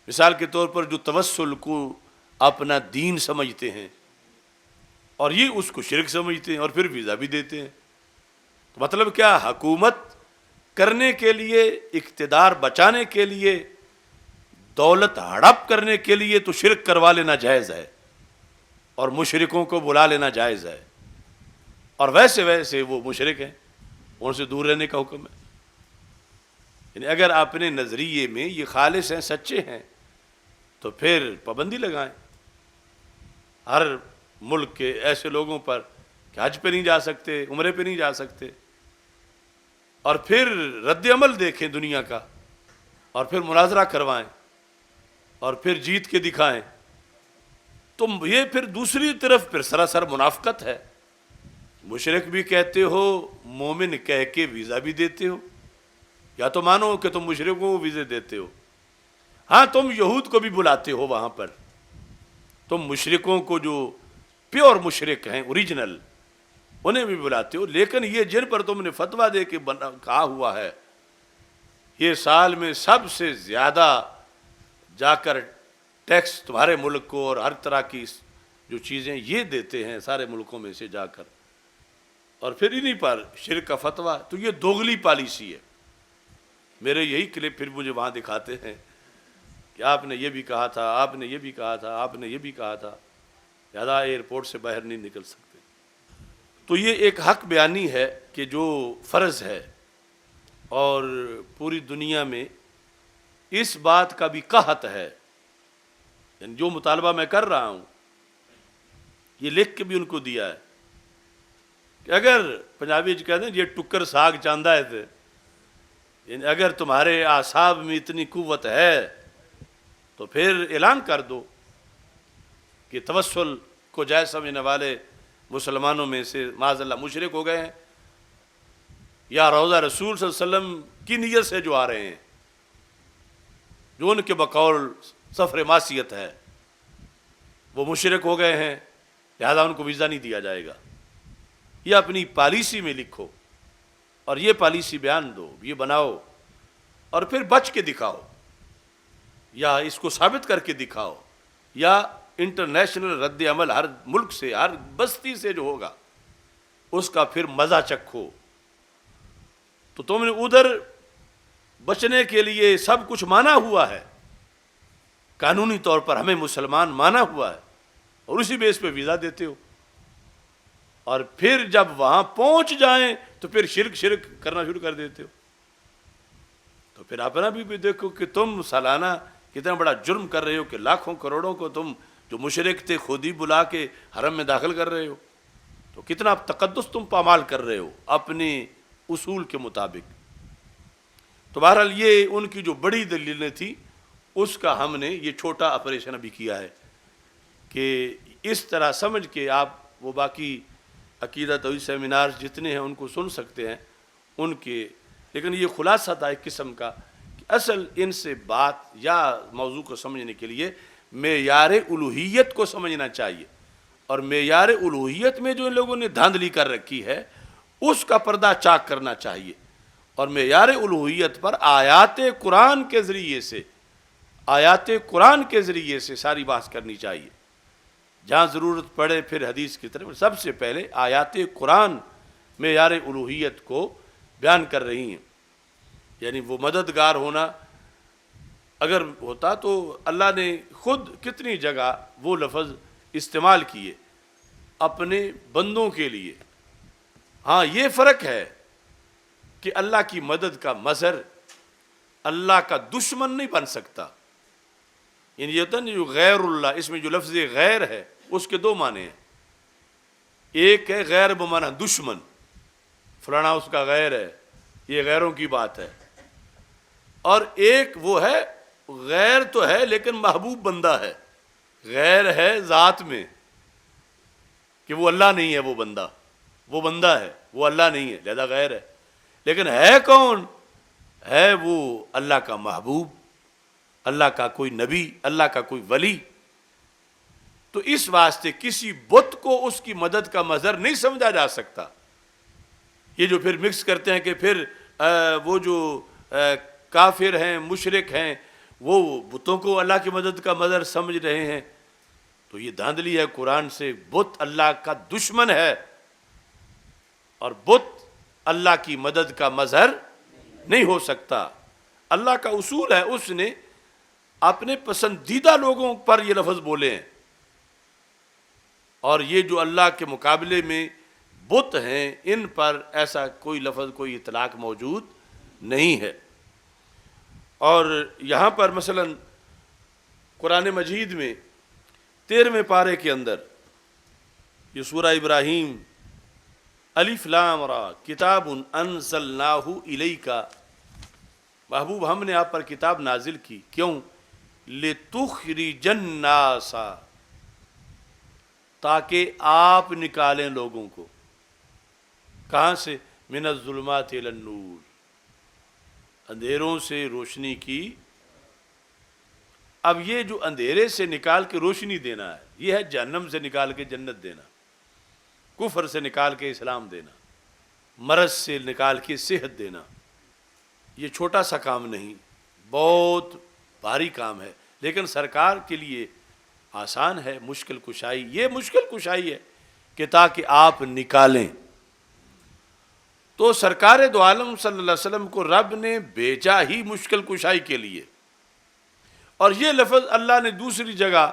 مثال کے طور پر جو توسل کو اپنا دین سمجھتے ہیں اور یہ اس کو شرک سمجھتے ہیں اور پھر ویزا بھی دیتے ہیں۔ تو مطلب کیا؟ حکومت کرنے کے لیے، اقتدار بچانے کے لیے، دولت ہڑپ کرنے کے لیے تو شرک کروا لینا جائز ہے، اور مشرکوں کو بلا لینا جائز ہے، اور ویسے وہ مشرک ہیں، ان سے دور رہنے کا حکم ہے۔ یعنی اگر اپنے نظریے میں یہ خالص ہیں، سچے ہیں، تو پھر پابندی لگائیں ہر ملک کے ایسے لوگوں پر کہ حج پہ نہیں جا سکتے، عمرے پہ نہیں جا سکتے، اور پھر رد عمل دیکھیں دنیا کا، اور پھر مناظرہ کروائیں، اور پھر جیت کے دکھائیں۔ تو یہ پھر دوسری طرف پھر سراسر منافقت ہے۔ مشرک بھی کہتے ہو، مومن کہہ کے ویزا بھی دیتے ہو، یا تو مانو کہ تم مشرکوں کو ویزے دیتے ہو، ہاں تم یہود کو بھی بلاتے ہو وہاں پر، تم مشرکوں کو جو پیور مشرک ہیں اوریجنل انہیں بھی بلاتے ہو، لیکن یہ جن پر تم نے فتویٰ دے کے کہا ہوا ہے، یہ سال میں سب سے زیادہ جا کر ٹیکس تمہارے ملک کو اور ہر طرح کی جو چیزیں یہ دیتے ہیں سارے ملکوں میں سے جا کر، اور پھر انہی پر شرک کا فتویٰ، تو یہ دوغلی پالیسی ہے۔ میرے یہی کلپ پھر مجھے وہاں دکھاتے ہیں کہ آپ نے یہ بھی کہا تھا، آپ نے یہ بھی کہا تھا، آپ نے یہ بھی کہا تھا، زیادہ ایئرپورٹ سے باہر نہیں نکل سکتے۔ تو یہ ایک حق بیانی ہے کہ جو فرض ہے، اور پوری دنیا میں اس بات کا بھی قحط ہے، یعنی جو مطالبہ میں کر رہا ہوں یہ لکھ کے بھی ان کو دیا ہے کہ اگر پنجابی کہتے ہیں یہ ٹکر ساگ چاندہ ہے تھے، یعنی اگر تمہارے اعصاب میں اتنی قوت ہے تو پھر اعلان کر دو کہ توسل کو جائز سمجھنے والے مسلمانوں میں سے معاذ اللہ مشرک ہو گئے ہیں، یا روضہ رسول صلی اللہ علیہ وسلم کی نیت سے جو آ رہے ہیں، جو ان کے بقول سفر معصیت ہے، وہ مشرک ہو گئے ہیں لہذا ان کو ویزا نہیں دیا جائے گا. یہ اپنی پالیسی میں لکھو اور یہ پالیسی بیان دو، یہ بناؤ اور پھر بچ کے دکھاؤ یا اس کو ثابت کر کے دکھاؤ یا انٹرنیشنل رد عمل ہر ملک سے، ہر بستی سے جو ہوگا اس کا پھر مزہ چکھو. تو تم نے ادھر بچنے کے لیے سب کچھ مانا ہوا ہے، قانونی طور پر ہمیں مسلمان مانا ہوا ہے اور اسی بیس پہ ویزا دیتے ہو، اور پھر جب وہاں پہنچ جائیں تو پھر شرک کرنا شروع کر دیتے ہو. تو پھر اپنا بھی دیکھو کہ تم سالانہ کتنا بڑا جرم کر رہے ہو کہ لاکھوں کروڑوں کو تم جو مشرک تھے خود ہی بلا کے حرم میں داخل کر رہے ہو. تو کتنا تقدس تم پامال کر رہے ہو اپنے اصول کے مطابق. تو بہرحال یہ ان کی جو بڑی دلیلیں تھی اس کا ہم نے یہ چھوٹا آپریشن ابھی کیا ہے کہ اس طرح سمجھ کے آپ وہ باقی عقیدہ توحید سیمینار جتنے ہیں ان کو سن سکتے ہیں ان کے، لیکن یہ خلاصہ تھا ایک قسم کا کہ اصل ان سے بات یا موضوع کو سمجھنے کے لیے معیار الوہیت کو سمجھنا چاہیے، اور معیار الوہیت میں جو ان لوگوں نے دھاندلی کر رکھی ہے اس کا پردہ چاک کرنا چاہیے، اور معیار الوہیت پر آیات قرآن کے ذریعے سے ساری بات کرنی چاہیے. جہاں ضرورت پڑے پھر حدیث کی طرف، سب سے پہلے آیات قرآن معیار الوہیت کو بیان کر رہی ہیں. یعنی وہ مددگار ہونا اگر ہوتا تو اللہ نے خود کتنی جگہ وہ لفظ استعمال کیے اپنے بندوں کے لیے. ہاں یہ فرق ہے کہ اللہ کی مدد کا مظہر اللہ کا دشمن نہیں بن سکتا. یعنی یہ ہوتا ہے جو غیر اللہ، اس میں جو لفظ غیر ہے اس کے دو معنی ہیں. ایک ہے غیر بمعنی دشمن، فلانا اس کا غیر ہے، یہ غیروں کی بات ہے. اور ایک وہ ہے غیر تو ہے لیکن محبوب بندہ ہے، غیر ہے ذات میں کہ وہ اللہ نہیں ہے، وہ بندہ ہے، وہ اللہ نہیں ہے لہذا غیر ہے. لیکن ہے کون؟ ہے وہ اللہ کا محبوب، اللہ کا کوئی نبی، اللہ کا کوئی ولی. تو اس واسطے کسی بت کو اس کی مدد کا مظہر نہیں سمجھا جا سکتا. یہ جو پھر مکس کرتے ہیں کہ پھر وہ جو کافر ہیں، مشرک ہیں، وہ بتوں کو اللہ کی مدد کا مظہر سمجھ رہے ہیں، تو یہ دھاندلی ہے قرآن سے. بت اللہ کا دشمن ہے اور بت اللہ کی مدد کا مظہر نہیں ہو سکتا. اللہ کا اصول ہے اس نے اپنے پسندیدہ لوگوں پر یہ لفظ بولے ہیں، اور یہ جو اللہ کے مقابلے میں بت ہیں ان پر ایسا کوئی لفظ، کوئی اطلاق موجود نہیں ہے. اور یہاں پر مثلا قرآن مجید میں 13ویں پارے کے اندر یہ سورہ ابراہیم، الف لام را کتاب انزلناہ الیک، محبوب ہم نے آپ پر کتاب نازل کی، کیوں؟ لتخرج الناس، تاکہ آپ نکالیں لوگوں کو کہاں سے؟ من الظلمات الی النور، اندھیروں سے روشنی کی. اب یہ جو اندھیرے سے نکال کے روشنی دینا ہے یہ ہے جہنم سے نکال کے جنت دینا، کفر سے نکال کے اسلام دینا، مرض سے نکال کے صحت دینا. یہ چھوٹا سا کام نہیں، بہت بھاری کام ہے، لیکن سرکار کے لیے آسان ہے. مشکل کشائی، یہ مشکل کشائی ہے کہ تاکہ آپ نکالیں. تو سرکار دو عالم صلی اللہ علیہ وسلم کو رب نے بھیجا ہی مشکل کشائی کے لیے، اور یہ لفظ اللہ نے دوسری جگہ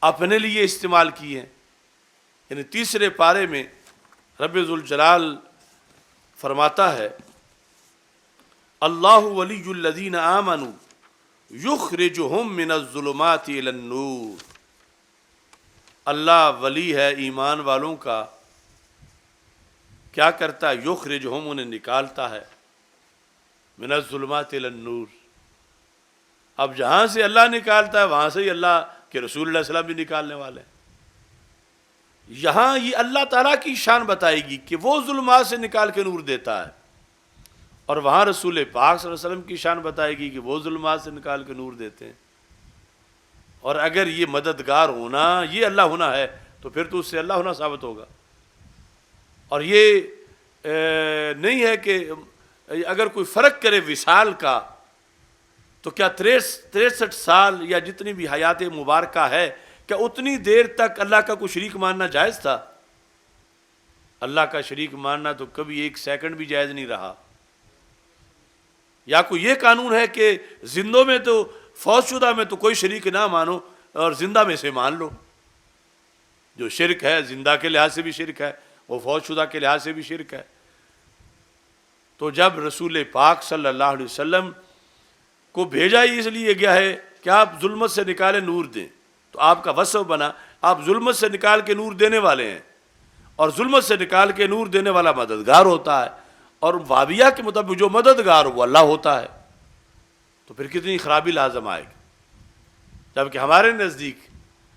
اپنے لیے استعمال کیے ہیں. یعنی 3 پارے میں رب ذوالجلال فرماتا ہے اللہ ولی الذین آمنوا یخرجہم من الظلمات الی النور. اللہ ولی ہے ایمان والوں کا، کیا کرتا ہے؟ یخرجہم، انہیں نکالتا ہے، من الظلمات الی النور. اب جہاں سے اللہ نکالتا ہے وہاں سے ہی اللہ کے رسول اللہ صلی اللہ علیہ وسلم بھی نکالنے والے ہیں. یہاں یہ اللہ تعالیٰ کی شان بتائے گی کہ وہ ظلمات سے نکال کے نور دیتا ہے، اور وہاں رسول پاک صلی اللہ علیہ وسلم کی شان بتائے گی کہ وہ ظلمات سے نکال کے نور دیتے ہیں. اور اگر یہ مددگار ہونا یہ اللہ ہونا ہے تو پھر تو اس سے اللہ ہونا ثابت ہوگا۔ اور یہ نہیں ہے کہ اگر کوئی فرق کرے وصال کا تو کیا 63 سال یا جتنی بھی حیات مبارکہ ہے کیا اتنی دیر تک اللہ کا کوئی شریک ماننا جائز تھا؟ اللہ کا شریک ماننا تو کبھی ایک سیکنڈ بھی جائز نہیں رہا۔ یا کوئی یہ قانون ہے کہ زندوں میں تو فوت شدہ میں تو کوئی شریک نہ مانو اور زندہ میں سے مان لو؟ جو شرک ہے زندہ کے لحاظ سے بھی شرک ہے، وہ فوت شدہ کے لحاظ سے بھی شرک ہے۔ تو جب رسول پاک صلی اللہ علیہ وسلم کو بھیجا ہی اس لیے گیا ہے کہ آپ ظلمت سے نکالے نور دیں، تو آپ کا وصف بنا آپ ظلمت سے نکال کے نور دینے والے ہیں، اور ظلمت سے نکال کے نور دینے والا مددگار ہوتا ہے، اور وابیہ کے مطابق جو مددگار ہو وہ اللہ ہوتا ہے۔ تو پھر کتنی خرابی لازم آئے گی، جبکہ ہمارے نزدیک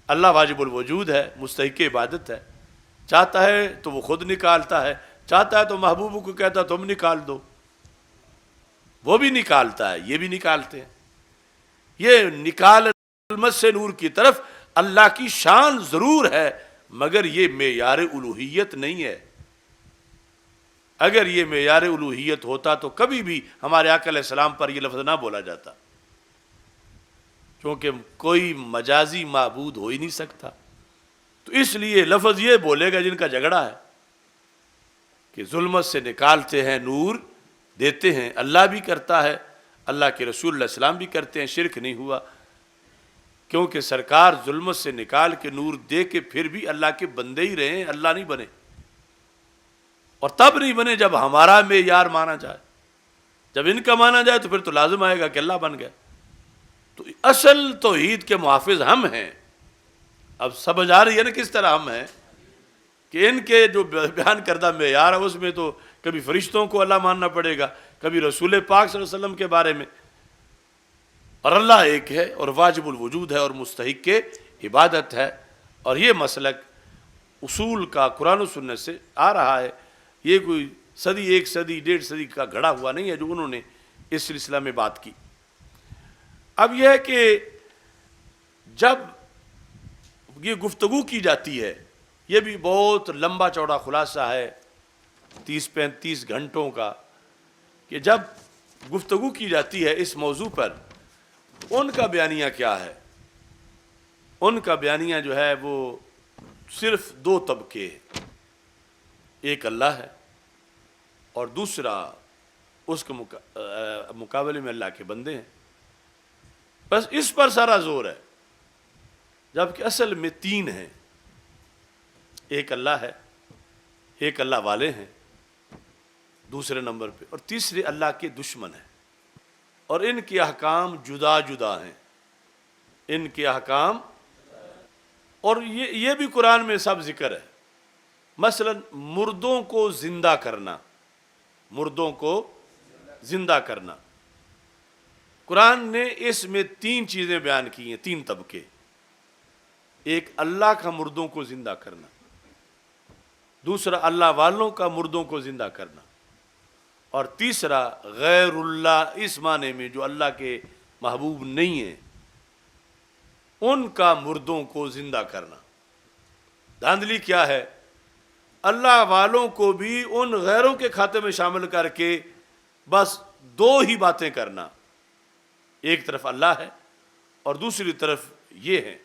اللہ واجب الوجود ہے، مستحق عبادت ہے، چاہتا ہے تو وہ خود نکالتا ہے، چاہتا ہے تو محبوب کو کہتا ہے تم نکال دو، وہ بھی نکالتا ہے، یہ بھی نکالتے ہیں۔ یہ نکال ظلمت سے نور کی طرف اللہ کی شان ضرور ہے، مگر یہ معیار الوہیت نہیں ہے۔ اگر یہ معیار الوہیت ہوتا تو کبھی بھی ہمارے آقا علیہ السلام پر یہ لفظ نہ بولا جاتا، کیونکہ کوئی مجازی معبود ہو ہی نہیں سکتا۔ تو اس لیے لفظ یہ بولے گا جن کا جھگڑا ہے کہ ظلمت سے نکالتے ہیں نور دیتے ہیں، اللہ بھی کرتا ہے، اللہ کے رسول علیہ السلام بھی کرتے ہیں، شرک نہیں ہوا، کیونکہ سرکار ظلمت سے نکال کے نور دے کے پھر بھی اللہ کے بندے ہی رہے ہیں، اللہ نہیں بنے، اور تب نہیں بنے جب ہمارا معیار مانا جائے۔ جب ان کا مانا جائے تو پھر تو لازم آئے گا کہ اللہ بن گئے۔ تو اصل توحید کے محافظ ہم ہیں۔ اب سمجھ آ رہی ہے نا کس طرح ہم ہیں کہ ان کے جو بیان کردہ معیار ہے اس میں تو کبھی فرشتوں کو اللہ ماننا پڑے گا، کبھی رسول پاک صلی اللہ علیہ وسلم کے بارے میں، اور اللہ ایک ہے اور واجب الوجود ہے اور مستحق کے عبادت ہے۔ اور یہ مسلک اصول کا قرآن و سنت سے آ رہا ہے، یہ کوئی صدی ایک صدی ڈیڑھ صدی کا گھڑا ہوا نہیں ہے جو انہوں نے اس سلسلہ میں بات کی۔ اب یہ ہے کہ جب یہ گفتگو کی جاتی ہے، یہ بھی بہت لمبا چوڑا خلاصہ ہے 30-35 گھنٹوں کا، کہ جب گفتگو کی جاتی ہے اس موضوع پر ان کا بیانیہ کیا ہے؟ ان کا بیانیہ جو ہے وہ صرف 2 طبقے ہیں، ایک اللہ ہے اور دوسرا اس کے مقابلے میں اللہ کے بندے ہیں، بس اس پر سارا زور ہے، جبکہ اصل میں 3 ہیں، ایک اللہ ہے، ایک اللہ والے ہیں دوسرے نمبر پہ، اور تیسرے اللہ کے دشمن ہیں، اور ان کے احکام جدا جدا ہیں، ان کے احکام، اور یہ بھی قرآن میں سب ذکر ہے۔ مثلا مردوں کو زندہ کرنا، مردوں کو زندہ کرنا، قرآن نے اس میں 3 چیزیں بیان کی ہیں، 3 طبقے، ایک اللہ کا مردوں کو زندہ کرنا، دوسرا اللہ والوں کا مردوں کو زندہ کرنا، اور تیسرا غیر اللہ، اس معنی میں جو اللہ کے محبوب نہیں ہیں ان کا مردوں کو زندہ کرنا۔ دھاندلی کیا ہے؟ اللہ والوں کو بھی ان غیروں کے کھاتے میں شامل کر کے بس 2 ہی باتیں کرنا، ایک طرف اللہ ہے اور دوسری طرف یہ ہیں،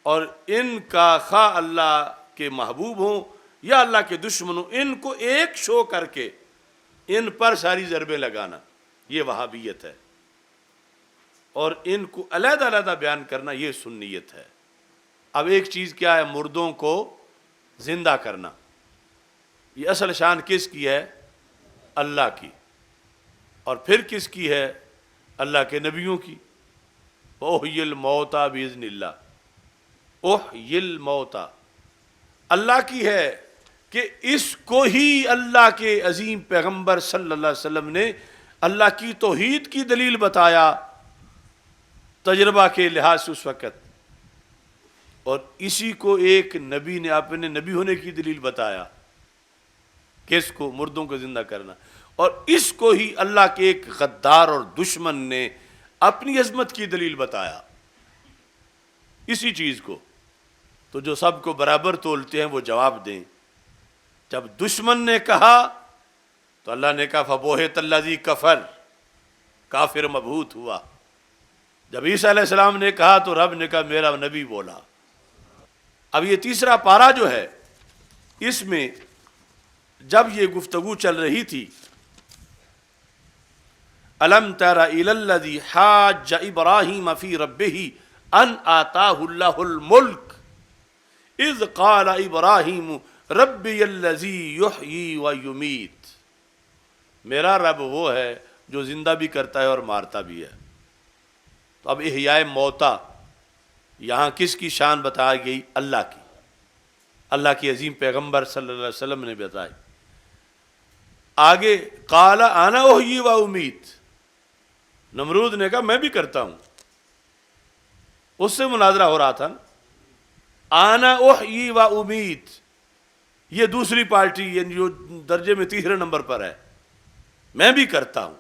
اور ان کا خواہ اللہ کے محبوب ہوں یا اللہ کے دشمن ہوں، ان کو ایک شو کر کے ان پر ساری ضربیں لگانا، یہ وہابیت ہے، اور ان کو علیحدہ علیحدہ بیان کرنا یہ سنیت ہے۔ اب ایک چیز کیا ہے؟ مردوں کو زندہ کرنا، یہ اصل شان کس کی ہے؟ اللہ کی، اور پھر کس کی ہے؟ اللہ کے نبیوں کی۔ احیی الموتى باذن اللہ، احیی الموتى اللہ کی ہے کہ اس کو ہی اللہ کے عظیم پیغمبر صلی اللہ علیہ وسلم نے اللہ کی توحید کی دلیل بتایا تجربہ کے لحاظ سے اس وقت، اور اسی کو ایک نبی نے اپنے نبی ہونے کی دلیل بتایا، کس کو؟ مردوں کو زندہ کرنا، اور اس کو ہی اللہ کے ایک غدار اور دشمن نے اپنی عظمت کی دلیل بتایا۔ اسی چیز کو، تو جو سب کو برابر تولتے ہیں وہ جواب دیں۔ جب دشمن نے کہا تو اللہ نے کہا فَبُہِتَ الَّذِي کفر، کافر مبہوت ہوا۔ جب عیسیٰ علیہ السلام نے کہا تو رب نے کہا میرا نبی بولا۔ اب یہ تیسرا پارہ جو ہے، اس میں جب یہ گفتگو چل رہی تھی، أَلَمْ تَرَ إِلَى الَّذِي حَاجَّ إِبْرَاهِيمَ فِي رَبِّهِ أَنْ آتَاهُ اللَّهُ الْمُلْكَ إِذْ قَالَ إِبْرَاهِيمُ رَبِّيَ الَّذِي يُحْيِي وَيُمِيتُ، میرا رب وہ ہے جو زندہ بھی کرتا ہے اور مارتا بھی ہے۔ تو اب احیاء موتا یہاں کس کی شان بتائی گئی؟ اللہ کی، اللہ کی عظیم پیغمبر صلی اللہ علیہ وسلم نے بتائی۔ آگے قال انا احیی و امیت، نمرود نے کہا میں بھی کرتا ہوں، اس سے مناظرہ ہو رہا تھا نا، انا احیی و امیت، یہ دوسری پارٹی یعنی جو درجے میں تیسرے نمبر پر ہے، میں بھی کرتا ہوں۔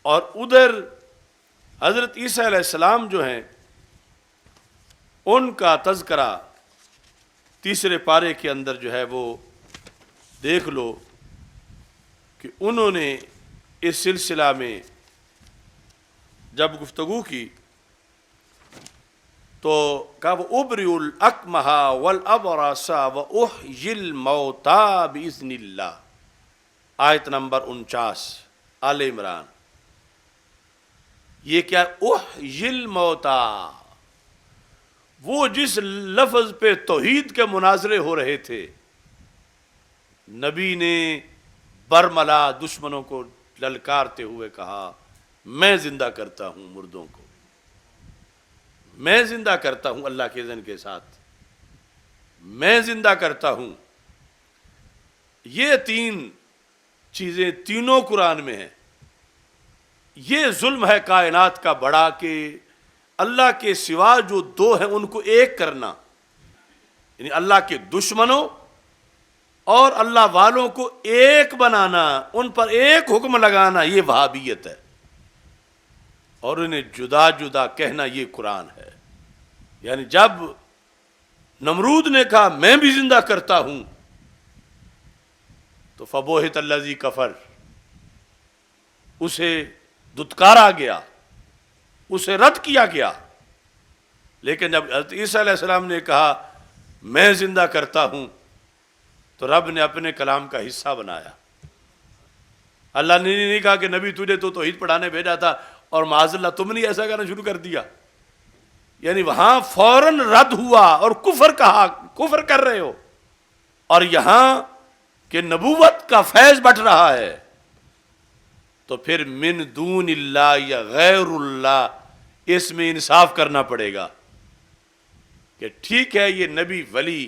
اور ادھر حضرت عیسیٰ علیہ السلام جو ہیں ان کا تذکرہ تیسرے پارے کے اندر جو ہے وہ دیکھ لو کہ انہوں نے اس سلسلہ میں جب گفتگو کی تو کہا وَأُبْرِئُ الْأَكْمَحَ وَالْأَبْرَصَ وَأُحْيِي الْمَوْتَى بِإِذْنِ اللَّهِ، آیت نمبر 49 آل عمران۔ یہ کیا احیی الموتا، وہ جس لفظ پہ توحید کے مناظرے ہو رہے تھے، نبی نے برملا دشمنوں کو للکارتے ہوئے کہا میں زندہ کرتا ہوں مردوں کو، میں زندہ کرتا ہوں اللہ کے اذن کے ساتھ، میں زندہ کرتا ہوں۔ یہ تین چیزیں تینوں قرآن میں ہیں۔ یہ ظلم ہے کائنات کا بڑا کہ اللہ کے سوا جو دو ہیں ان کو ایک کرنا، یعنی اللہ کے دشمنوں اور اللہ والوں کو ایک بنانا، ان پر ایک حکم لگانا، یہ وہابیت ہے، اور انہیں جدا جدا کہنا یہ قرآن ہے۔ یعنی جب نمرود نے کہا میں بھی زندہ کرتا ہوں تو فبوہت الذی کفر، اسے دھتکارا گیا، اسے رد کیا گیا۔ لیکن جب حضرت عیسیٰ علیہ السلام نے کہا میں زندہ کرتا ہوں تو رب نے اپنے کلام کا حصہ بنایا۔ اللہ نے نہیں کہا کہ نبی تجھے تو توحید پڑھانے بھیجا تھا اور معاذ اللہ تم نے ایسا کرنا شروع کر دیا، یعنی وہاں فوراً رد ہوا اور کفر کہا کفر کر رہے ہو، اور یہاں کہ نبوت کا فیض بٹ رہا ہے تو پھر من دون اللہ یا غیر اللہ اس میں انصاف کرنا پڑے گا کہ ٹھیک ہے یہ نبی ولی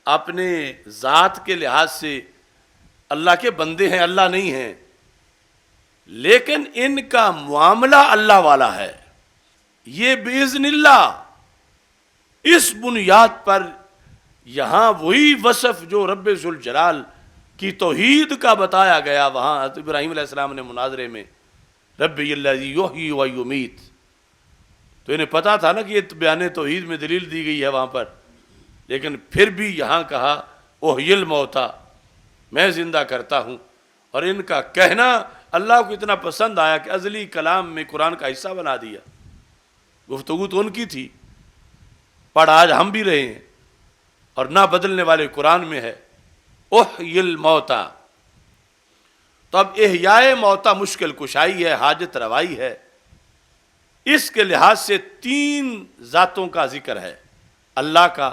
اپنے ذات کے لحاظ سے اللہ کے بندے ہیں، اللہ نہیں ہیں، لیکن ان کا معاملہ اللہ والا ہے، یہ باذن اللہ۔ اس بنیاد پر یہاں وہی وصف جو رب ذوالجلال کی توحید کا بتایا گیا، وہاں حضرت ابراہیم علیہ السلام نے مناظرے میں ربی الذی یحیی و یمیت، تو انہیں پتا تھا نا کہ یہ بیان توحید میں دلیل دی گئی ہے وہاں پر، لیکن پھر بھی یہاں کہا احیی الموتا، میں زندہ کرتا ہوں۔ اور ان کا کہنا اللہ کو اتنا پسند آیا کہ ازلی کلام میں قرآن کا حصہ بنا دیا۔ گفتگو تو ان کی تھی، پڑھ آج ہم بھی رہے ہیں، اور نہ بدلنے والے قرآن میں ہے احیی الموتا۔ تو اب احیاء موتا مشکل کشائی ہے، حاجت روائی ہے، اس کے لحاظ سے تین ذاتوں کا ذکر ہے، اللہ کا،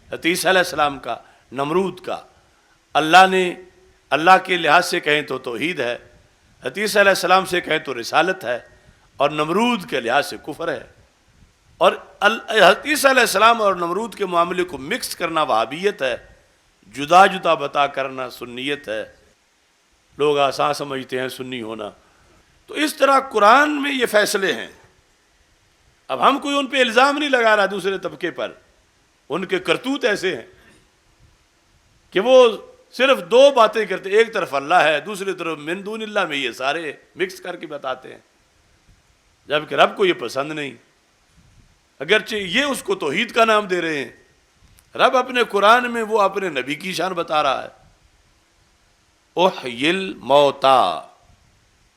حضرت عیسیٰ علیہ السلام کا، نمرود کا۔ اللہ نے اللہ کے لحاظ سے کہیں تو توحید ہے، حضرت عیسیٰ علیہ السلام سے کہیں تو رسالت ہے، اور نمرود کے لحاظ سے کفر ہے۔ اور حضرت عیسیٰ علیہ السلام اور نمرود کے معاملے کو مکس کرنا وہابیت ہے، جدا جدا بتا کرنا سنیت ہے۔ لوگ آسان سمجھتے ہیں سنی ہونا۔ تو اس طرح قرآن میں یہ فیصلے ہیں۔ اب ہم کوئی ان پہ الزام نہیں لگا رہا دوسرے طبقے پر، ان کے کرتوت ایسے ہیں کہ وہ صرف دو باتیں کرتے، ایک طرف اللہ ہے، دوسری طرف من دون اللہ میں یہ سارے مکس کر کے بتاتے ہیں، جبکہ رب کو یہ پسند نہیں۔ اگرچہ یہ اس کو توحید کا نام دے رہے ہیں. رب اپنے قرآن میں وہ اپنے نبی کی شان بتا رہا ہے. احیی الموتا،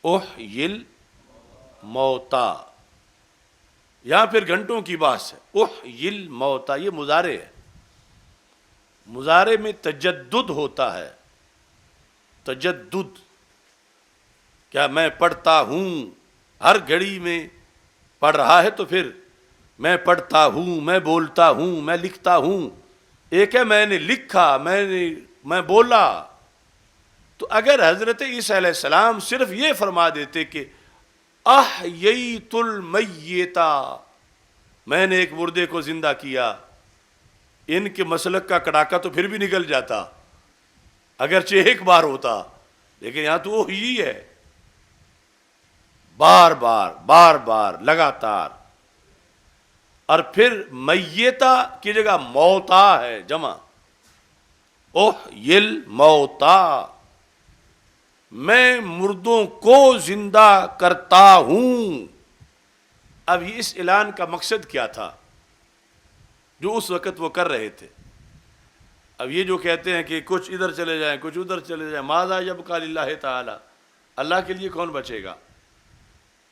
احیی الموتا، یہاں پھر گھنٹوں کی بات ہے. احیی الموتا یہ مضارع ہے. مضارع میں تجدد ہوتا ہے. تجدد کیا میں پڑھتا ہوں، ہر گھڑی میں پڑھ رہا ہے تو پھر میں پڑھتا ہوں، میں بولتا ہوں، میں لکھتا ہوں. ایک ہے میں نے لکھا، میں بولا. تو اگر حضرت عیسیٰ علیہ السلام صرف یہ فرما دیتے کہ احییت المیتا، میں نے ایک مردے کو زندہ کیا، ان کے مسلک کا کڑاکا تو پھر بھی نکل جاتا اگرچہ ایک بار ہوتا. لیکن یہاں تو وہ ہی ہے، بار بار بار بار لگاتار. اور پھر میتا کی جگہ موتا ہے جمع. احیی الموتا، میں مردوں کو زندہ کرتا ہوں. اب اس اعلان کا مقصد کیا تھا جو اس وقت وہ کر رہے تھے؟ اب یہ جو کہتے ہیں کہ کچھ ادھر چلے جائیں کچھ ادھر چلے جائیں، ماذا یبقی للہ تعالی، اللہ کے لیے کون بچے گا؟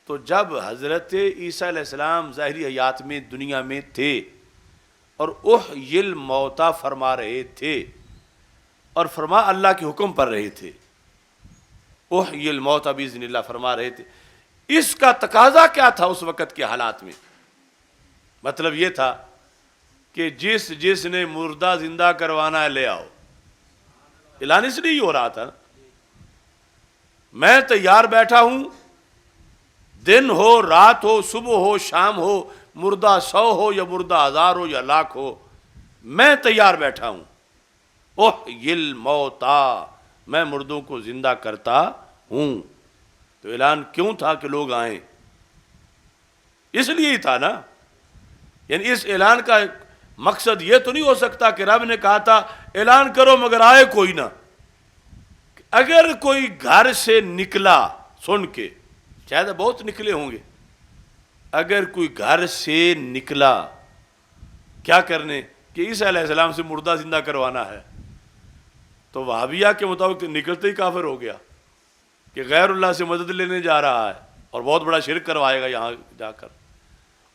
تو جب حضرت عیسیٰ علیہ السلام ظاہری حیات میں دنیا میں تھے اور احیی الموتا فرما رہے تھے اور فرما اللہ کے حکم پر رہے تھے، احیی الموتا باذن اللہ فرما رہے تھے، اس کا تقاضا کیا تھا اس وقت کے حالات میں؟ مطلب یہ تھا کہ جس نے مردہ زندہ کروانا ہے لے آؤ. اعلان اس لیے ہی ہو رہا تھا نا، میں تیار بیٹھا ہوں، دن ہو رات ہو صبح ہو شام ہو، مردہ 100 ہو یا مردہ 1000 ہو یا لاکھ ہو، میں تیار بیٹھا ہوں. احیی الموتا، میں مردوں کو زندہ کرتا ہوں. تو اعلان کیوں تھا کہ لوگ آئیں؟ اس لیے ہی تھا نا. یعنی اس اعلان کا مقصد یہ تو نہیں ہو سکتا کہ رب نے کہا تھا اعلان کرو مگر آئے کوئی نہ. اگر کوئی گھر سے نکلا سن کے، شاید بہت نکلے ہوں گے، اگر کوئی گھر سے نکلا کیا کرنے کہ عیسیٰ علیہ السلام سے مردہ زندہ کروانا ہے، تو وہابیہ کے مطابق نکلتے ہی کافر ہو گیا کہ غیر اللہ سے مدد لینے جا رہا ہے اور بہت بڑا شرک کروائے گا یہاں جا کر،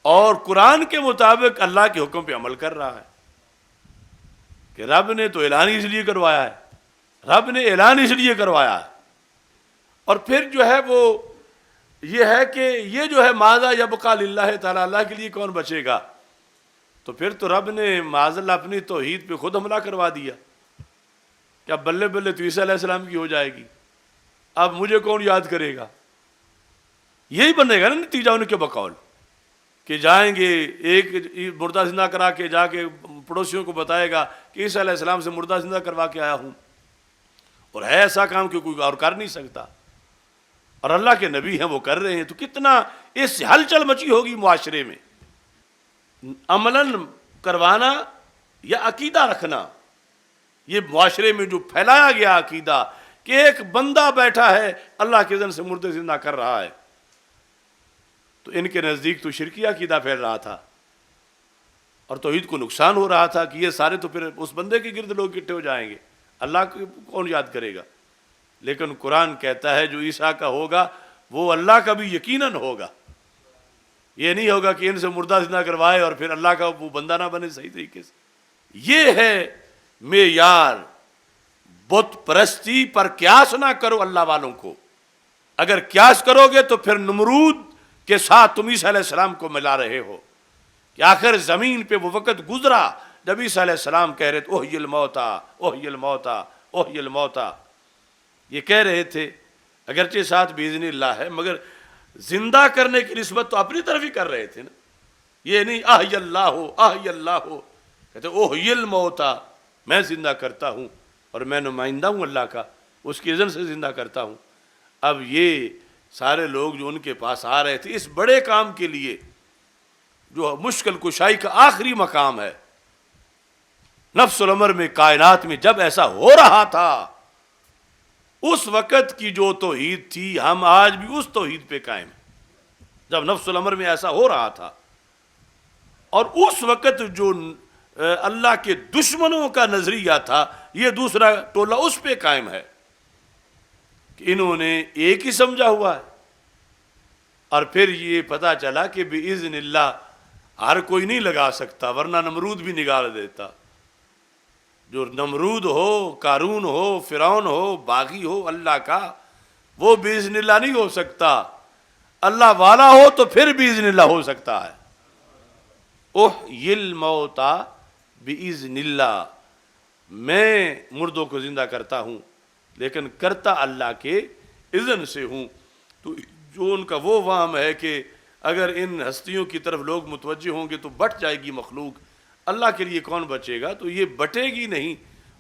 اور قرآن کے مطابق اللہ کے حکم پہ عمل کر رہا ہے کہ رب نے تو اعلان اس لیے کروایا ہے، رب نے اعلان اس لیے کروایا ہے. اور پھر جو ہے وہ یہ ہے کہ یہ جو ہے ماذا یبقی للہ تعالی، اللہ کے لیے کون بچے گا، تو پھر تو رب نے معاذ اللہ اپنی توحید پہ خود حملہ کروا دیا کہ اب بلے بلے تو عیسیٰ علیہ السلام کی ہو جائے گی، اب مجھے کون یاد کرے گا. یہی بنے گا نا نتیجہ ان کے بقول کہ جائیں گے ایک مردہ زندہ کرا کے جا کے پڑوسیوں کو بتائے گا کہ عیسیٰ علیہ السلام سے مردہ زندہ کروا کے آیا ہوں، اور ہے ایسا کام کہ کوئی اور کر نہیں سکتا اور اللہ کے نبی ہیں وہ کر رہے ہیں. تو کتنا اس سے ہلچل مچی ہوگی معاشرے میں. عملاً کروانا یا عقیدہ رکھنا، یہ معاشرے میں جو پھیلایا گیا عقیدہ کہ ایک بندہ بیٹھا ہے اللہ کے اذن سے مردے زندہ کر رہا ہے، تو ان کے نزدیک تو شرکی عقیدہ پھیل رہا تھا اور توحید کو نقصان ہو رہا تھا کہ یہ سارے تو پھر اس بندے کے گرد لوگ اکٹھے ہو جائیں گے، اللہ کو کون یاد کرے گا. لیکن قرآن کہتا ہے جو عیسیٰ کا ہوگا وہ اللہ کا بھی یقیناً ہوگا. یہ نہیں ہوگا کہ ان سے مردہ زندہ کروائے اور پھر اللہ کا وہ بندہ نہ بنے صحیح طریقے سے. یہ ہے معیار. بت پرستی پر قیاس نہ کرو اللہ والوں کو. اگر قیاس کرو گے تو پھر نمرود کے ساتھ تم عیسیٰ علیہ السلام کو ملا رہے ہو کہ آخر زمین پہ وہ وقت گزرا جب عیسیٰ علیہ السلام کہہ رہے تھے احیی الموتا احیی الموتا احیی الموتا. یہ کہہ رہے تھے اگرچہ ساتھ باذن اللہ ہے مگر زندہ کرنے کی نسبت تو اپنی طرف ہی کر رہے تھے نا. یہ نہیں احیی اللہ ہو احیی اللہ ہو، کہتے احیی الموتا، میں زندہ کرتا ہوں اور میں نمائندہ ہوں اللہ کا، اس کی اذن سے زندہ کرتا ہوں. اب یہ سارے لوگ جو ان کے پاس آ رہے تھے اس بڑے کام کے لیے جو مشکل کشائی کا آخری مقام ہے نفس الامر میں، کائنات میں، جب ایسا ہو رہا تھا اس وقت کی جو توحید تھی ہم آج بھی اس توحید پہ قائم ہیں. جب نفس الامر میں ایسا ہو رہا تھا اور اس وقت جو اللہ کے دشمنوں کا نظریہ تھا، یہ دوسرا ٹولہ اس پہ قائم ہے کہ انہوں نے ایک ہی سمجھا ہوا ہے۔ اور پھر یہ پتا چلا کہ بِإِذْنِ اللہ ہر کوئی نہیں لگا سکتا، ورنہ نمرود بھی نکال دیتا۔ جو نمرود ہو، قارون ہو، فرعون ہو، باغی ہو اللہ کا، وہ بِإِذْنِ اللہ نہیں ہو سکتا۔ اللہ والا ہو تو پھر بِإِذْنِ اللہ ہو سکتا ہے۔ احیی الموتى بِإِذْنِ اللہ، میں مردوں کو زندہ کرتا ہوں لیکن کرتا اللہ کے اذن سے ہوں۔ تو جو ان کا وہ وہم ہے کہ اگر ان ہستیوں کی طرف لوگ متوجہ ہوں گے تو بٹ جائے گی مخلوق، اللہ کے لیے کون بچے گا؟ تو یہ بٹے گی نہیں۔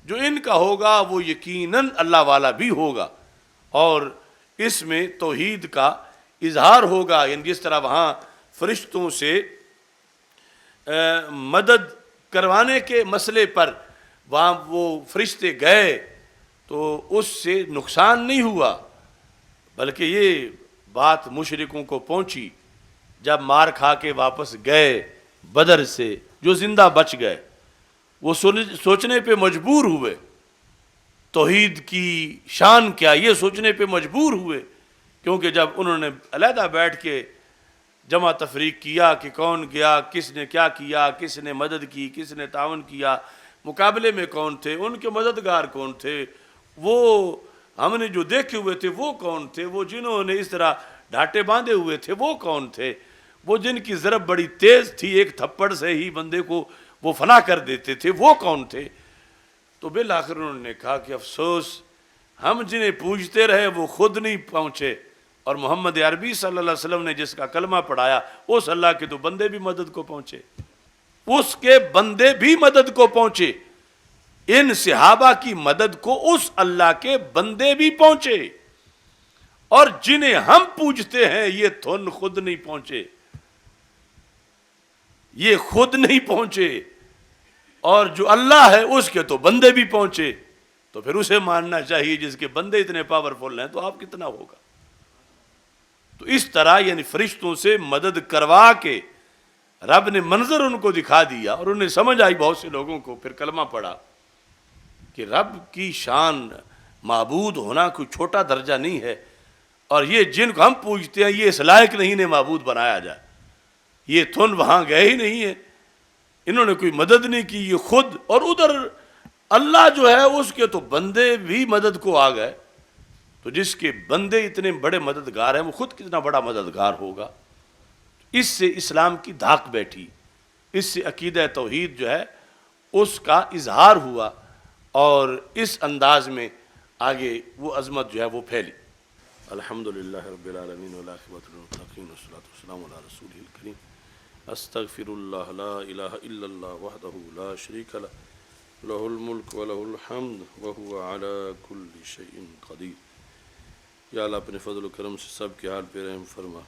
جو ان کا ہوگا وہ یقیناً اللہ والا بھی ہوگا، اور اس میں توحید کا اظہار ہوگا۔ یعنی جس طرح وہاں فرشتوں سے مدد کروانے کے مسئلے پر وہاں وہ فرشتے گئے تو اس سے نقصان نہیں ہوا، بلکہ یہ بات مشرکوں کو پہنچی جب مار کھا کے واپس گئے بدر سے، جو زندہ بچ گئے وہ سوچنے پہ مجبور ہوئے توحید کی شان کیا، یہ سوچنے پہ مجبور ہوئے، کیونکہ جب انہوں نے علیحدہ بیٹھ کے جمع تفریق کیا کہ کون گیا، کس نے کیا کیا، کس نے مدد کی، کس نے تعاون کیا، مقابلے میں کون تھے، ان کے مددگار کون تھے، وہ ہم نے جو دیکھے ہوئے تھے وہ کون تھے، وہ جنہوں نے اس طرح ڈھاٹے باندھے ہوئے تھے وہ کون تھے، وہ جن کی ضرب بڑی تیز تھی، ایک تھپڑ سے ہی بندے کو وہ فنا کر دیتے تھے، وہ کون تھے؟ تو بالآخر انہوں نے کہا کہ افسوس، ہم جنہیں پوجتے رہے وہ خود نہیں پہنچے، اور محمد عربی صلی اللہ علیہ وسلم نے جس کا کلمہ پڑھایا اس اللہ کے تو بندے بھی مدد کو پہنچے، اس کے بندے بھی مدد کو پہنچے، ان صحابہ کی مدد کو اس اللہ کے بندے بھی پہنچے، اور جنہیں ہم پوجتے ہیں یہ تھن خود نہیں پہنچے، یہ خود نہیں پہنچے، اور جو اللہ ہے اس کے تو بندے بھی پہنچے، تو پھر اسے ماننا چاہیے جس کے بندے اتنے پاورفل ہیں تو آپ کتنا ہوگا۔ تو اس طرح یعنی فرشتوں سے مدد کروا کے رب نے منظر ان کو دکھا دیا، اور انہیں سمجھ آئی بہت سے لوگوں کو، پھر کلمہ پڑھا کہ رب کی شان معبود ہونا کوئی چھوٹا درجہ نہیں ہے، اور یہ جن کو ہم پوجتے ہیں یہ اس لائق نہیں نے معبود بنایا جائے، یہ تھن وہاں گئے ہی نہیں ہیں، انہوں نے کوئی مدد نہیں کی، یہ خود، اور ادھر اللہ جو ہے اس کے تو بندے بھی مدد کو آ گئے، تو جس کے بندے اتنے بڑے مددگار ہیں وہ خود کتنا بڑا مددگار ہوگا۔ اس سے اسلام کی دھاک بیٹھی، اس سے عقیدہ توحید جو ہے اس کا اظہار ہوا، اور اس انداز میں آگے وہ عظمت جو ہے وہ پھیلی۔ الحمدللہ رب العالمین والعاقبۃ للمتقین والصلاۃ والسلام علی رسولہ الکریم۔ استغفر اللہ لا الہ الا اللہ وحدہ لا شریک لہ لہ الملک ولہ الحمد وہو علی کل شیء قدیر۔ یا اللہ اپنے فضل و کرم سے سب کے حال پہ رحم فرما،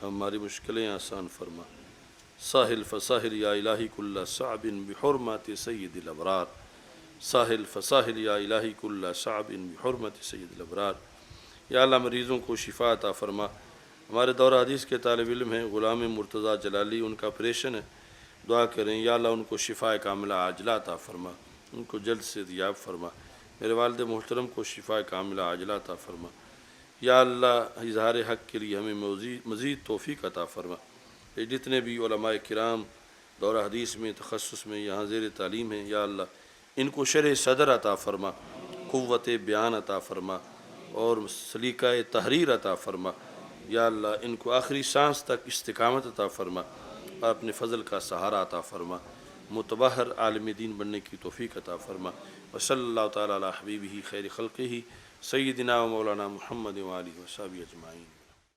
ہماری مشکلیں آسان فرما۔ ساحل فساحل یا الہی کل صعب بحرمت سید الابرار، ساحل فساحل یا الہی کل صعب بحرمت سید الابرار۔ یا اللہ مریضوں کو شفا عطا فرما۔ ہمارے دور حدیث کے طالب علم ہیں غلام مرتضیٰ جلالی، ان کا آپریشن ہے، دعا کریں یا اللہ ان کو شفا کاملہ عاجلہ عطا فرما، ان کو جلد سے دیاب فرما۔ میرے والد محترم کو شفا کاملہ عاجلہ عطا فرما۔ یا اللہ اظہار حق کے لیے ہمیں مزید توفیق عطا فرما۔ یہ جتنے بھی علماء کرام دورہ حدیث میں تخصص میں یہاں زیر تعلیم ہیں، یا اللہ ان کو شرح صدر عطا فرما، قوت بیان عطا فرما، اور سلیقہ تحریر عطا فرما۔ یا اللہ ان کو آخری سانس تک استقامت عطا فرما، اور اپنے فضل کا سہارا عطا فرما، متبحر عالم دین بننے کی توفیق عطا فرما۔ وصلی اللہ تعالیٰ علی حبیبہ خیر خلقہ سیدنا و مولانا محمد و آلہ و صحبہ اجمعین۔